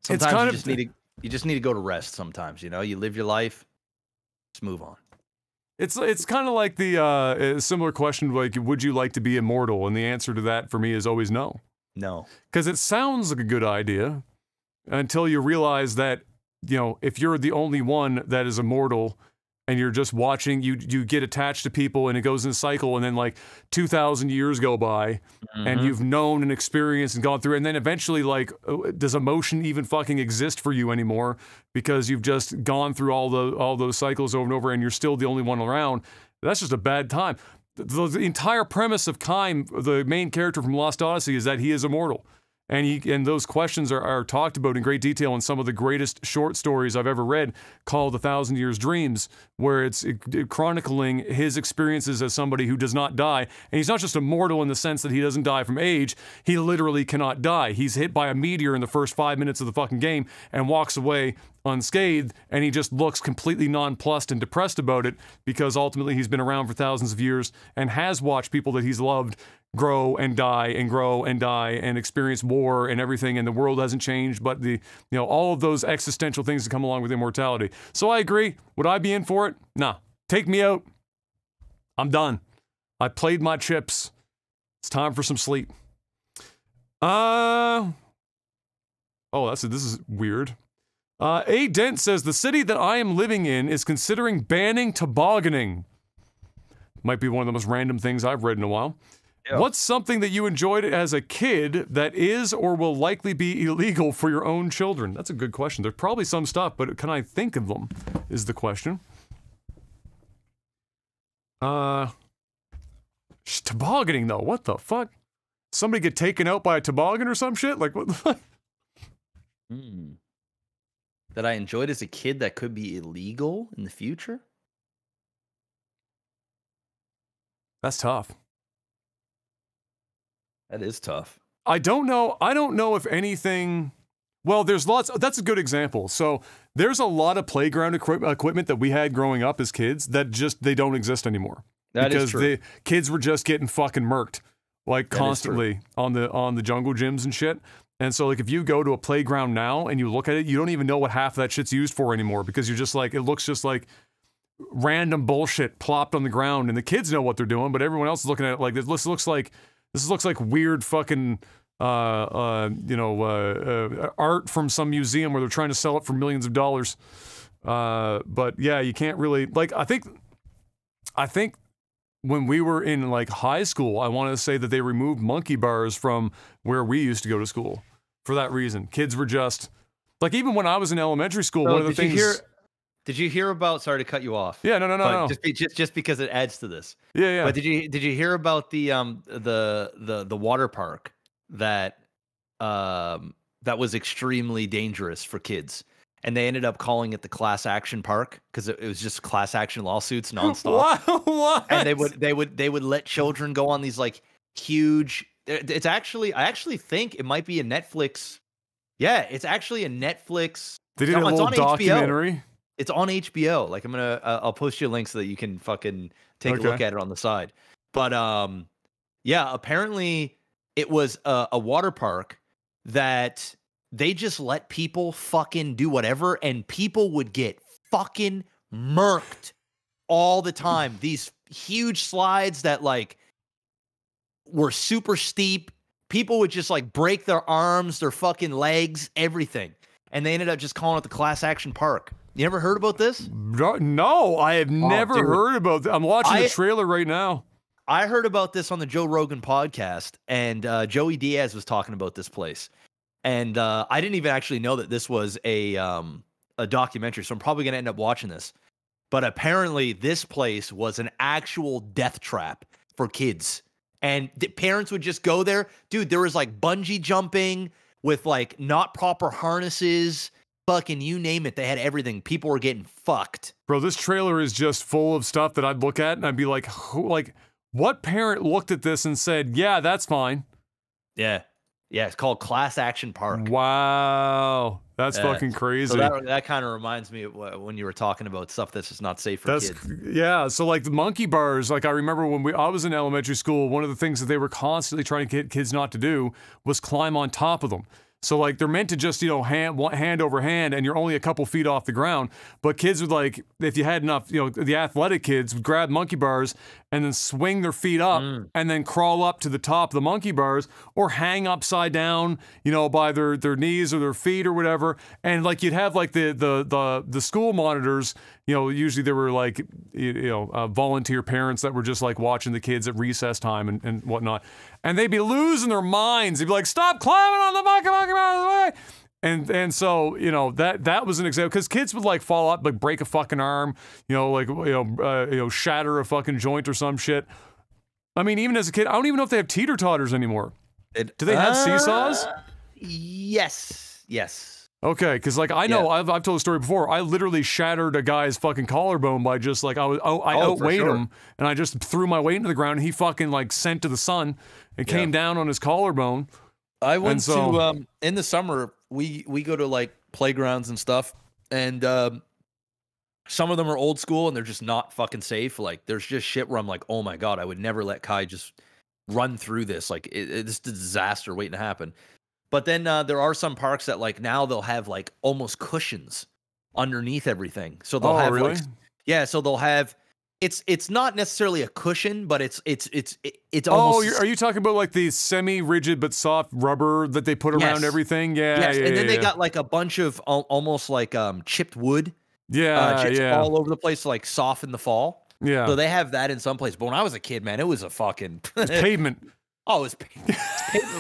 Sometimes you just need to go to rest sometimes, you know? You live your life, just move on. It's kind of like the similar question, like, would you like to be immortal? And the answer to that for me is always no. No. Because it sounds like a good idea until you realize that, you know, if you're the only one that is immortal and you're just watching, you get attached to people and it goes in a cycle, and then like 2,000 years go by and you've known and experienced and gone through, and then eventually, like, does emotion even fucking exist for you anymore because you've just gone through all those cycles over and over and you're still the only one around? That's just a bad time. The entire premise of Kime, the main character from Lost Odyssey, is that he is immortal. And those questions are talked about in great detail in some of the greatest short stories I've ever read, called 1,000 Years Dreams, where it's chronicling his experiences as somebody who does not die. And he's not just immortal in the sense that he doesn't die from age. He literally cannot die. He's hit by a meteor in the first 5 minutes of the fucking game and walks away unscathed, and he just looks completely nonplussed and depressed about it because ultimately he's been around for thousands of years and has watched people that he's loved grow and die and grow and die and experience war and everything, and the world hasn't changed, but all of those existential things that come along with immortality. So I agree. Would I be in for it? Nah. Take me out. I'm done. I played my chips. It's time for some sleep. This is weird. A. Dent says, the city that I am living in is considering banning tobogganing. Might be one of the most random things I've read in a while. Yeah. What's something that you enjoyed as a kid that is or will likely be illegal for your own children? That's a good question. There's probably some stuff, but can I think of them, is the question. Tobogganing, though. What the fuck? Somebody get taken out by a toboggan or some shit? Like, what the fuck? That I enjoyed as a kid that could be illegal in the future? That's tough. That is tough. I don't know if anything... Well, there's lots... That's a good example. So there's a lot of playground equipment that we had growing up as kids that they don't exist anymore. That is true. Because the kids were just getting fucking murked, like, constantly on the jungle gyms and shit. And so, like, if you go to a playground now and you look at it, you don't even know what half of that shit's used for anymore, because you're just like, it looks just like random bullshit plopped on the ground, and the kids know what they're doing, but everyone else is looking at it like, this looks like weird fucking art from some museum where they're trying to sell it for millions of dollars. But yeah, you can't really, like, I think when we were in like high school, I want to say that they removed monkey bars from where we used to go to school for that reason. Kids were just like, even when I was in elementary school, one of the things. Did you hear about? Sorry to cut you off. Yeah, no. Just because it adds to this. Yeah. But did you hear about the water park that was extremely dangerous for kids, and they ended up calling it the class action park because it was just class action lawsuits nonstop. What? And they would let children go on these like huge. It's actually, I actually think it might be a Netflix. Yeah, it's actually a Netflix. They did a little documentary. HBO. It's on HBO. Like I'll post you a link so that you can fucking take a look at it on the side. But yeah, apparently it was a water park that they just let people fucking do whatever, and people would get fucking murked all the time. These huge slides that like were super steep. People would just like break their arms, their fucking legs, everything. And they ended up just calling it the class action park. You ever heard about this? No, I have never heard about this. I'm watching the trailer right now. I heard about this on the Joe Rogan podcast, and Joey Diaz was talking about this place. And I didn't even actually know that this was a documentary, so I'm probably going to end up watching this. But apparently this place was an actual death trap for kids. And the parents would just go there. Dude, there was like bungee jumping with like not proper harnesses. Fucking you name it, they had everything. People were getting fucked. Bro, this trailer is just full of stuff that I'd look at and I'd be like, what parent looked at this and said, yeah, that's fine? Yeah, it's called Class Action Park. Wow, that's fucking crazy. So that kind of reminds me of when you were talking about stuff that's just not safe for kids. Yeah, so like the monkey bars, like I remember when I was in elementary school, one of the things that they were constantly trying to get kids not to do was climb on top of them. So, like, they're meant to just, hand over hand, and you're only a couple feet off the ground. But kids would, like, if you had enough, the athletic kids would grab monkey bars and then swing their feet up and then crawl up to the top of the monkey bars or hang upside down, by their knees or their feet or whatever. And, like, you'd have, like, the school monitors, usually there were, like, volunteer parents that were just, like, watching the kids at recess time and whatnot. And they'd be losing their minds. They'd be like, stop climbing on the monkey out of the way. And so, that was an example, because kids would like fall up, like break a fucking arm, shatter a fucking joint or some shit. I mean, even as a kid, I don't even know if they have teeter-totters anymore. Do they have seesaws? Yes. Okay, because like I know I've told the story before. I literally shattered a guy's fucking collarbone by just like I outweighed him, and I just threw my weight into the ground, and he fucking like sent to the sun and came down on his collarbone. I went to in the summer we go to like playgrounds and stuff, and some of them are old school and they're just not fucking safe. Like there's just shit where I'm like, oh my god, I would never let Kai just run through this. Like it's a disaster waiting to happen. But then there are some parks that like now they'll have like almost cushions underneath everything. So they'll have really? So they'll have it's not necessarily a cushion, but it's almost. Are you talking about like the semi-rigid but soft rubber that they put around everything? Yeah. And then they got like a bunch of almost like chipped wood. Chips all over the place to like soften the fall. Yeah. So they have that in some place. But when I was a kid, man, it was a fucking pavement. Oh, it was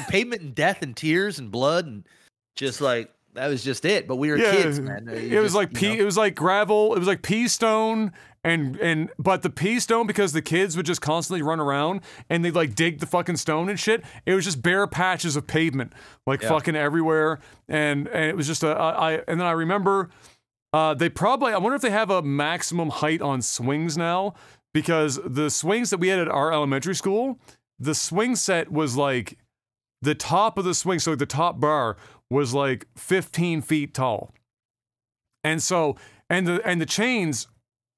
pavement and death and tears and blood and just like that was just it. But we were kids, man. It was like it was like gravel. It was like pea stone but the pea stone, because the kids would just constantly run around and they'd like dig the fucking stone and shit. It was just bare patches of pavement, like fucking everywhere. And it was just and then I remember they probably, I wonder if they have a maximum height on swings now, because the swings that we had at our elementary school, the swing set was like the top of the swing, so the top bar was like 15 feet tall. And so, and the chains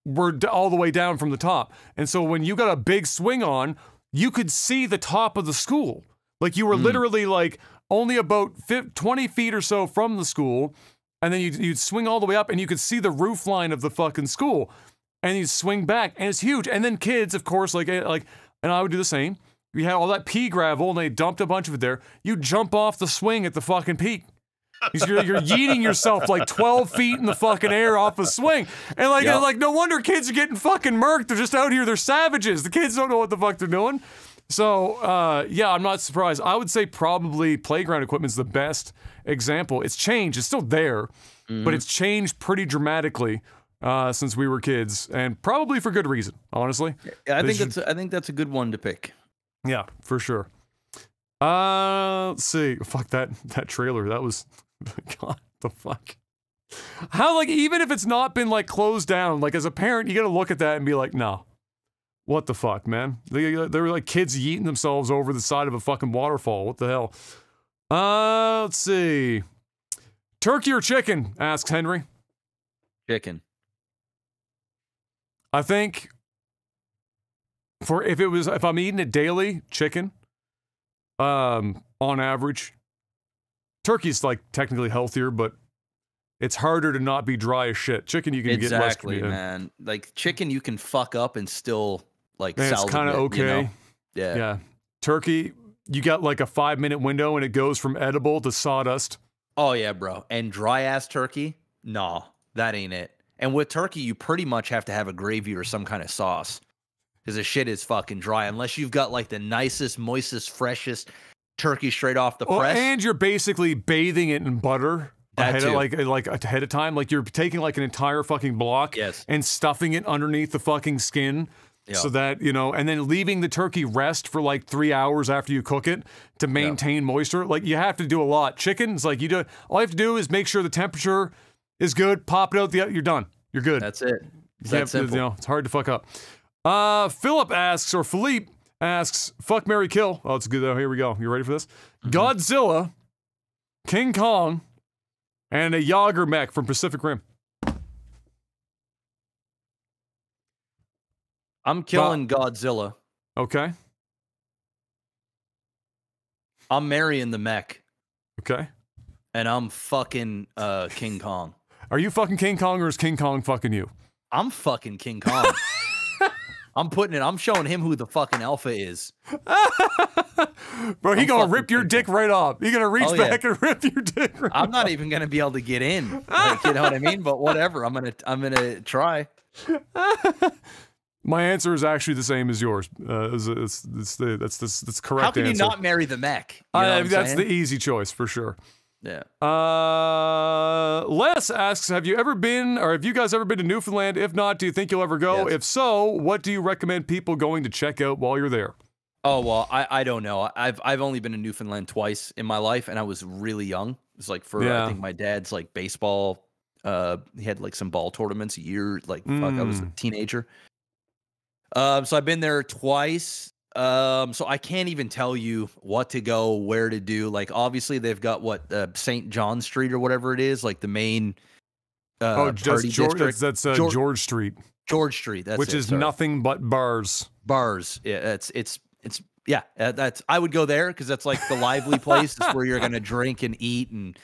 were all the way down from the top. And so when you got a big swing on, you could see the top of the school. Like you were literally like only about 20 feet or so from the school. And then you'd swing all the way up and you could see the roof line of the fucking school. And you'd swing back and it's huge. And then kids, of course, and I would do the same. you had all that pea gravel and they dumped a bunch of it there, you jump off the swing at the fucking peak. You're yeeting yourself like 12 feet in the fucking air off a swing. And like no wonder kids are getting fucking murked. They're just out here. They're savages. The kids don't know what the fuck they're doing. So, yeah, I'm not surprised. I would say probably playground equipment's the best example. It's changed. It's still there, but it's changed pretty dramatically since we were kids, and probably for good reason, honestly. Yeah, I think that's a good one to pick. Yeah, for sure. Let's see. Fuck that trailer. That was... God, the fuck. How, like, even if it's not been, like, closed down, like, as a parent, you gotta look at that and be like, no. What the fuck, man? They were like kids yeeting themselves over the side of a fucking waterfall. What the hell? Let's see. Turkey or chicken? Asks Henry. Chicken. I think if I'm eating it daily, chicken. On average. Turkey's like technically healthier, but it's harder to not be dry as shit. Chicken you can get less. Exactly, man. Like chicken you can fuck up and still like salvage it's kind of okay. You know? Yeah. Turkey, you got like a 5-minute window and it goes from edible to sawdust. Oh yeah, bro. And dry ass turkey? No, that ain't it. And with turkey, you pretty much have to have a gravy or some kind of sauce. Because the shit is fucking dry unless you've got like the nicest, moistest, freshest turkey straight off the press. And you're basically bathing it in butter ahead of time. Like you're taking like an entire fucking block and stuffing it underneath the fucking skin so that, you know, and then leaving the turkey rest for like 3 hours after you cook it to maintain moisture. Like you have to do a lot. Chicken's like all you have to do is make sure the temperature is good, pop it out, you're done. You're good. That's it. That's simple. You know, it's hard to fuck up. Philippe asks, fuck, marry, kill. Oh, it's good though. Here we go. You ready for this? Godzilla, King Kong, and a Yager mech from Pacific Rim. I'm killing Godzilla. Okay. I'm marrying the mech. Okay. And I'm fucking King Kong. Are you fucking King Kong or is King Kong fucking you? I'm fucking King Kong. I'm showing him who the fucking alpha is. Bro, he gonna rip your dick right off. He gonna reach back and rip your dick right I'm not even gonna be able to get in. Like, you know what I mean? But whatever. I'm gonna try. My answer is actually the same as yours. That's correct. How can answer. you not marry the mech? You know that's the easy choice for sure. Yeah. Les asks, have you guys ever been to Newfoundland? If not, do you think you'll ever go? If so, what do you recommend people going to check out while you're there? Oh, well, I don't know. I've only been to Newfoundland twice in my life, and I was really young. It was like I think my dad's like baseball. He had like some ball tournaments a year. Like fuck, I was a teenager. So I've been there twice. So I can't even tell you what to go, where to do. Like, obviously, they've got St. John Street or whatever it is, like the main party district. That's George Street. George Street. That's which is nothing but bars. Bars. Yeah, that's. I would go there because that's like the lively place. It's where you're gonna drink and eat and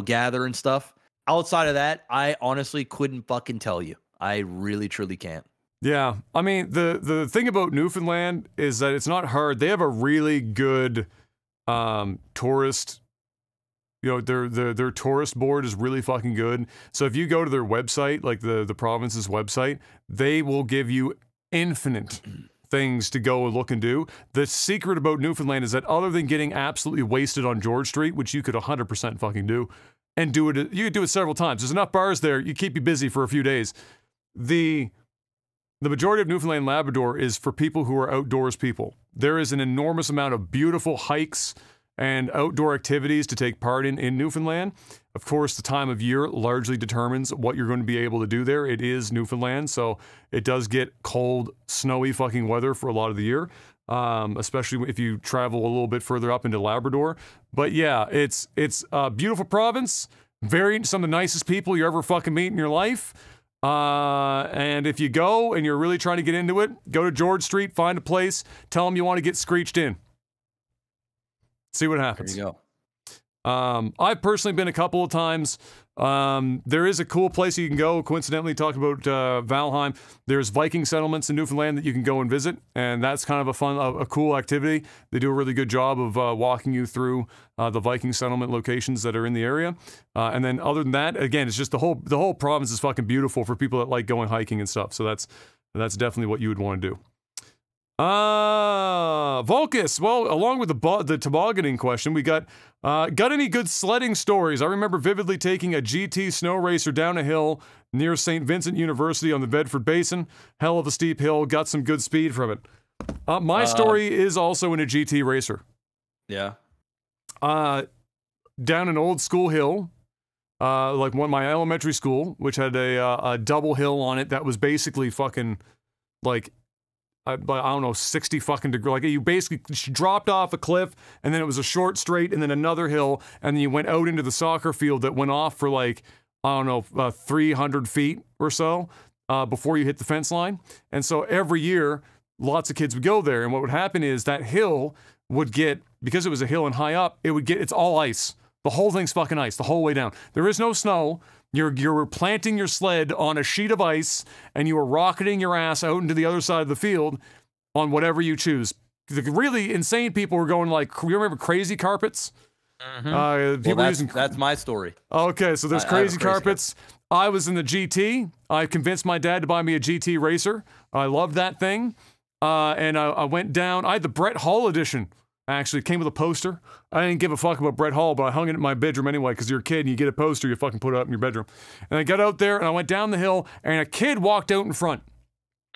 gather and stuff. Outside of that, I honestly couldn't fucking tell you. I really truly can't. Yeah, I mean, the thing about Newfoundland is that it's not hard. They have a really good tourist, their tourist board is really fucking good. So if you go to their website, like the province's website, they will give you infinite things to go and look and do. The secret about Newfoundland is that other than getting absolutely wasted on George Street, which you could 100% fucking do, and you could do it several times. There's enough bars there, you keep you busy for a few days. The majority of Newfoundland and Labrador is for people who are outdoors people. There is an enormous amount of beautiful hikes and outdoor activities to take part in Newfoundland. Of course, the time of year largely determines what you're going to be able to do there. It is Newfoundland, so it does get cold, snowy fucking weather for a lot of the year, especially if you travel a little bit further up into Labrador. But yeah, it's a beautiful province, some of the nicest people you ever fucking meet in your life. And if you go and you're really trying to get into it, go to George Street, find a place, tell them you want to get screeched in. See what happens. There you go. I've personally been a couple of times. There is a cool place you can go. Coincidentally, talking about Valheim, there's Viking settlements in Newfoundland that you can go and visit, and that's kind of a fun, a cool activity. They do a really good job of walking you through the Viking settlement locations that are in the area. And then other than that, again, it's just the whole province is fucking beautiful for people that like going hiking and stuff. So that's definitely what you would want to do. Volkus, well, along with the tobogganing question, we got any good sledding stories? I remember vividly taking a GT snow racer down a hill near St. Vincent University on the Bedford Basin. Hell of a steep hill, got some good speed from it. My story is also in a GT racer. Yeah. Down an old school hill, like my elementary school, which had a double hill on it that was basically fucking, like, I don't know, 60 fucking degree. Like, you basically dropped off a cliff, and then it was a short straight, and then another hill, and then you went out into the soccer field that went off for, like, I don't know, 300 feet or so before you hit the fence line. And so every year, lots of kids would go there, and what would happen is that hill would get, because it was a hill and high up, it's all ice. The whole thing's fucking ice the whole way down. There is no snow. You're planting your sled on a sheet of ice, and you are rocketing your ass out into the other side of the field on whatever you choose. The really insane people were going like, you remember crazy carpets? Mm-hmm. That's my story. Okay, so there's crazy carpets. I was in the GT. I convinced my dad to buy me a GT racer. I loved that thing. And I went down. I had the Brett Hall edition. Actually, it came with a poster. I didn't give a fuck about Brett Hall, but I hung it in my bedroom anyway, because you're a kid and you get a poster, you fucking put it up in your bedroom. And I got out there and I went down the hill, and a kid walked out in front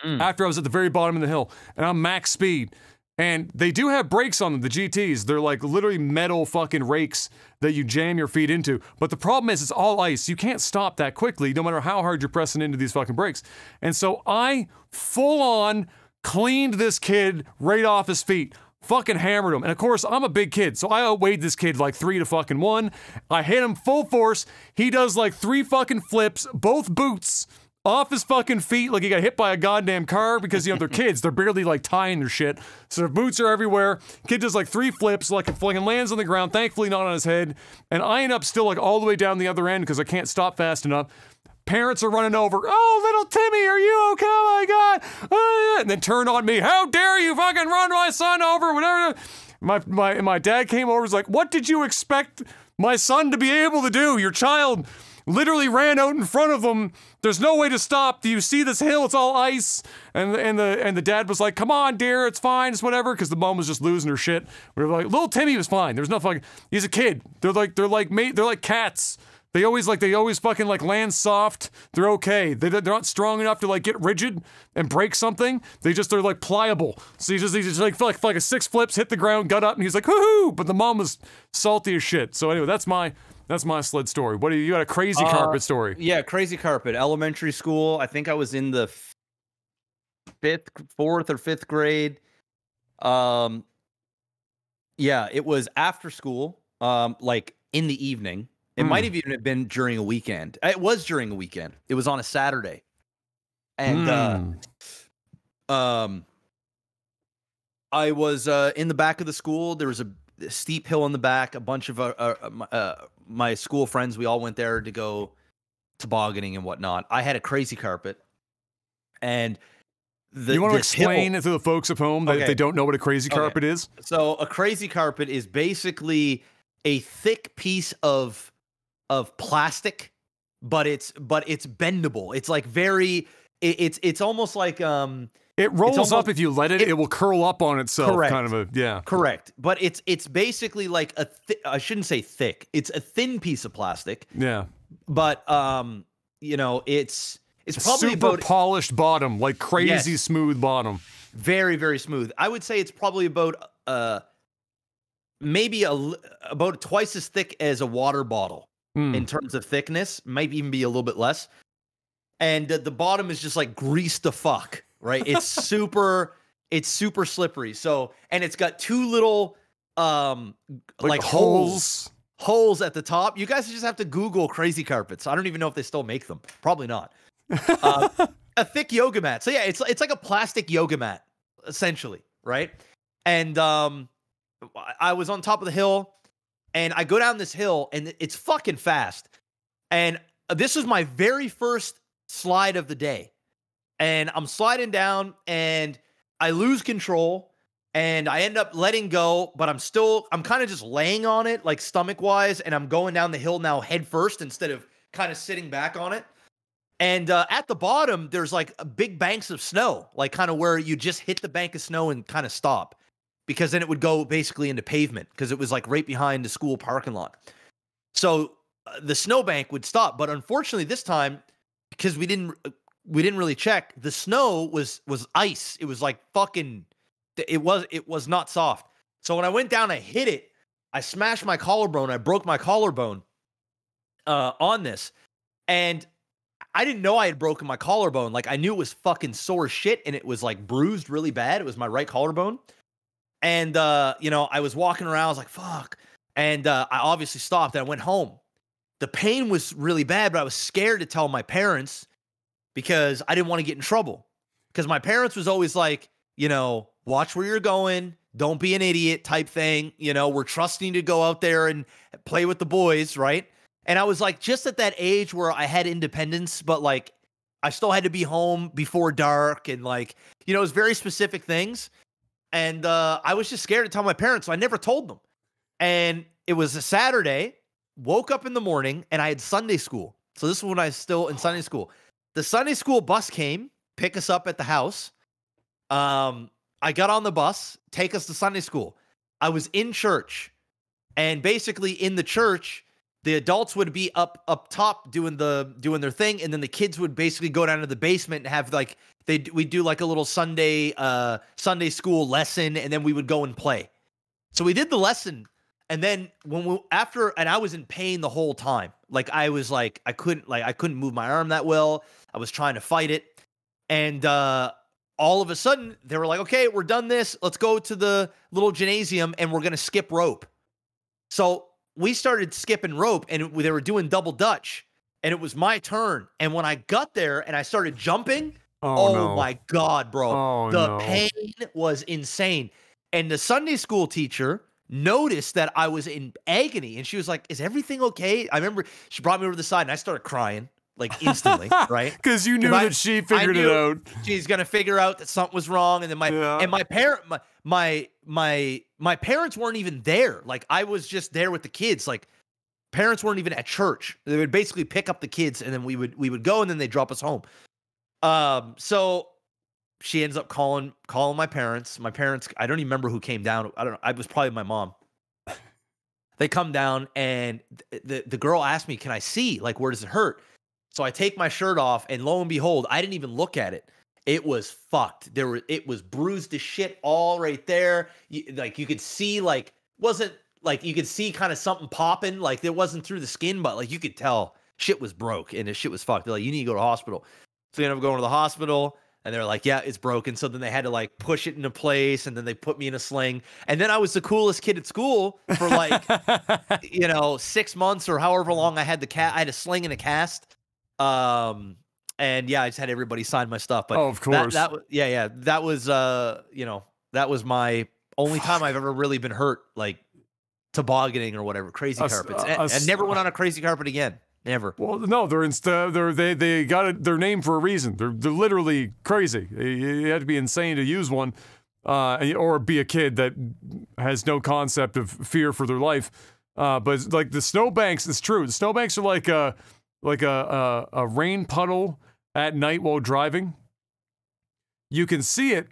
after I was at the very bottom of the hill, and I'm max speed. And they do have brakes on them, the GTs. They're like literally metal fucking rakes that you jam your feet into. But the problem is it's all ice. You can't stop that quickly, no matter how hard you're pressing into these fucking brakes. And so I full on cleaned this kid right off his feet. Fucking hammered him. And of course, I'm a big kid, so I outweighed this kid like 3-1. I hit him full force. He does like 3 fucking flips, both boots, off his fucking feet like he got hit by a goddamn car, because, you know, they're kids. They're barely like tying their shit. So their boots are everywhere. Kid does like 3 flips, like it fucking lands on the ground, thankfully not on his head. And I end up still like all the way down the other end because I can't stop fast enough. Parents are running over. Oh, little Timmy, are you okay? Oh my God. And then turn on me. How dare you fucking run my son over? Whatever. My dad came over, was like, what did you expect my son to be able to do? Your child literally ran out in front of them. There's no way to stop. Do you see this hill? It's all ice. And the dad was like, come on, dear, it's fine, it's whatever, because the mom was just losing her shit. We were like, little Timmy was fine. There's no fucking, he's a kid. They're like cats. They always fucking like land soft. They're okay. They're not strong enough to like get rigid and break something. They're like pliable. So he just like a 6 flips, hit the ground, got up, and he's like, woohoo! But the mom was salty as shit. So anyway, that's my sled story. What do you got? A crazy carpet story? Yeah, crazy carpet. Elementary school. I think I was in the 4th or 5th grade. Yeah, it was after school. Like in the evening. It might have even been during a weekend. It was during a weekend. It was on a Saturday. And I was in the back of the school. There was a steep hill in the back. A bunch of my school friends, we all went there to go tobogganing and whatnot. I had a crazy carpet. And you want to explain it to the folks at home that if they don't know what a crazy carpet is? So a crazy carpet is basically a thick piece of plastic, but it's bendable. It's like it's almost like it rolls up if you let it will curl up on itself. Correct. Kind of a correct. But it's basically like I shouldn't say thick. It's a thin piece of plastic. Yeah. But you know, it's probably super polished bottom, like crazy smooth bottom. Very, very smooth. I would say it's probably about maybe about twice as thick as a water bottle in terms of thickness. Might even be a little bit less. And the bottom is just like greased to fuck, right? It's super slippery. So, and it's got 2 little like holes at the top. You guys just have to Google crazy carpets. I don't even know if they still make them. Probably not. A thick yoga mat. So yeah, it's like a plastic yoga mat essentially, right? And I was on top of the hill, and I go down this hill, and it's fucking fast. And this was my very first slide of the day. And I'm sliding down and I lose control and I end up letting go, but I'm kind of just laying on it, like stomach wise. And I'm going down the hill now head first instead of kind of sitting back on it. And at the bottom, there's like big banks of snow, like kind of where you just hit the bank of snow and kind of stop, because then it would go basically into pavement because it was like right behind the school parking lot. So the snowbank would stop. But unfortunately this time, because we didn't really check, the snow was ice. It was like fucking, it was not soft. So when I went down, I hit it. I smashed my collarbone. I broke my collarbone on this. And I didn't know I had broken my collarbone. Like I knew it was fucking sore shit and it was like bruised really bad. It was my right collarbone. And, I was walking around. I was like, fuck. And I obviously stopped and I went home. The pain was really bad, but I was scared to tell my parents because I didn't want to get in trouble. Because my parents was always like, watch where you're going. Don't be an idiot type thing. We're trusting you to go out there and play with the boys, right? And I was like, just at that age where I had independence, but like I still had to be home before dark and like, it was very specific things. And I was just scared to tell my parents, so I never told them. And it was a Saturday, woke up in the morning, and I had Sunday school. So this is when I was still in Sunday school. The Sunday school bus came, pick us up at the house. I got on the bus, take us to Sunday school. I was in church, and basically in the church, the adults would be up top doing their thing, and then the kids would basically go down to the basement and have like we do like a little Sunday school lesson, and then we would go and play. So we did the lesson, and then and I was in pain the whole time. Like I was like I couldn't move my arm that well. I was trying to fight it, and all of a sudden they were like, "Okay, we're done this. Let's go to the little gymnasium, and we're gonna skip rope." So we started skipping rope, and they were doing double dutch, and it was my turn. And when I got there and I started jumping, oh my God, bro. The pain was insane. And the Sunday school teacher noticed that I was in agony, and she was like, "Is everything okay?" I remember she brought me over to the side, and I started crying like instantly, right? Because you knew that she figured it out. She's gonna figure out that something was wrong, and then my parents weren't even there. Like I was just there with the kids. Like parents weren't even at church. They would basically pick up the kids, and then we would go, and then they drop us home. So she ends up calling my parents. My parents, I don't even remember who came down. I don't know. I was probably my mom. They come down, and the girl asked me, "Can I see? Like, where does it hurt?" So I take my shirt off, and lo and behold, I didn't even look at it. It was fucked. It was bruised to shit all right there. You could see, like, wasn't like you could see kind of something popping. Like it wasn't through the skin, but like you could tell shit was broke and the shit was fucked. They're like, you need to go to the hospital. So we ended up going to the hospital, and they're like, yeah, it's broken. So then they had to like push it into place, and then they put me in a sling. And then I was the coolest kid at school for like, 6 months or however long I had I had a sling and a cast. And yeah, I just had everybody sign my stuff. But of course, that was that was my only time I've ever really been hurt, like tobogganing or whatever, crazy carpets. I never went on a crazy carpet again. Never. Well, no, they got their name for a reason. They're literally crazy. You have to be insane to use one, or be a kid that has no concept of fear for their life. But like the snowbanks, it's true. The snowbanks are like a rain puddle at night while driving. You can see it.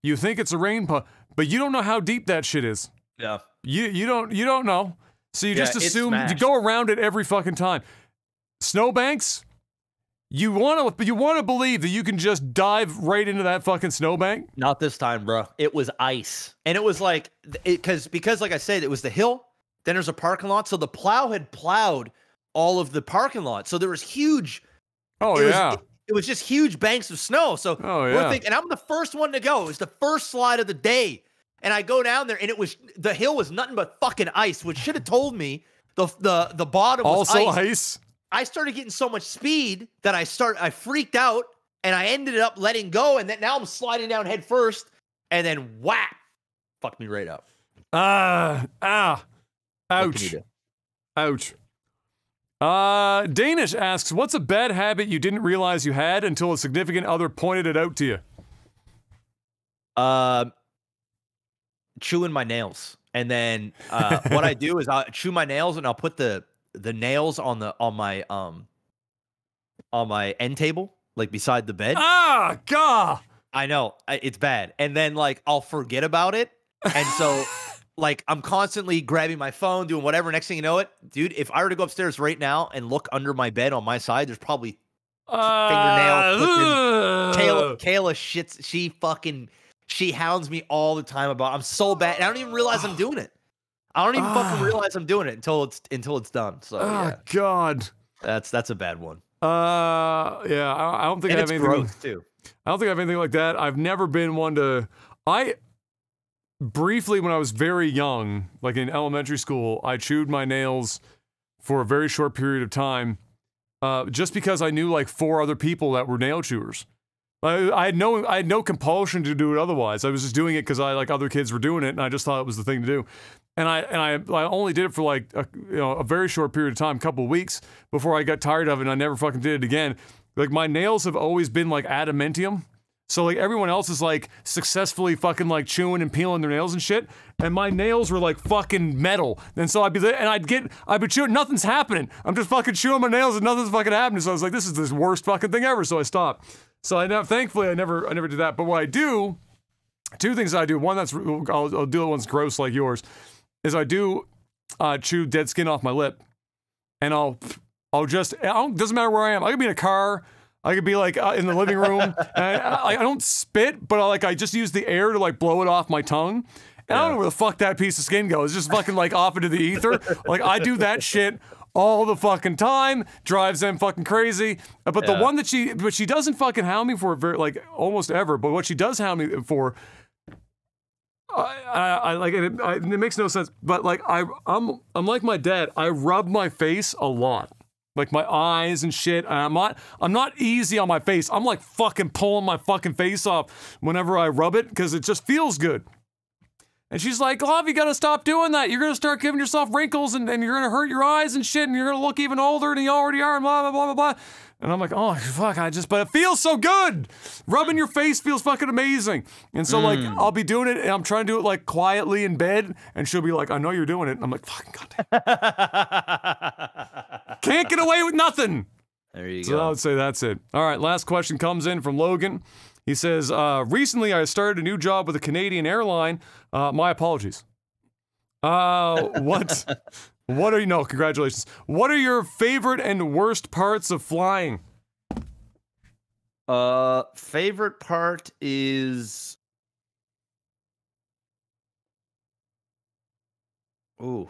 You think it's a rain puddle, but you don't know how deep that shit is. Yeah. You don't know. So you just assume you go around it every fucking time. Snowbanks, you want to believe that you can just dive right into that fucking snowbank? Not this time, bro. It was ice. And it was like because like I said, it was the hill, then there's a parking lot, so the plow had plowed all of the parking lot. So there was huge it was just huge banks of snow. So we're thinking, and I'm the first one to go. It was the first slide of the day. And I go down there, and the hill was nothing but fucking ice, which should have told me the bottom was also ice. I started getting so much speed that I freaked out, and I ended up letting go, and then now I'm sliding down head first, and then whap, fucked me right up. Ouch. What can you do? Ouch. Danish asks, what's a bad habit you didn't realize you had until a significant other pointed it out to you? Chewing my nails. And then what I do is I'll chew my nails and I'll put the nails on my end table, like beside the bed. Ah, God. I know, it's bad. And then like I'll forget about it. And so like I'm constantly grabbing my phone, doing whatever. Next thing you know it, dude, if I were to go upstairs right now and look under my bed on my side, there's probably fingernail. Kayla shits. She hounds me all the time about. I'm so bad. And I don't even realize I'm doing it. I don't even fucking realize I'm doing it until it's done. So yeah. God, that's a bad one. Yeah, I don't think I have anything. Gross too. I don't think I have anything like that. I've never been one to. Briefly, when I was very young, like in elementary school, I chewed my nails for a very short period of time, just because I knew like 4 other people that were nail chewers. I had no compulsion to do it otherwise. I was just doing it because other kids were doing it, and I just thought it was the thing to do. And I only did it for like a very short period of time, a couple of weeks, before I got tired of it, and I never fucking did it again. Like my nails have always been like adamantium. So like everyone else is like successfully fucking like chewing and peeling their nails and shit, and my nails were like fucking metal. And so I'd be chewing, nothing's happening. I'm just fucking chewing my nails and nothing's fucking happening. So I was like, this is the worst fucking thing ever. So I stopped. So thankfully I never did that. But what I do, 2 things I do. One I'll do it once gross like yours, is I do chew dead skin off my lip, and doesn't matter where I am. I could be in a car. I could be like in the living room. And I don't spit, but I just use the air to like blow it off my tongue. And I don't know where the fuck that piece of skin goes. It's just fucking like off into the ether. Like I do that shit all the fucking time. Drives them fucking crazy. But the one that she doesn't fucking hound me for it very like almost ever. But what she does hound me for, I like it. It makes no sense. But like I'm like my dad. I rub my face a lot. Like my eyes and shit. I'm not easy on my face. I'm like fucking pulling my fucking face off whenever I rub it because it just feels good. And she's like, Love, you gotta stop doing that. You're gonna start giving yourself wrinkles and you're gonna hurt your eyes and shit and you're gonna look even older than you already are and blah, blah, blah, blah, blah. And I'm like, oh, fuck, but it feels so good. Rubbing your face feels fucking amazing. And so, like, I'll be doing it, and I'm trying to do it, like, quietly in bed, and she'll be like, I know you're doing it. And I'm like, fucking goddamn. Can't get away with nothing. There you go. So I would say that's it. All right, last question comes in from Logan. He says, recently I started a new job with a Canadian airline. My apologies. Congratulations. What are your favorite and worst parts of flying? Favorite part is... Ooh.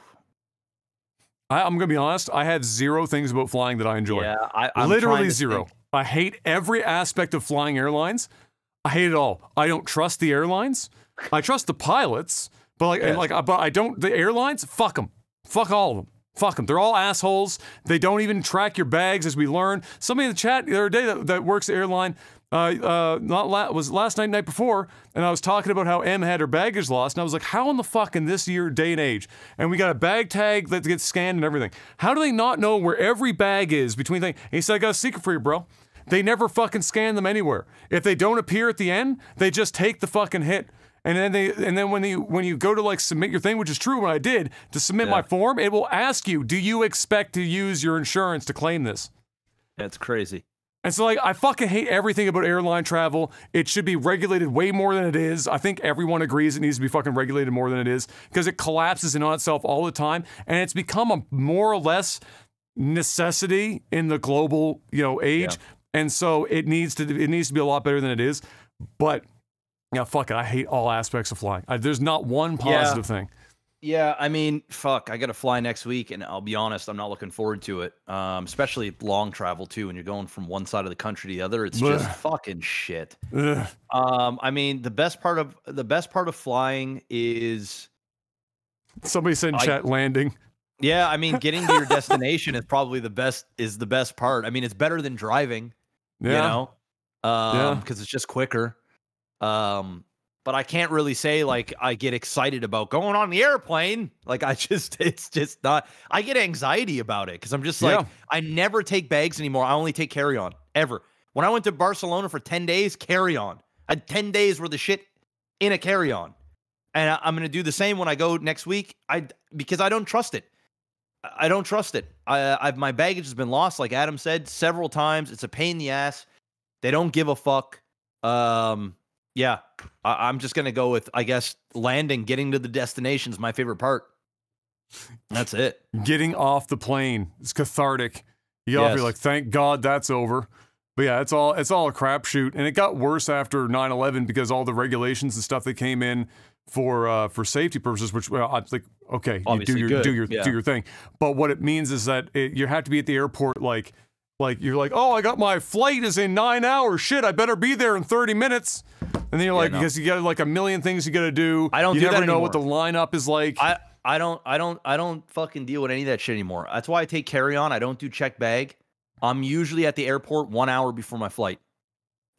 I'm gonna be honest, I have 0 things about flying that I enjoy. Yeah, I'm literally 0. I hate every aspect of flying airlines. I hate it all. I don't trust the airlines. I trust the pilots, but but I don't. The airlines, fuck them. Fuck all of them. Fuck them. They're all assholes. They don't even track your bags, as we learned. Somebody in the chat the other day that works the airline, was last night before, and I was talking about how M had her baggage lost, and I was like, how in the fuck in this day and age, and we got a bag tag that gets scanned and everything. How do they not know where every bag is between things? And he said, I got a secret for you, bro. They never fucking scan them anywhere. If they don't appear at the end, they just take the fucking hit. And then when you go to like submit your thing, which is true when I did, to submit my form, it will ask you, do you expect to use your insurance to claim this? That's crazy. And so like I fucking hate everything about airline travel. It should be regulated way more than it is. I think everyone agrees it needs to be fucking regulated more than it is because it collapses in on itself all the time, and it's become a more or less necessity in the global, age. Yeah. And so it needs to be a lot better than it is. But yeah, fuck it. I hate all aspects of flying. There's not one positive thing. Yeah, I mean, fuck. I got to fly next week, and I'll be honest, I'm not looking forward to it. Especially long travel too, when you're going from one side of the country to the other. It's just fucking shit. I mean, the best part of flying is somebody said in chat landing. Yeah, I mean, getting to your destination is probably the best part. I mean, it's better than driving. Because it's just quicker. but I can't really say like I get excited about going on the airplane. Like it's just not. I get anxiety about it because I'm just like, I never take bags anymore. I only take carry-on ever. When I went to Barcelona for 10 days, carry-on. I had 10 days worth of shit in a carry-on. And I'm going to do the same when I go next week. Because I don't trust it. I don't trust it. My baggage has been lost, like Adam said, several times. It's a pain in the ass. They don't give a fuck. Yeah, I'm just going to go with, I guess, landing, getting to the destination is my favorite part. That's it. Getting off the plane. It's cathartic. You're like, thank God that's over. But yeah, it's all a crapshoot. And it got worse after 9/11 because all the regulations and stuff that came in for safety purposes, which I'm like, okay, obviously you do your thing. But what it means is that you have to be at the airport like you're like, oh, I got my flight is in 9 hours. Shit, I better be there in 30 minutes. And then you're like, because you got like a million things you got to do. I don't. You do never that know anymore. what the lineup is like. I don't fucking deal with any of that shit anymore. That's why I take carry on. I don't do check bag. I'm usually at the airport 1 hour before my flight,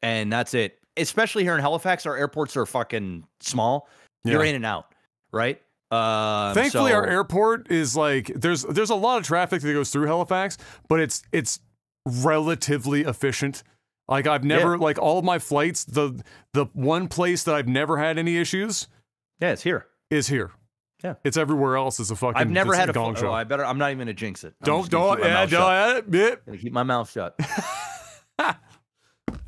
and that's it. Especially here in Halifax, our airports are fucking small. You're in and out, right? Thankfully, our airport is like there's a lot of traffic that goes through Halifax, but it's relatively efficient. Like I've never like all of my flights. The one place that I've never had any issues. Yeah, it's here. Is here. Yeah, it's everywhere else. It's a fucking. I've never had a gong show. Oh, I'm not even gonna jinx it. Don't. Gonna keep my mouth shut.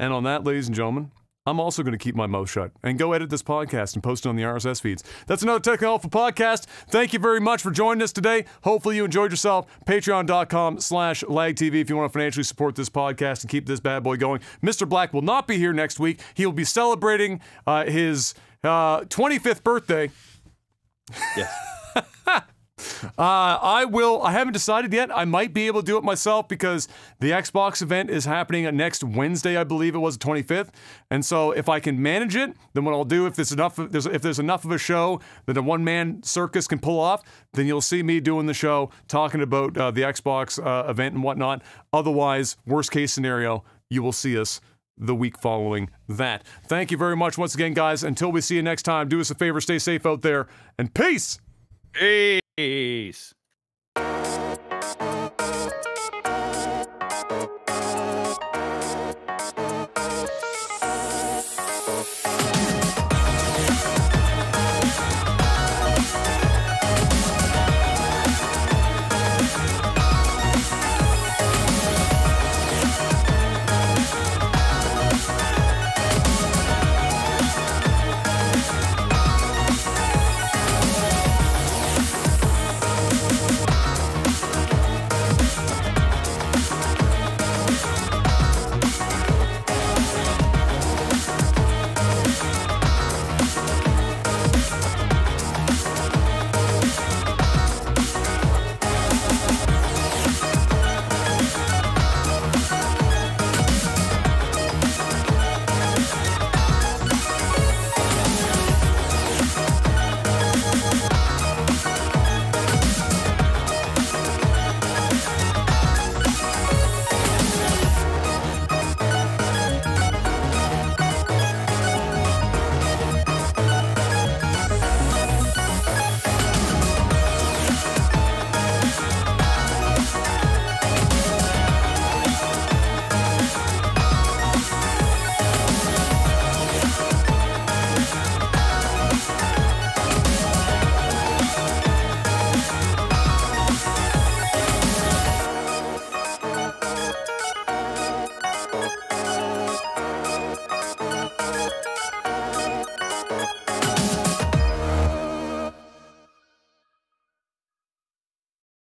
And on that, ladies and gentlemen, I'm also going to keep my mouth shut and go edit this podcast and post it on the RSS feeds. That's another Tech Alpha podcast. Thank you very much for joining us today. Hopefully you enjoyed yourself. Patreon.com/LagTV if you want to financially support this podcast and keep this bad boy going. Mr. Black will not be here next week. He will be celebrating his 25th birthday. Yes. I haven't decided yet. I might be able to do it myself because the Xbox event is happening next Wednesday, I believe it was the 25th. And so if I can manage it, then what I'll do, if there's enough of a show that a one-man circus can pull off, then you'll see me doing the show, talking about the Xbox event and whatnot. Otherwise, worst case scenario, you will see us the week following that. Thank you very much once again, guys. Until we see you next time, do us a favor, stay safe out there, and peace! Peace.